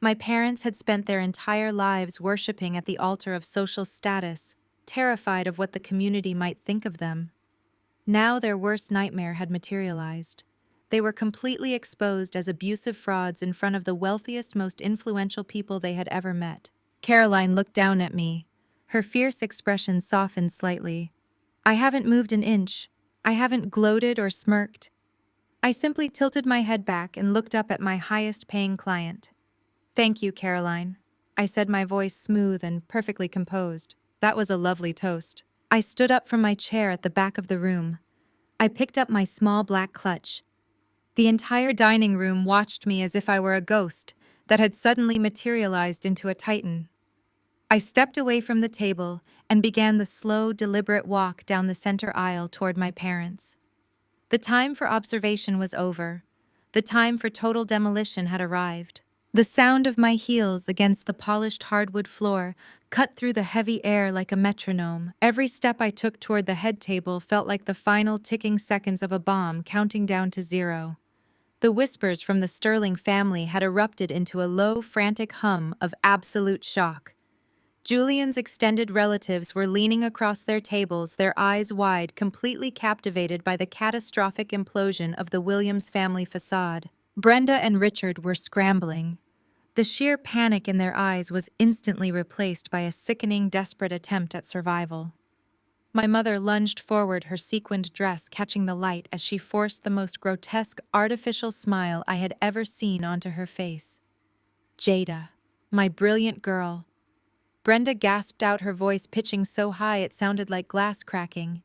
My parents had spent their entire lives worshiping at the altar of social status, terrified of what the community might think of them. Now their worst nightmare had materialized. They were completely exposed as abusive frauds in front of the wealthiest, most influential people they had ever met. Caroline looked down at me. Her fierce expression softened slightly. I haven't moved an inch. I haven't gloated or smirked. I simply tilted my head back and looked up at my highest-paying client. "Thank you, Caroline," I said, my voice smooth and perfectly composed. "That was a lovely toast." I stood up from my chair at the back of the room. I picked up my small black clutch. The entire dining room watched me as if I were a ghost that had suddenly materialized into a titan. I stepped away from the table and began the slow, deliberate walk down the center aisle toward my parents. The time for observation was over. The time for total demolition had arrived. The sound of my heels against the polished hardwood floor cut through the heavy air like a metronome. Every step I took toward the head table felt like the final ticking seconds of a bomb counting down to zero. The whispers from the Sterling family had erupted into a low, frantic hum of absolute shock. Julian's extended relatives were leaning across their tables, their eyes wide, completely captivated by the catastrophic implosion of the Williams family facade. Brenda and Richard were scrambling. The sheer panic in their eyes was instantly replaced by a sickening, desperate attempt at survival. My mother lunged forward, her sequined dress catching the light as she forced the most grotesque, artificial smile I had ever seen onto her face. Jada, my brilliant girl. Brenda gasped out, her voice pitching so high it sounded like glass cracking.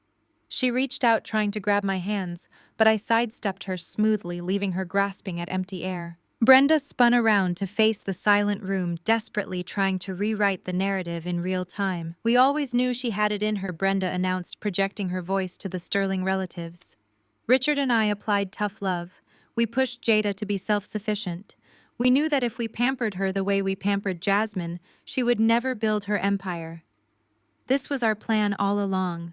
She reached out trying to grab my hands, but I sidestepped her smoothly, leaving her grasping at empty air. Brenda spun around to face the silent room, desperately trying to rewrite the narrative in real time. "We always knew she had it in her," Brenda announced, projecting her voice to the Sterling relatives. "Richard and I applied tough love. We pushed Jada to be self-sufficient. We knew that if we pampered her the way we pampered Jasmine, she would never build her empire. This was our plan all along.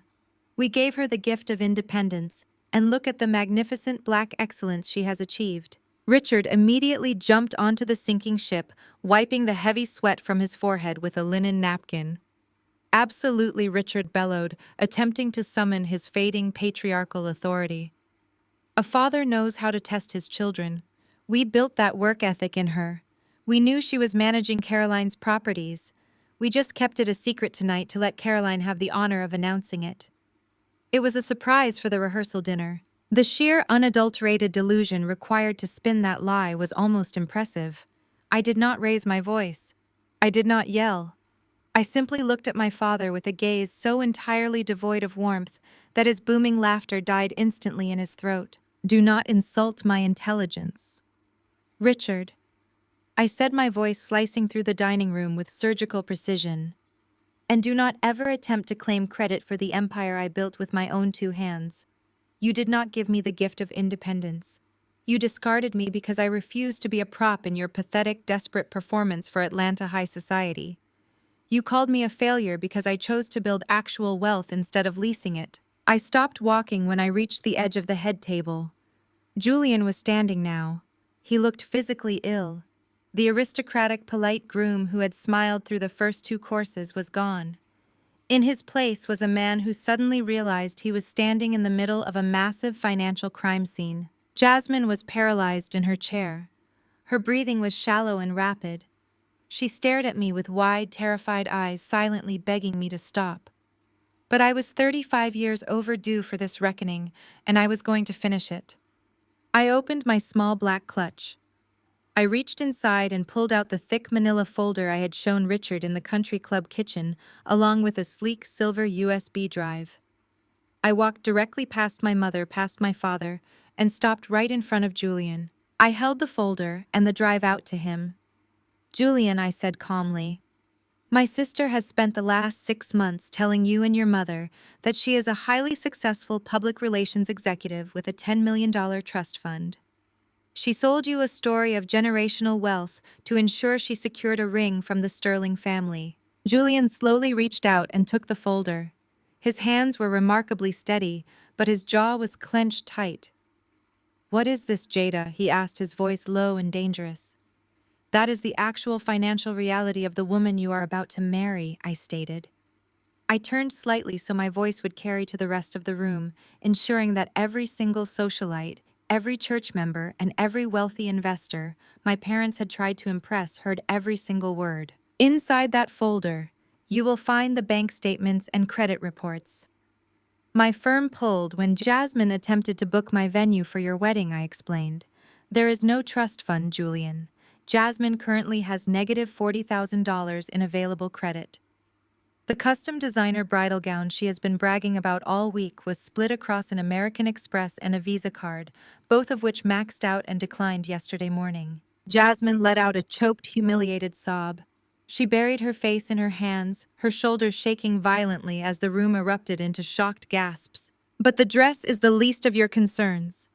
We gave her the gift of independence, and look at the magnificent black excellence she has achieved." Richard immediately jumped onto the sinking ship, wiping the heavy sweat from his forehead with a linen napkin. "Absolutely," Richard bellowed, attempting to summon his fading patriarchal authority. "A father knows how to test his children. We built that work ethic in her. We knew she was managing Caroline's properties. We just kept it a secret tonight to let Caroline have the honor of announcing it. It was a surprise for the rehearsal dinner." The sheer unadulterated delusion required to spin that lie was almost impressive. I did not raise my voice. I did not yell. I simply looked at my father with a gaze so entirely devoid of warmth that his booming laughter died instantly in his throat. "Do not insult my intelligence, Richard," I said, my voice slicing through the dining room with surgical precision. "And do not ever attempt to claim credit for the empire I built with my own two hands. You did not give me the gift of independence. You discarded me because I refused to be a prop in your pathetic, desperate performance for Atlanta high society. You called me a failure because I chose to build actual wealth instead of leasing it." I stopped walking when I reached the edge of the head table. Julian was standing now. He looked physically ill. The aristocratic, polite groom who had smiled through the first two courses was gone. In his place was a man who suddenly realized he was standing in the middle of a massive financial crime scene. Jasmine was paralyzed in her chair. Her breathing was shallow and rapid. She stared at me with wide, terrified eyes, silently begging me to stop. But I was 35 years overdue for this reckoning, and I was going to finish it. I opened my small black clutch. I reached inside and pulled out the thick manila folder I had shown Richard in the country club kitchen, along with a sleek silver USB drive. I walked directly past my mother, past my father, and stopped right in front of Julian. I held the folder and the drive out to him. "Julian," I said calmly, "my sister has spent the last 6 months telling you and your mother that she is a highly successful public relations executive with a $10 million trust fund. She sold you a story of generational wealth to ensure she secured a ring from the Sterling family." Julian slowly reached out and took the folder. His hands were remarkably steady, but his jaw was clenched tight. "What is this, Jada?" he asked, his voice low and dangerous. "That is the actual financial reality of the woman you are about to marry," I stated. I turned slightly so my voice would carry to the rest of the room, ensuring that every single socialite, every church member, and every wealthy investor my parents had tried to impress heard every single word. "Inside that folder, you will find the bank statements and credit reports." My firm pulled when Jasmine attempted to book my venue for your wedding, I explained. "There is no trust fund, Julian. Jasmine currently has negative $40,000 in available credit. The custom designer bridal gown she has been bragging about all week was split across an American Express and a Visa card, both of which maxed out and declined yesterday morning." Jasmine let out a choked, humiliated sob. She buried her face in her hands, her shoulders shaking violently as the room erupted into shocked gasps. "But the dress is the least of your concerns."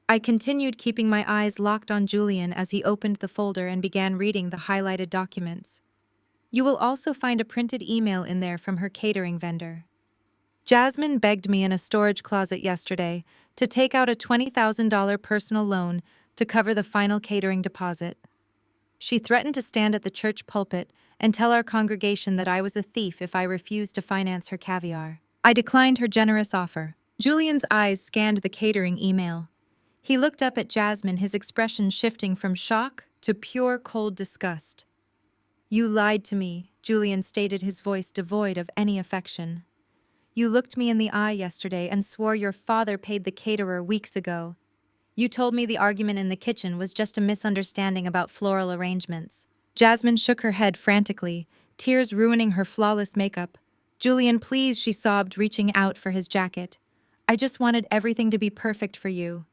I continued, keeping my eyes locked on Julian as he opened the folder and began reading the highlighted documents. "You will also find a printed email in there from her catering vendor. Jasmine begged me in a storage closet yesterday to take out a $20,000 personal loan to cover the final catering deposit. She threatened to stand at the church pulpit and tell our congregation that I was a thief if I refused to finance her caviar. I declined her generous offer." Julian's eyes scanned the catering email. He looked up at Jasmine, his expression shifting from shock to pure, cold disgust. "You lied to me," Julian stated, his voice devoid of any affection. You looked me in the eye yesterday and swore your father paid the caterer weeks ago. You told me the argument in the kitchen was just a misunderstanding about floral arrangements. Jasmine shook her head frantically, tears ruining her flawless makeup. Julian, please, she sobbed, reaching out for his jacket. I just wanted everything to be perfect for you.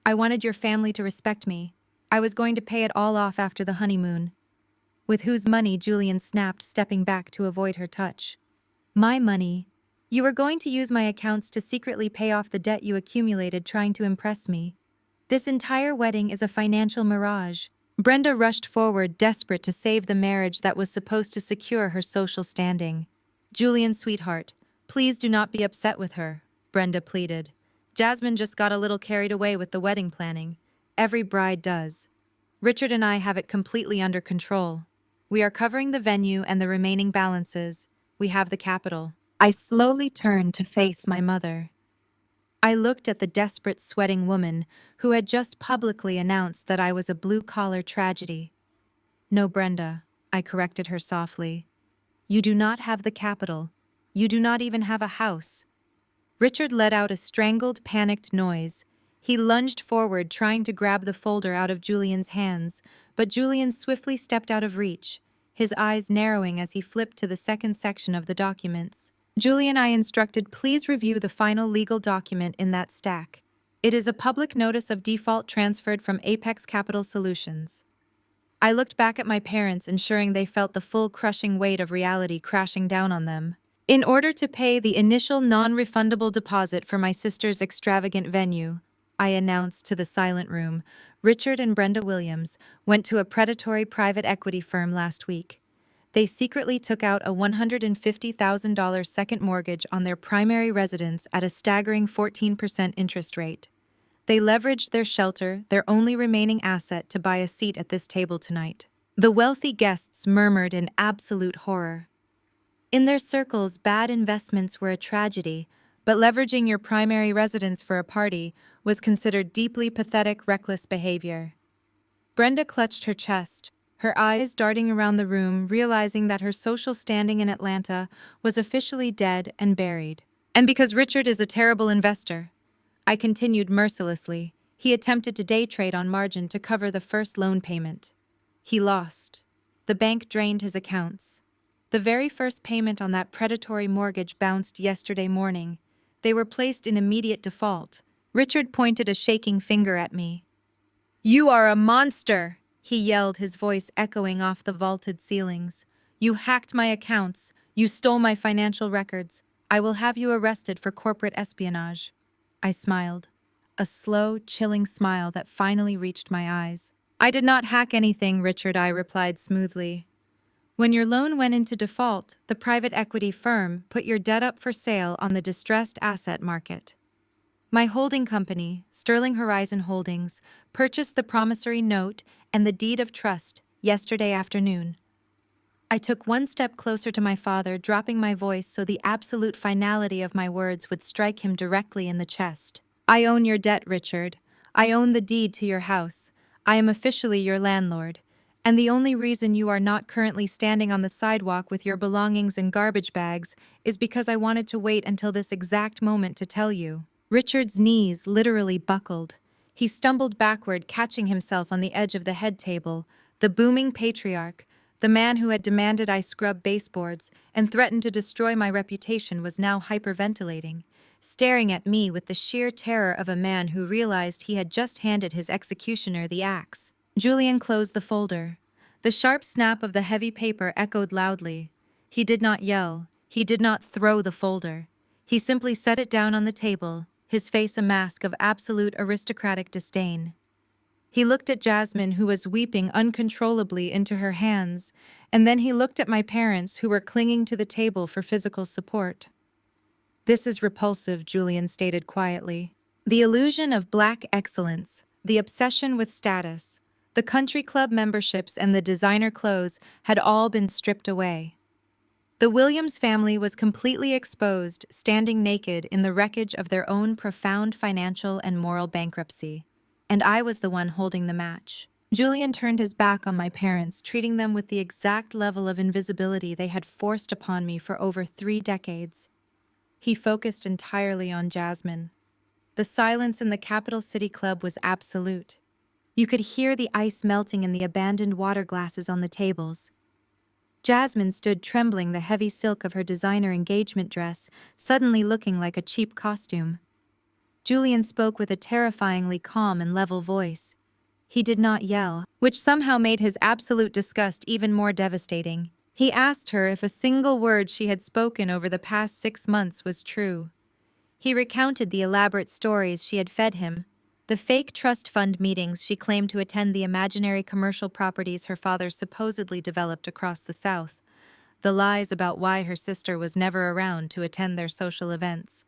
I wanted your family to respect me. I was going to pay it all off after the honeymoon. With whose money? Julian snapped, stepping back to avoid her touch. My money. You were going to use my accounts to secretly pay off the debt you accumulated trying to impress me. This entire wedding is a financial mirage. Brenda rushed forward, desperate to save the marriage that was supposed to secure her social standing. Julian, sweetheart, please do not be upset with her, Brenda pleaded. Jasmine just got a little carried away with the wedding planning. Every bride does. Richard and I have it completely under control. We are covering the venue and the remaining balances. We have the capital. I slowly turned to face my mother. I looked at the desperate, sweating woman who had just publicly announced that I was a blue-collar tragedy. No, Brenda, I corrected her softly. You do not have the capital. You do not even have a house. Richard let out a strangled, panicked noise. He lunged forward, trying to grab the folder out of Julian's hands, but Julian swiftly stepped out of reach, his eyes narrowing as he flipped to the second section of the documents. Julian, I instructed, please review the final legal document in that stack. It is a public notice of default transferred from Apex Capital Solutions. I looked back at my parents, ensuring they felt the full crushing weight of reality crashing down on them. In order to pay the initial non-refundable deposit for my sister's extravagant venue, I announced to the silent room, Richard and Brenda Williams went to a predatory private equity firm last week. They secretly took out a $150,000 second mortgage on their primary residence at a staggering 14% interest rate. They leveraged their shelter, their only remaining asset, to buy a seat at this table tonight. The wealthy guests murmured in absolute horror. In their circles, bad investments were a tragedy, but leveraging your primary residence for a party was considered deeply pathetic, reckless behavior. Brenda clutched her chest, her eyes darting around the room, realizing that her social standing in Atlanta was officially dead and buried. And because Richard is a terrible investor, I continued mercilessly, he attempted to day trade on margin to cover the first loan payment. He lost. The bank drained his accounts. The very first payment on that predatory mortgage bounced yesterday morning. They were placed in immediate default. Richard pointed a shaking finger at me. You are a monster, he yelled, his voice echoing off the vaulted ceilings. You hacked my accounts. You stole my financial records. I will have you arrested for corporate espionage. I smiled, a slow, chilling smile that finally reached my eyes. I did not hack anything, Richard, I replied smoothly. When your loan went into default, the private equity firm put your debt up for sale on the distressed asset market. My holding company, Sterling Horizon Holdings, purchased the promissory note and the deed of trust yesterday afternoon. I took one step closer to my father, dropping my voice so the absolute finality of my words would strike him directly in the chest. I own your debt, Richard. I own the deed to your house. I am officially your landlord. And the only reason you are not currently standing on the sidewalk with your belongings in garbage bags is because I wanted to wait until this exact moment to tell you. Richard's knees literally buckled. He stumbled backward, catching himself on the edge of the head table. The booming patriarch, the man who had demanded I scrub baseboards and threatened to destroy my reputation, was now hyperventilating, staring at me with the sheer terror of a man who realized he had just handed his executioner the axe. Julian closed the folder. The sharp snap of the heavy paper echoed loudly. He did not yell. He did not throw the folder. He simply set it down on the table, his face a mask of absolute aristocratic disdain. He looked at Jasmine, who was weeping uncontrollably into her hands, and then he looked at my parents, who were clinging to the table for physical support. This is repulsive, Julian stated quietly. The illusion of black excellence, the obsession with status, the country club memberships and the designer clothes had all been stripped away. The Williams family was completely exposed, standing naked in the wreckage of their own profound financial and moral bankruptcy. And I was the one holding the match. Julian turned his back on my parents, treating them with the exact level of invisibility they had forced upon me for over 3 decades. He focused entirely on Jasmine. The silence in the capital city club was absolute. You could hear the ice melting in the abandoned water glasses on the tables. Jasmine stood trembling, the heavy silk of her designer engagement dress suddenly looking like a cheap costume. Julian spoke with a terrifyingly calm and level voice. He did not yell, which somehow made his absolute disgust even more devastating. He asked her if a single word she had spoken over the past 6 months was true. He recounted the elaborate stories she had fed him, the fake trust fund meetings she claimed to attend, the imaginary commercial properties her father supposedly developed across the South, the lies about why her sister was never around to attend their social events.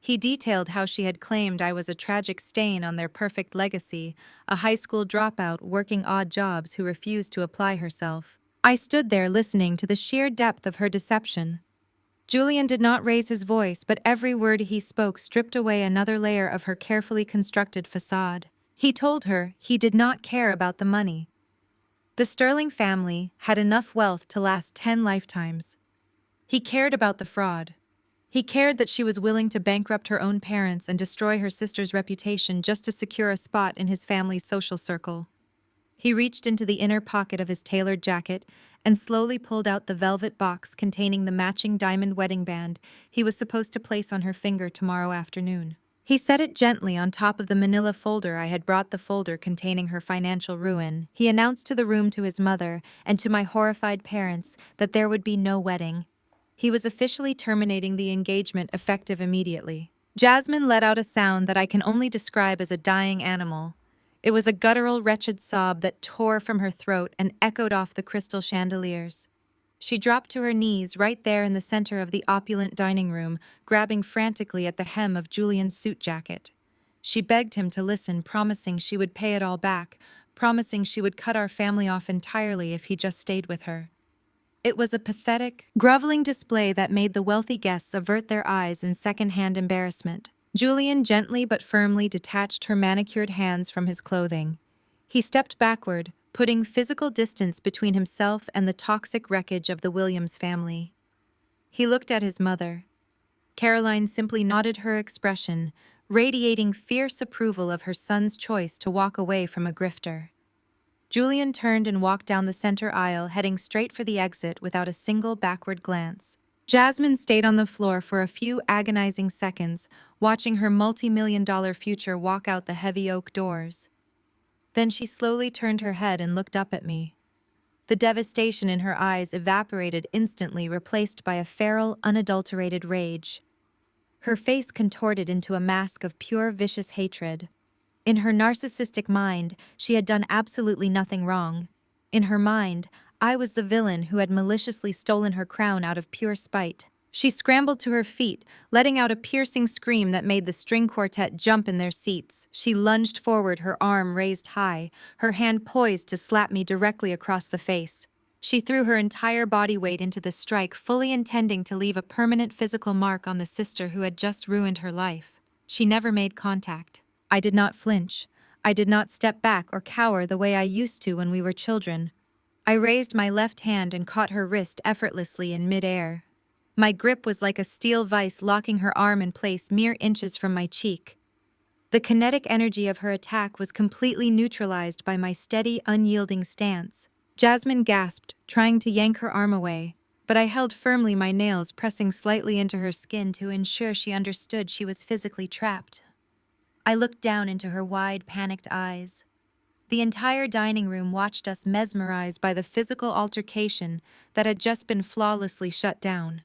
He detailed how she had claimed I was a tragic stain on their perfect legacy, a high school dropout working odd jobs who refused to apply herself. I stood there listening to the sheer depth of her deception. Julian did not raise his voice, but every word he spoke stripped away another layer of her carefully constructed facade. He told her he did not care about the money. The Sterling family had enough wealth to last 10 lifetimes. He cared about the fraud. He cared that she was willing to bankrupt her own parents and destroy her sister's reputation just to secure a spot in his family's social circle. He reached into the inner pocket of his tailored jacket and slowly pulled out the velvet box containing the matching diamond wedding band he was supposed to place on her finger tomorrow afternoon. He set it gently on top of the manila folder I had brought, the folder containing her financial ruin. He announced to the room, to his mother, and to my horrified parents that there would be no wedding. He was officially terminating the engagement, effective immediately. Jasmine let out a sound that I can only describe as a dying animal. It was a guttural, wretched sob that tore from her throat and echoed off the crystal chandeliers. She dropped to her knees right there in the center of the opulent dining room, grabbing frantically at the hem of Julian's suit jacket. She begged him to listen, promising she would pay it all back, promising she would cut our family off entirely if he just stayed with her. It was a pathetic, groveling display that made the wealthy guests avert their eyes in second-hand embarrassment. Julian gently but firmly detached her manicured hands from his clothing. He stepped backward, putting physical distance between himself and the toxic wreckage of the Williams family. He looked at his mother. Caroline simply nodded her expression, radiating fierce approval of her son's choice to walk away from a grifter. Julian turned and walked down the center aisle, heading straight for the exit without a single backward glance. Jasmine stayed on the floor for a few agonizing seconds, watching her multi-million-dollar future walk out the heavy oak doors. Then she slowly turned her head and looked up at me. The devastation in her eyes evaporated instantly, replaced by a feral, unadulterated rage. Her face contorted into a mask of pure, vicious hatred. In her narcissistic mind, she had done absolutely nothing wrong. In her mind, I was the villain who had maliciously stolen her crown out of pure spite. She scrambled to her feet, letting out a piercing scream that made the string quartet jump in their seats. She lunged forward, her arm raised high, her hand poised to slap me directly across the face. She threw her entire body weight into the strike, fully intending to leave a permanent physical mark on the sister who had just ruined her life. She never made contact. I did not flinch. I did not step back or cower the way I used to when we were children. I raised my left hand and caught her wrist effortlessly in midair. My grip was like a steel vise, locking her arm in place mere inches from my cheek. The kinetic energy of her attack was completely neutralized by my steady, unyielding stance. Jasmine gasped, trying to yank her arm away, but I held firmly, my nails pressing slightly into her skin to ensure she understood she was physically trapped. I looked down into her wide, panicked eyes. The entire dining room watched us, mesmerized by the physical altercation that had just been flawlessly shut down.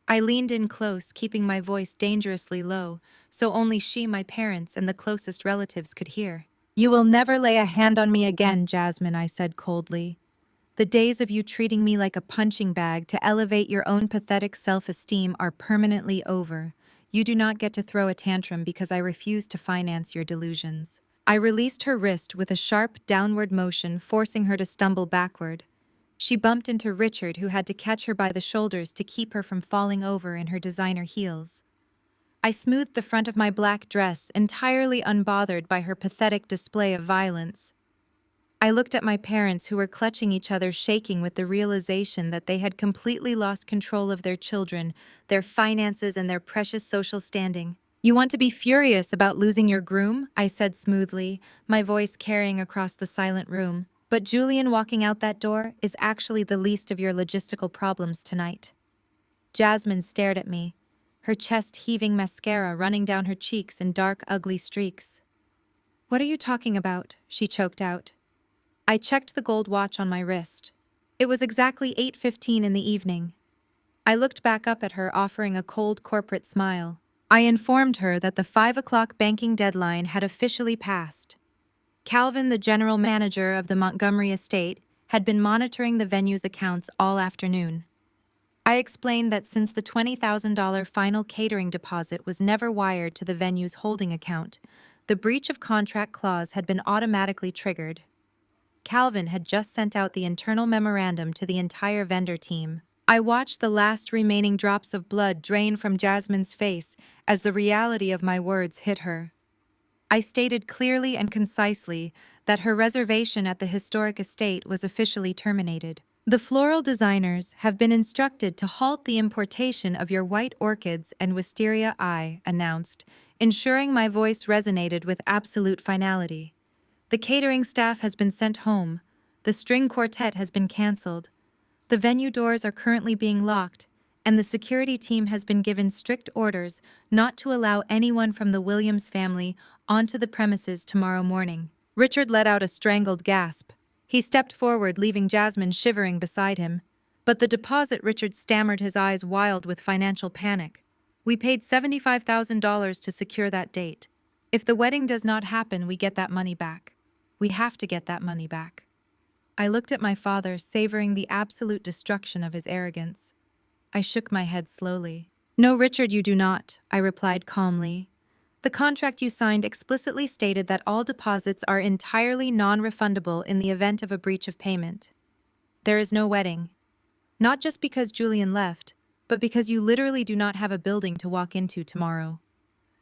I leaned in close, keeping my voice dangerously low, so only she, my parents, and the closest relatives could hear. "You will never lay a hand on me again, Jasmine," I said coldly. "The days of you treating me like a punching bag to elevate your own pathetic self-esteem are permanently over. You do not get to throw a tantrum because I refuse to finance your delusions." I released her wrist with a sharp downward motion, forcing her to stumble backward. She bumped into Richard, who had to catch her by the shoulders to keep her from falling over in her designer heels. I smoothed the front of my black dress, entirely unbothered by her pathetic display of violence. I looked at my parents who were clutching each other, shaking with the realization that they had completely lost control of their children, their finances, and their precious social standing. "You want to be furious about losing your groom?" I said smoothly, my voice carrying across the silent room. "But Julian walking out that door is actually the least of your logistical problems tonight." Jasmine stared at me, her chest heaving, mascara running down her cheeks in dark, ugly streaks. "What are you talking about?" she choked out. I checked the gold watch on my wrist. It was exactly 8:15 in the evening. I looked back up at her, offering a cold corporate smile. I informed her that the 5 o'clock banking deadline had officially passed. Calvin, the general manager of the Montgomery estate, had been monitoring the venue's accounts all afternoon. I explained that since the $20,000 final catering deposit was never wired to the venue's holding account, the breach of contract clause had been automatically triggered. Calvin had just sent out the internal memorandum to the entire vendor team. I watched the last remaining drops of blood drain from Jasmine's face as the reality of my words hit her. I stated clearly and concisely that her reservation at the historic estate was officially terminated. "The floral designers have been instructed to halt the importation of your white orchids and wisteria," I announced, ensuring my voice resonated with absolute finality. "The catering staff has been sent home. The string quartet has been canceled. The venue doors are currently being locked, and the security team has been given strict orders not to allow anyone from the Williams family onto the premises tomorrow morning." Richard let out a strangled gasp. He stepped forward, leaving Jasmine shivering beside him. "But the deposit," Richard stammered, his eyes wild with financial panic. "We paid $75,000 to secure that date. If the wedding does not happen, we get that money back. We have to get that money back." I looked at my father, savoring the absolute destruction of his arrogance. I shook my head slowly. "No, Richard, you do not," I replied calmly. "The contract you signed explicitly stated that all deposits are entirely non-refundable in the event of a breach of payment. There is no wedding. Not just because Julian left, but because you literally do not have a building to walk into tomorrow.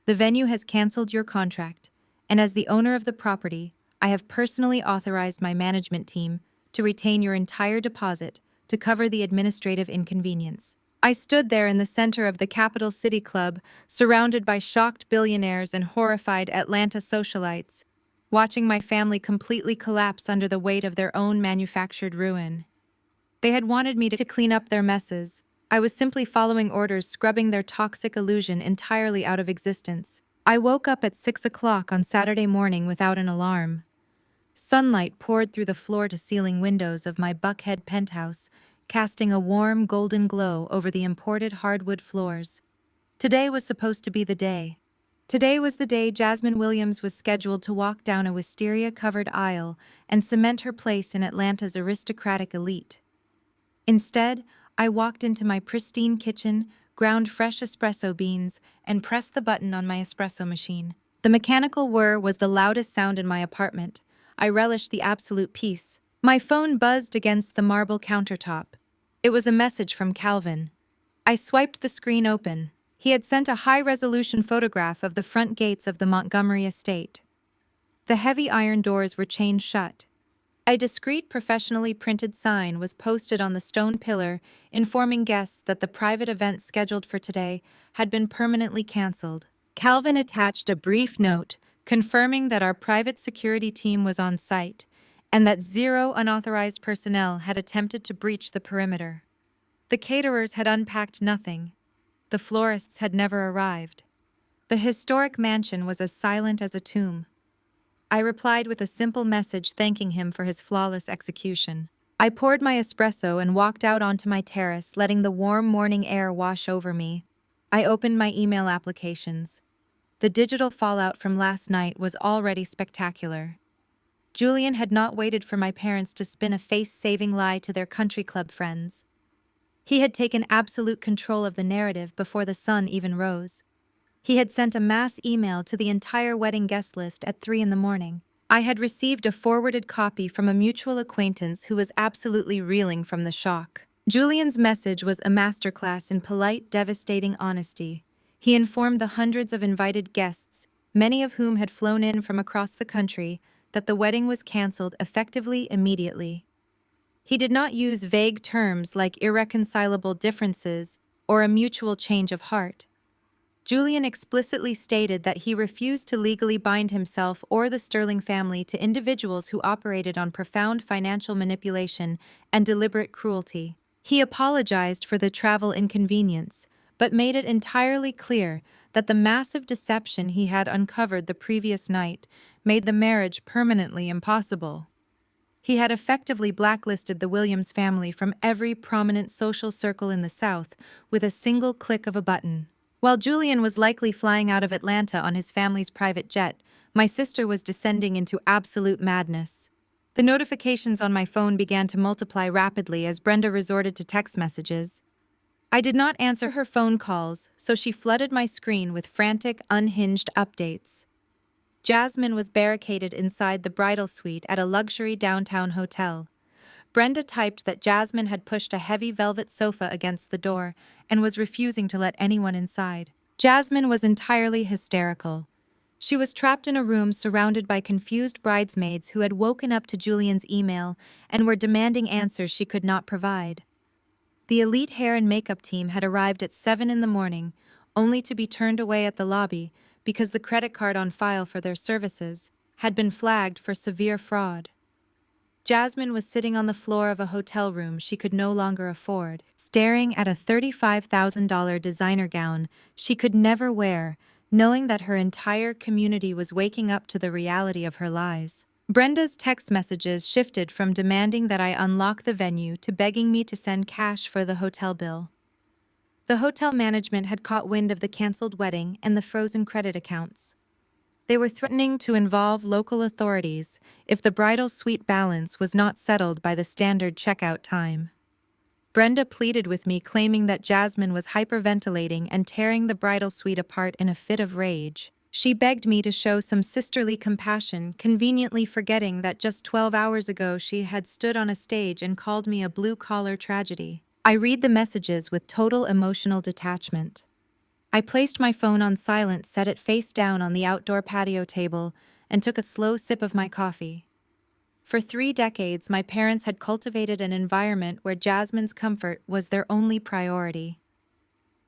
The venue has canceled your contract, and as the owner of the property, I have personally authorized my management team to retain your entire deposit to cover the administrative inconvenience." I stood there in the center of the Capital City Club, surrounded by shocked billionaires and horrified Atlanta socialites, watching my family completely collapse under the weight of their own manufactured ruin. They had wanted me to clean up their messes. I was simply following orders, scrubbing their toxic illusion entirely out of existence. I woke up at 6 o'clock on Saturday morning without an alarm. Sunlight poured through the floor-to-ceiling windows of my Buckhead penthouse, casting a warm golden glow over the imported hardwood floors. Today was supposed to be the day. Today was the day Jasmine Williams was scheduled to walk down a wisteria-covered aisle and cement her place in Atlanta's aristocratic elite. Instead, I walked into my pristine kitchen, ground fresh espresso beans, and pressed the button on my espresso machine. The mechanical whir was the loudest sound in my apartment. I relished the absolute peace. My phone buzzed against the marble countertop. It was a message from Calvin. I swiped the screen open. He had sent a high-resolution photograph of the front gates of the Montgomery estate. The heavy iron doors were chained shut. A discreet, professionally printed sign was posted on the stone pillar, informing guests that the private event scheduled for today had been permanently canceled. Calvin attached a brief note confirming that our private security team was on site and that 0 unauthorized personnel had attempted to breach the perimeter. The caterers had unpacked nothing. The florists had never arrived. The historic mansion was as silent as a tomb. I replied with a simple message thanking him for his flawless execution. I poured my espresso and walked out onto my terrace, letting the warm morning air wash over me. I opened my email applications. The digital fallout from last night was already spectacular. Julian had not waited for my parents to spin a face-saving lie to their country club friends. He had taken absolute control of the narrative before the sun even rose. He had sent a mass email to the entire wedding guest list at 3 in the morning. I had received a forwarded copy from a mutual acquaintance who was absolutely reeling from the shock. Julian's message was a masterclass in polite, devastating honesty. He informed the hundreds of invited guests, many of whom had flown in from across the country, that the wedding was canceled effectively immediately. He did not use vague terms like irreconcilable differences or a mutual change of heart. Julian explicitly stated that he refused to legally bind himself or the Sterling family to individuals who operated on profound financial manipulation and deliberate cruelty. He apologized for the travel inconvenience, but made it entirely clear that the massive deception he had uncovered the previous night made the marriage permanently impossible. He had effectively blacklisted the Williams family from every prominent social circle in the South with a single click of a button. While Julian was likely flying out of Atlanta on his family's private jet, my sister was descending into absolute madness. The notifications on my phone began to multiply rapidly as Brenda resorted to text messages. I did not answer her phone calls, so she flooded my screen with frantic, unhinged updates. Jasmine was barricaded inside the bridal suite at a luxury downtown hotel. Brenda typed that Jasmine had pushed a heavy velvet sofa against the door and was refusing to let anyone inside. Jasmine was entirely hysterical. She was trapped in a room surrounded by confused bridesmaids who had woken up to Julian's email and were demanding answers she could not provide. The elite hair and makeup team had arrived at 7 in the morning, only to be turned away at the lobby because the credit card on file for their services had been flagged for severe fraud. Jasmine was sitting on the floor of a hotel room she could no longer afford, staring at a $35,000 designer gown she could never wear, knowing that her entire community was waking up to the reality of her lies. Brenda's text messages shifted from demanding that I unlock the venue to begging me to send cash for the hotel bill. The hotel management had caught wind of the canceled wedding and the frozen credit accounts. They were threatening to involve local authorities if the bridal suite balance was not settled by the standard checkout time. Brenda pleaded with me, claiming that Jasmine was hyperventilating and tearing the bridal suite apart in a fit of rage. She begged me to show some sisterly compassion, conveniently forgetting that just 12 hours ago she had stood on a stage and called me a blue-collar tragedy. I read the messages with total emotional detachment. I placed my phone on silent, set it face down on the outdoor patio table, and took a slow sip of my coffee. For 3 decades, my parents had cultivated an environment where Jasmine's comfort was their only priority.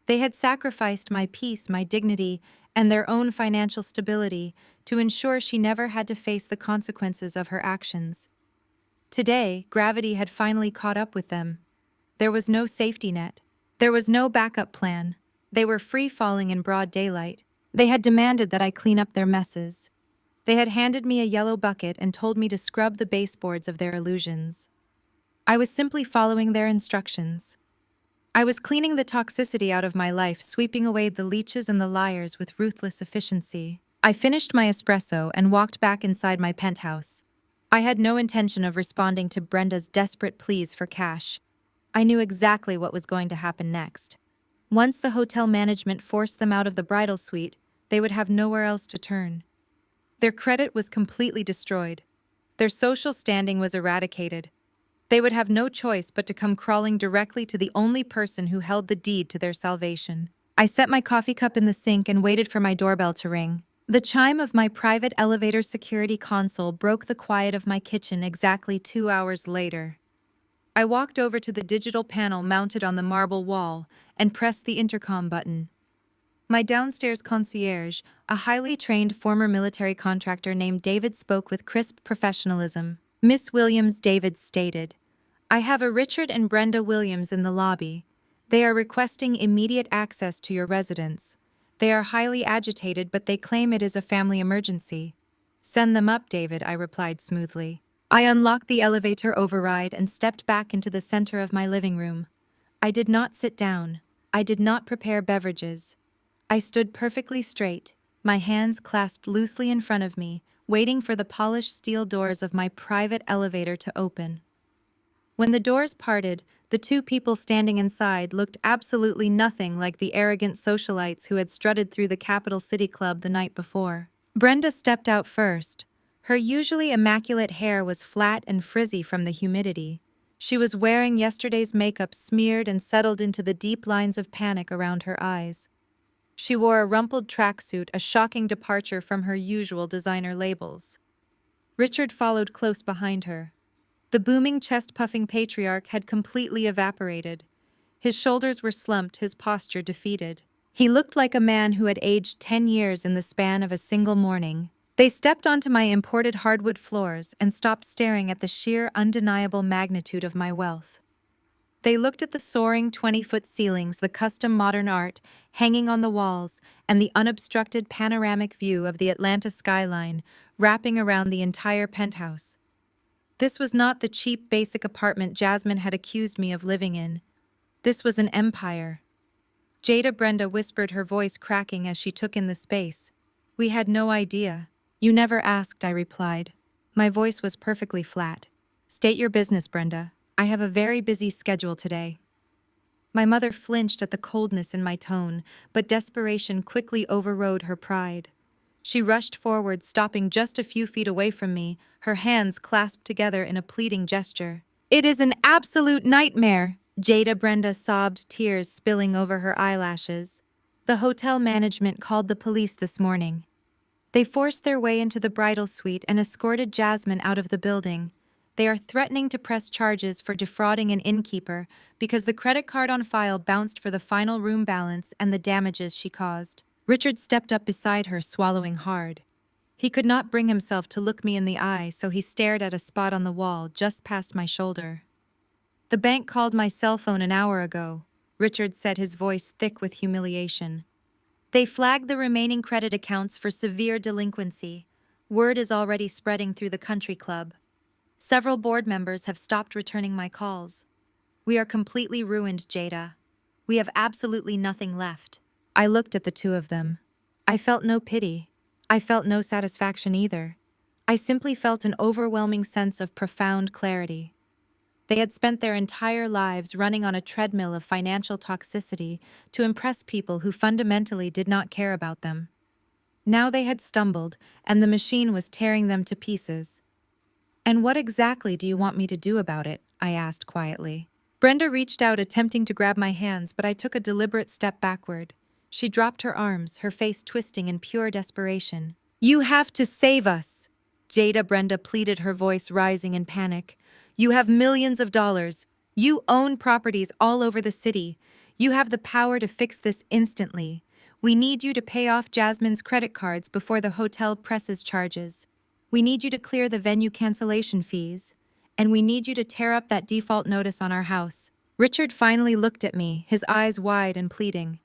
They had sacrificed my peace, my dignity, and their own financial stability to ensure she never had to face the consequences of her actions. Today, gravity had finally caught up with them. There was no safety net. There was no backup plan. They were free-falling in broad daylight. They had demanded that I clean up their messes. They had handed me a yellow bucket and told me to scrub the baseboards of their illusions. I was simply following their instructions. I was cleaning the toxicity out of my life, sweeping away the leeches and the liars with ruthless efficiency. I finished my espresso and walked back inside my penthouse. I had no intention of responding to Brenda's desperate pleas for cash. I knew exactly what was going to happen next. Once the hotel management forced them out of the bridal suite, they would have nowhere else to turn. Their credit was completely destroyed. Their social standing was eradicated. They would have no choice but to come crawling directly to the only person who held the deed to their salvation. I set my coffee cup in the sink and waited for my doorbell to ring. The chime of my private elevator security console broke the quiet of my kitchen exactly 2 hours later. I walked over to the digital panel mounted on the marble wall and pressed the intercom button. My downstairs concierge, a highly trained former military contractor named David, spoke with crisp professionalism. "Miss Williams," David stated, "I have a Richard and Brenda Williams in the lobby. They are requesting immediate access to your residence. They are highly agitated, but they claim it is a family emergency." "Send them up, David," I replied smoothly. I unlocked the elevator override and stepped back into the center of my living room. I did not sit down. I did not prepare beverages. I stood perfectly straight, my hands clasped loosely in front of me, waiting for the polished steel doors of my private elevator to open. When the doors parted, the 2 people standing inside looked absolutely nothing like the arrogant socialites who had strutted through the Capital City Club the night before. Brenda stepped out first. Her usually immaculate hair was flat and frizzy from the humidity. She was wearing yesterday's makeup smeared and settled into the deep lines of panic around her eyes. She wore a rumpled tracksuit, a shocking departure from her usual designer labels. Richard followed close behind her. The booming chest-puffing patriarch had completely evaporated. His shoulders were slumped, his posture defeated. He looked like a man who had aged 10 years in the span of a single morning. They stepped onto my imported hardwood floors and stopped staring at the sheer, undeniable magnitude of my wealth. They looked at the soaring 20-foot ceilings, the custom modern art hanging on the walls, and the unobstructed panoramic view of the Atlanta skyline wrapping around the entire penthouse. This was not the cheap, basic apartment Jasmine had accused me of living in. This was an empire. Jada Brenda whispered, her voice cracking as she took in the space. We had no idea. You never asked, I replied. My voice was perfectly flat. State your business, Brenda. I have a very busy schedule today. My mother flinched at the coldness in my tone, but desperation quickly overrode her pride. She rushed forward, stopping just a few feet away from me, her hands clasped together in a pleading gesture. It is an absolute nightmare, Jada Brenda sobbed, tears spilling over her eyelashes. The hotel management called the police this morning. They forced their way into the bridal suite and escorted Jasmine out of the building. They are threatening to press charges for defrauding an innkeeper because the credit card on file bounced for the final room balance and the damages she caused. Richard stepped up beside her, swallowing hard. He could not bring himself to look me in the eye, so he stared at a spot on the wall just past my shoulder. The bank called my cell phone an hour ago, Richard said, his voice thick with humiliation. They flagged the remaining credit accounts for severe delinquency. Word is already spreading through the country club. Several board members have stopped returning my calls. We are completely ruined, Jada. We have absolutely nothing left. I looked at the two of them. I felt no pity. I felt no satisfaction either. I simply felt an overwhelming sense of profound clarity. They had spent their entire lives running on a treadmill of financial toxicity to impress people who fundamentally did not care about them. Now they had stumbled, and the machine was tearing them to pieces. And what exactly do you want me to do about it? I asked quietly. Brenda reached out, attempting to grab my hands, but I took a deliberate step backward. She dropped her arms, her face twisting in pure desperation. You have to save us, Jada Brenda pleaded, her voice rising in panic. You have millions of dollars. You own properties all over the city. You have the power to fix this instantly. We need you to pay off Jasmine's credit cards before the hotel presses charges. We need you to clear the venue cancellation fees. And we need you to tear up that default notice on our house. Richard finally looked at me, his eyes wide and pleading.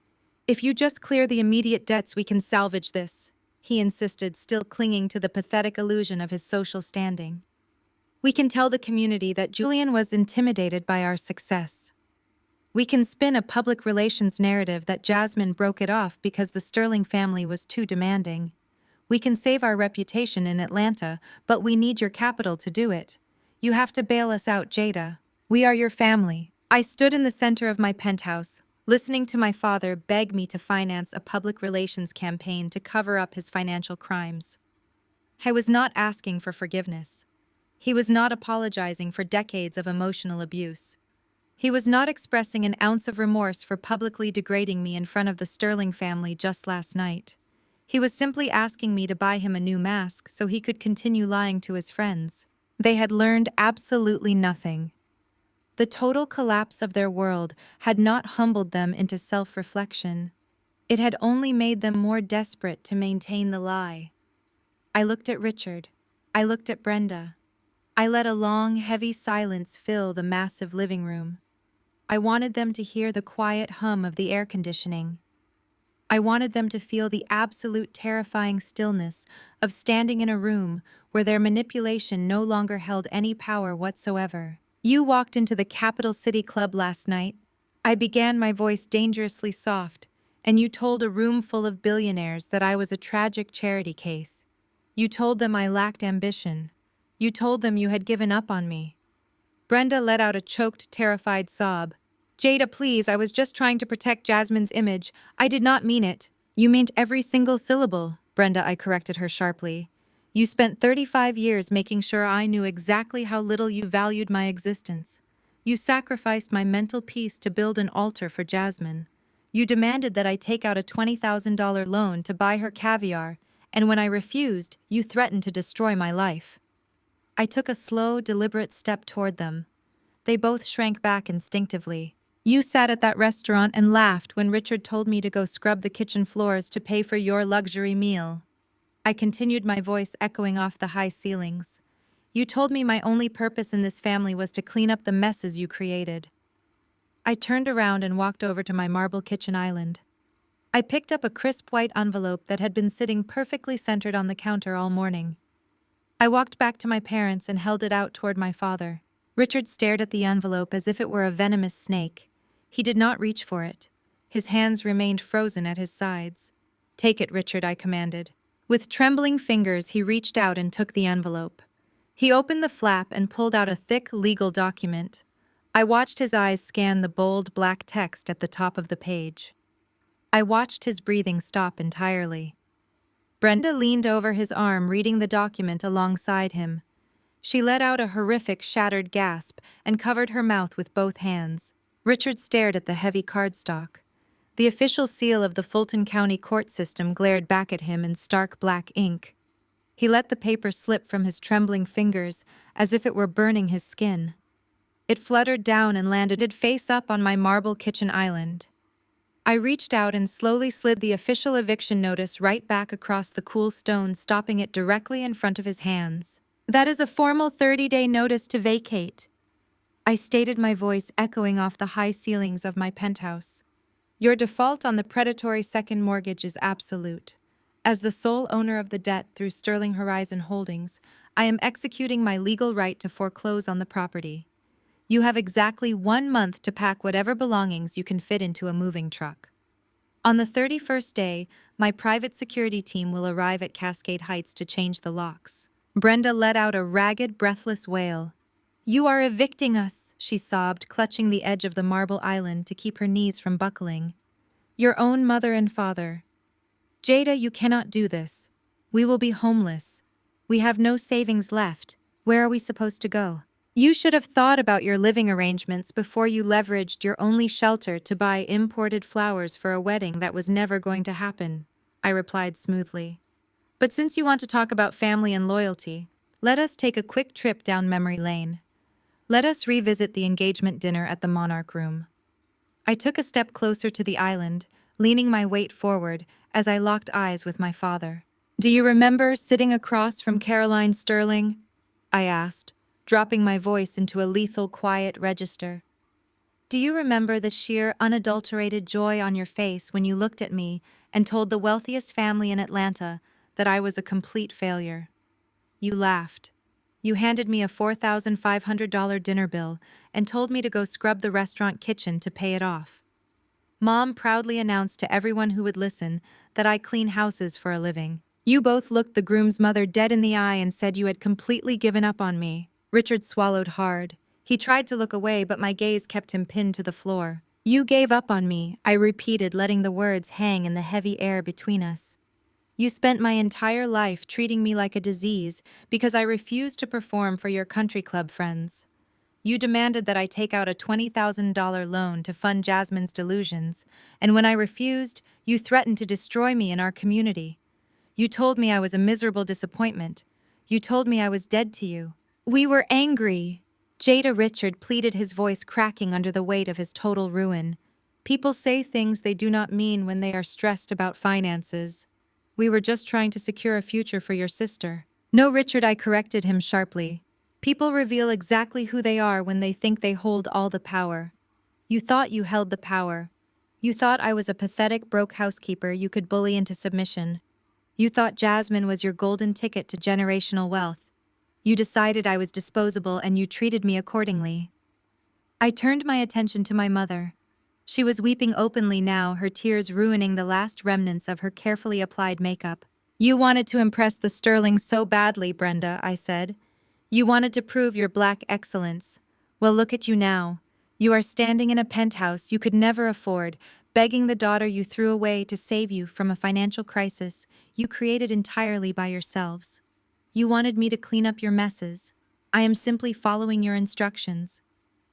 If you just clear the immediate debts, we can salvage this, he insisted, still clinging to the pathetic illusion of his social standing. We can tell the community that Julian was intimidated by our success. We can spin a public relations narrative that Jasmine broke it off because the Sterling family was too demanding. We can save our reputation in Atlanta, but we need your capital to do it. You have to bail us out, Jada. We are your family. I stood in the center of my penthouse, listening to my father beg me to finance a public relations campaign to cover up his financial crimes. I was not asking for forgiveness. He was not apologizing for decades of emotional abuse. He was not expressing an ounce of remorse for publicly degrading me in front of the Sterling family just last night. He was simply asking me to buy him a new mask so he could continue lying to his friends. They had learned absolutely nothing. The total collapse of their world had not humbled them into self-reflection. It had only made them more desperate to maintain the lie. I looked at Richard. I looked at Brenda. I let a long, heavy silence fill the massive living room. I wanted them to hear the quiet hum of the air conditioning. I wanted them to feel the absolute terrifying stillness of standing in a room where their manipulation no longer held any power whatsoever. You walked into the Capital City Club last night. I began, my voice dangerously soft, and you told a room full of billionaires that I was a tragic charity case. You told them I lacked ambition. You told them you had given up on me. Brenda let out a choked, terrified sob. Jada, please, I was just trying to protect Jasmine's image. I did not mean it. You meant every single syllable, Brenda, I corrected her sharply. You spent 35 years making sure I knew exactly how little you valued my existence. You sacrificed my mental peace to build an altar for Jasmine. You demanded that I take out a $20,000 loan to buy her caviar, and when I refused, you threatened to destroy my life. I took a slow, deliberate step toward them. They both shrank back instinctively. You sat at that restaurant and laughed when Richard told me to go scrub the kitchen floors to pay for your luxury meal. I continued, my voice echoing off the high ceilings. You told me my only purpose in this family was to clean up the messes you created. I turned around and walked over to my marble kitchen island. I picked up a crisp white envelope that had been sitting perfectly centered on the counter all morning. I walked back to my parents and held it out toward my father. Richard stared at the envelope as if it were a venomous snake. He did not reach for it. His hands remained frozen at his sides. Take it, Richard, I commanded. With trembling fingers, he reached out and took the envelope. He opened the flap and pulled out a thick legal document. I watched his eyes scan the bold black text at the top of the page. I watched his breathing stop entirely. Brenda leaned over his arm, reading the document alongside him. She let out a horrific, shattered gasp and covered her mouth with both hands. Richard stared at the heavy cardstock. The official seal of the Fulton County court system glared back at him in stark black ink. He let the paper slip from his trembling fingers as if it were burning his skin. It fluttered down and landed face up on my marble kitchen island. I reached out and slowly slid the official eviction notice right back across the cool stone, stopping it directly in front of his hands. That is a formal 30-day notice to vacate. I stated, my voice echoing off the high ceilings of my penthouse. Your default on the predatory second mortgage is absolute. As the sole owner of the debt through Sterling Horizon Holdings, I am executing my legal right to foreclose on the property. You have exactly 1 month to pack whatever belongings you can fit into a moving truck. On the 31st day, my private security team will arrive at Cascade Heights to change the locks. Brenda let out a ragged, breathless wail. You are evicting us, she sobbed, clutching the edge of the marble island to keep her knees from buckling. Your own mother and father. Jada, you cannot do this. We will be homeless. We have no savings left. Where are we supposed to go? You should have thought about your living arrangements before you leveraged your only shelter to buy imported flowers for a wedding that was never going to happen, I replied smoothly. But since you want to talk about family and loyalty, let us take a quick trip down memory lane. Let us revisit the engagement dinner at the Monarch Room. I took a step closer to the island, leaning my weight forward as I locked eyes with my father. Do you remember sitting across from Caroline Sterling? I asked, dropping my voice into a lethal quiet register. Do you remember the sheer, unadulterated joy on your face when you looked at me and told the wealthiest family in Atlanta that I was a complete failure? You laughed. You handed me a $4,500 dinner bill and told me to go scrub the restaurant kitchen to pay it off. Mom proudly announced to everyone who would listen that I clean houses for a living. You both looked the groom's mother dead in the eye and said you had completely given up on me. Richard swallowed hard. He tried to look away, but my gaze kept him pinned to the floor. You gave up on me, I repeated, letting the words hang in the heavy air between us. You spent my entire life treating me like a disease because I refused to perform for your country club friends. You demanded that I take out a $20,000 loan to fund Jasmine's delusions, and when I refused, you threatened to destroy me in our community. You told me I was a miserable disappointment. You told me I was dead to you. We were angry. Jada, Richard pleaded, his voice cracking under the weight of his total ruin. People say things they do not mean when they are stressed about finances. We were just trying to secure a future for your sister. No, Richard, I corrected him sharply. People reveal exactly who they are when they think they hold all the power. You thought you held the power. You thought I was a pathetic, broke housekeeper you could bully into submission. You thought Jasmine was your golden ticket to generational wealth. You decided I was disposable and you treated me accordingly. I turned my attention to my mother. She was weeping openly now, her tears ruining the last remnants of her carefully applied makeup. You wanted to impress the Sterlings so badly, Brenda, I said. You wanted to prove your black excellence. Well, look at you now. You are standing in a penthouse you could never afford, begging the daughter you threw away to save you from a financial crisis you created entirely by yourselves. You wanted me to clean up your messes. I am simply following your instructions.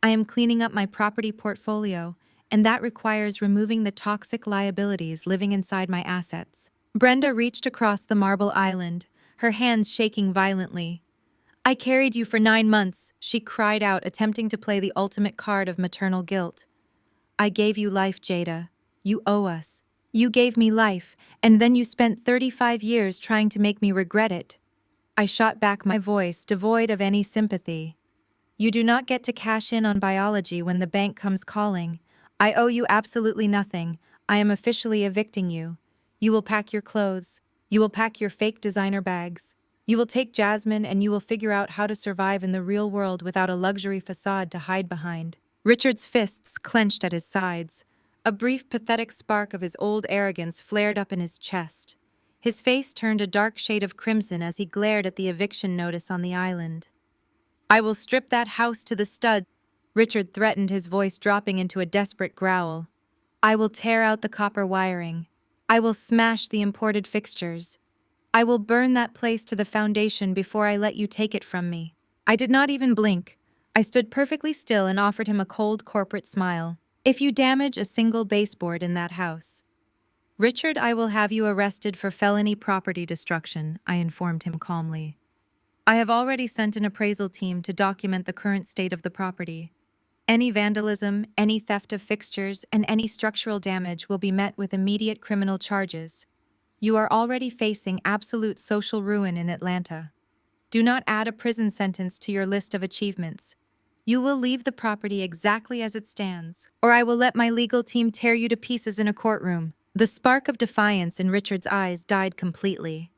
I am cleaning up my property portfolio, and that requires removing the toxic liabilities living inside my assets. Brenda reached across the marble island, her hands shaking violently. I carried you for 9 months, she cried out, attempting to play the ultimate card of maternal guilt. I gave you life, Jada. You owe us. You gave me life, and then you spent 35 years trying to make me regret it. I shot back, my voice devoid of any sympathy. You do not get to cash in on biology when the bank comes calling. I owe you absolutely nothing. I am officially evicting you. You will pack your clothes. You will pack your fake designer bags. You will take Jasmine and you will figure out how to survive in the real world without a luxury facade to hide behind. Richard's fists clenched at his sides. A brief, pathetic spark of his old arrogance flared up in his chest. His face turned a dark shade of crimson as he glared at the eviction notice on the island. I will strip that house to the studs, Richard threatened, his voice dropping into a desperate growl. I will tear out the copper wiring. I will smash the imported fixtures. I will burn that place to the foundation before I let you take it from me. I did not even blink. I stood perfectly still and offered him a cold corporate smile. If you damage a single baseboard in that house, Richard, I will have you arrested for felony property destruction, I informed him calmly. I have already sent an appraisal team to document the current state of the property. Any vandalism, any theft of fixtures, and any structural damage will be met with immediate criminal charges. You are already facing absolute social ruin in Atlanta. Do not add a prison sentence to your list of achievements. You will leave the property exactly as it stands, or I will let my legal team tear you to pieces in a courtroom. The spark of defiance in Richard's eyes died completely.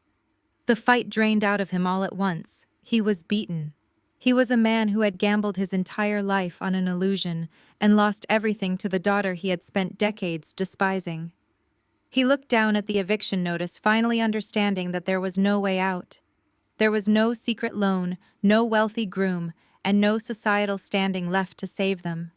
The fight drained out of him all at once. He was beaten. He was a man who had gambled his entire life on an illusion and lost everything to the daughter he had spent decades despising. He looked down at the eviction notice, finally understanding that there was no way out. There was no secret loan, no wealthy groom, and no societal standing left to save them.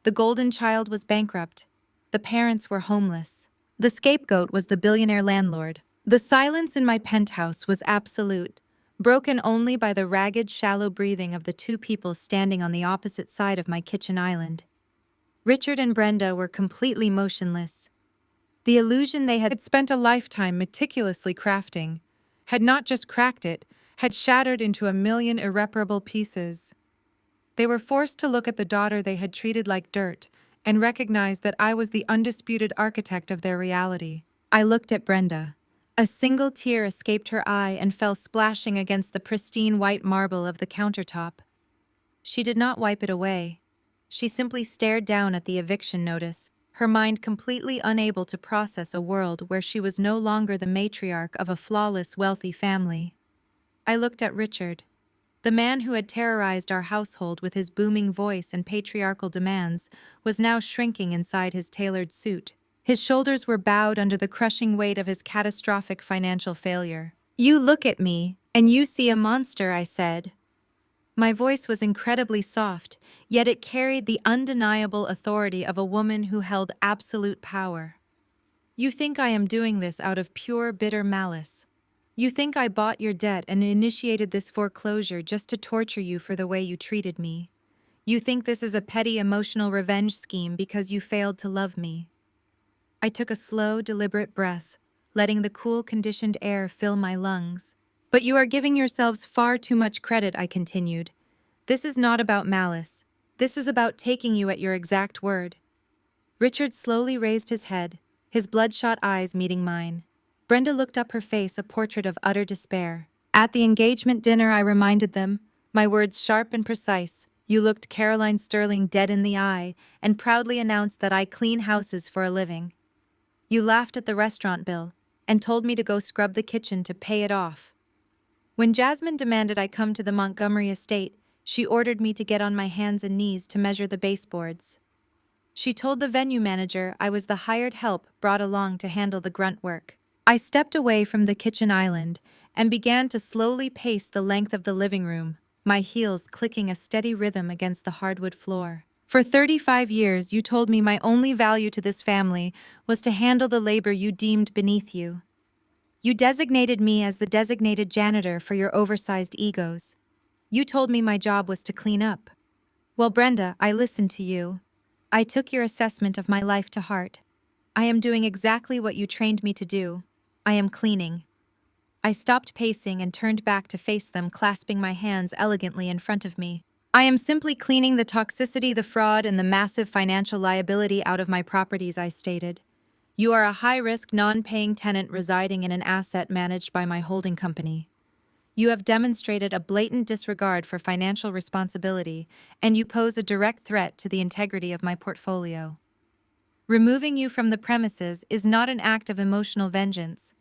The golden child was bankrupt. The parents were homeless. The scapegoat was the billionaire landlord. The silence in my penthouse was absolute, broken only by the ragged, shallow breathing of the two people standing on the opposite side of my kitchen island. Richard and Brenda were completely motionless. The illusion they had spent a lifetime meticulously crafting had not just cracked it, had shattered into a million irreparable pieces. They were forced to look at the daughter they had treated like dirt and recognize that I was the undisputed architect of their reality. I looked at Brenda. A single tear escaped her eye and fell splashing against the pristine white marble of the countertop. She did not wipe it away. She simply stared down at the eviction notice, her mind completely unable to process a world where she was no longer the matriarch of a flawless, wealthy family. I looked at Richard. The man who had terrorized our household with his booming voice and patriarchal demands was now shrinking inside his tailored suit. His shoulders were bowed under the crushing weight of his catastrophic financial failure. You look at me, and you see a monster, I said. My voice was incredibly soft, yet it carried the undeniable authority of a woman who held absolute power. You think I am doing this out of pure, bitter malice. You think I bought your debt and initiated this foreclosure just to torture you for the way you treated me. You think this is a petty emotional revenge scheme because you failed to love me. I took a slow, deliberate breath, letting the cool, conditioned air fill my lungs. But you are giving yourselves far too much credit, I continued. This is not about malice. This is about taking you at your exact word. Richard slowly raised his head, his bloodshot eyes meeting mine. Brenda looked up, her face a portrait of utter despair. At the engagement dinner, I reminded them, my words sharp and precise. You looked Caroline Sterling dead in the eye and proudly announced that I clean houses for a living. You laughed at the restaurant bill and told me to go scrub the kitchen to pay it off. When Jasmine demanded I come to the Montgomery estate, she ordered me to get on my hands and knees to measure the baseboards. She told the venue manager I was the hired help brought along to handle the grunt work. I stepped away from the kitchen island and began to slowly pace the length of the living room, my heels clicking a steady rhythm against the hardwood floor. For 35 years, you told me my only value to this family was to handle the labor you deemed beneath you. You designated me as the designated janitor for your oversized egos. You told me my job was to clean up. Well, Brenda, I listened to you. I took your assessment of my life to heart. I am doing exactly what you trained me to do. I am cleaning. I stopped pacing and turned back to face them, clasping my hands elegantly in front of me. I am simply cleaning the toxicity, the fraud, and the massive financial liability out of my properties, I stated. You are a high-risk, non-paying tenant residing in an asset managed by my holding company. You have demonstrated a blatant disregard for financial responsibility, and you pose a direct threat to the integrity of my portfolio. Removing you from the premises is not an act of emotional vengeance.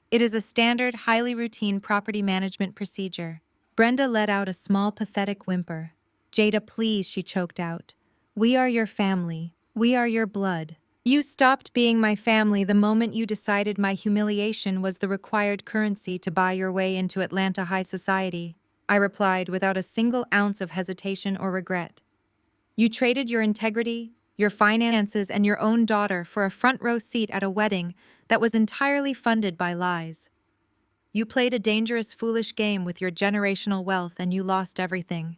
It is a standard, highly routine property management procedure. Brenda let out a small, pathetic whimper. Jada, please, she choked out. We are your family. We are your blood. You stopped being my family the moment you decided my humiliation was the required currency to buy your way into Atlanta high society, I replied without a single ounce of hesitation or regret. You traded your integrity, your finances, and your own daughter for a front row seat at a wedding that was entirely funded by lies. You played a dangerous, foolish game with your generational wealth and you lost everything.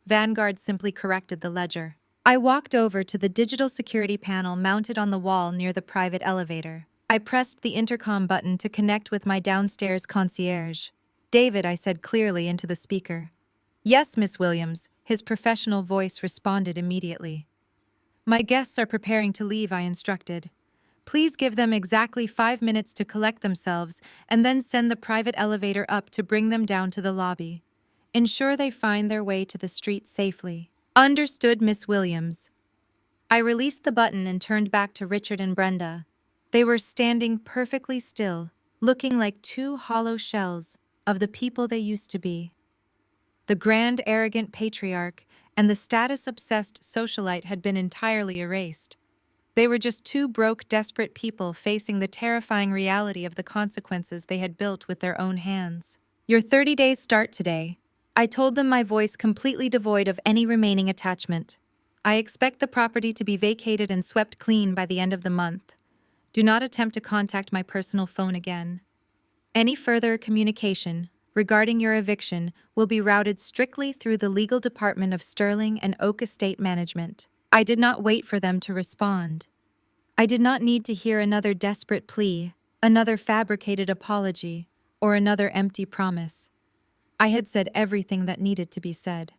Vanguard simply corrected the ledger. I walked over to the digital security panel mounted on the wall near the private elevator. I pressed the intercom button to connect with my downstairs concierge. David, I said clearly into the speaker. Yes, Miss Williams, his professional voice responded immediately. My guests are preparing to leave, I instructed. Please give them exactly 5 minutes to collect themselves and then send the private elevator up to bring them down to the lobby. Ensure they find their way to the street safely. Understood, Miss Williams. I released the button and turned back to Richard and Brenda. They were standing perfectly still, looking like two hollow shells of the people they used to be. The grand, arrogant patriarch and the status-obsessed socialite had been entirely erased. They were just two broke, desperate people facing the terrifying reality of the consequences they had built with their own hands. Your 30 days start today. I told them, my voice completely devoid of any remaining attachment. I expect the property to be vacated and swept clean by the end of the month. Do not attempt to contact my personal phone again. Any further communication regarding your eviction will be routed strictly through the legal department of Sterling and Oak Estate Management. I did not wait for them to respond. I did not need to hear another desperate plea, another fabricated apology, or another empty promise. I had said everything that needed to be said.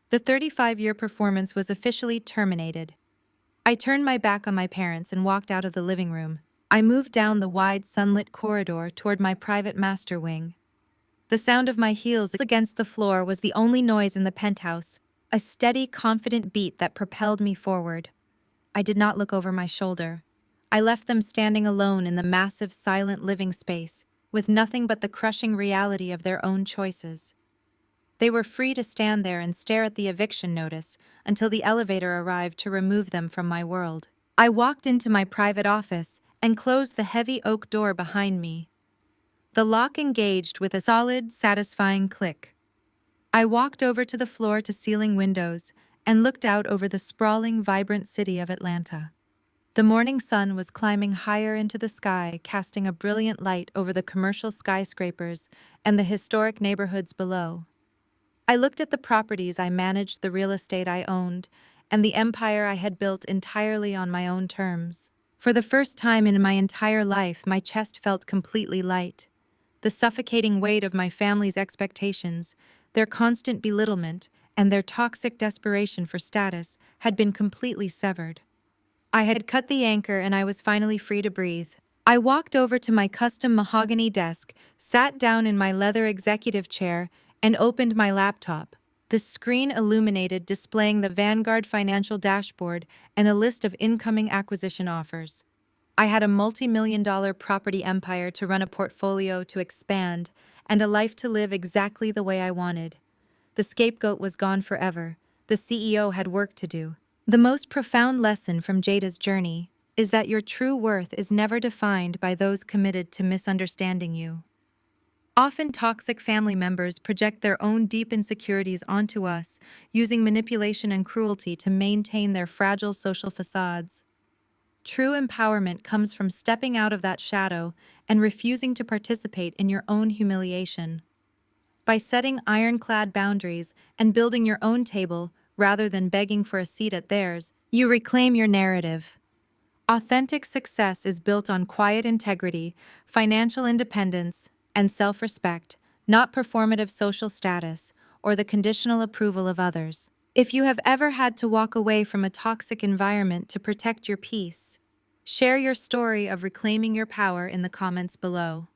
The 35-year performance was officially terminated. I turned my back on my parents and walked out of the living room. I moved down the wide, sunlit corridor toward my private master wing. The sound of my heels against the floor was the only noise in the penthouse, a steady, confident beat that propelled me forward. I did not look over my shoulder. I left them standing alone in the massive, silent living space, with nothing but the crushing reality of their own choices. They were free to stand there and stare at the eviction notice until the elevator arrived to remove them from my world. I walked into my private office and closed the heavy oak door behind me. The lock engaged with a solid, satisfying click. I walked over to the floor-to-ceiling windows and looked out over the sprawling, vibrant city of Atlanta. The morning sun was climbing higher into the sky, casting a brilliant light over the commercial skyscrapers and the historic neighborhoods below. I looked at the properties I managed, the real estate I owned, and the empire I had built entirely on my own terms. For the first time in my entire life, my chest felt completely light. The suffocating weight of my family's expectations, their constant belittlement, and their toxic desperation for status had been completely severed. I had cut the anchor and I was finally free to breathe. I walked over to my custom mahogany desk, sat down in my leather executive chair, and opened my laptop. The screen illuminated, displaying the Vanguard financial dashboard and a list of incoming acquisition offers. I had a multi-million-dollar property empire to run, a portfolio to expand, and a life to live exactly the way I wanted. The scapegoat was gone forever. The CEO had work to do. The most profound lesson from Jada's journey is that your true worth is never defined by those committed to misunderstanding you. Often toxic family members project their own deep insecurities onto us, using manipulation and cruelty to maintain their fragile social facades. True empowerment comes from stepping out of that shadow and refusing to participate in your own humiliation. By setting ironclad boundaries and building your own table rather than begging for a seat at theirs, you reclaim your narrative. Authentic success is built on quiet integrity, financial independence, and self-respect, not performative social status or the conditional approval of others. If you have ever had to walk away from a toxic environment to protect your peace, share your story of reclaiming your power in the comments below.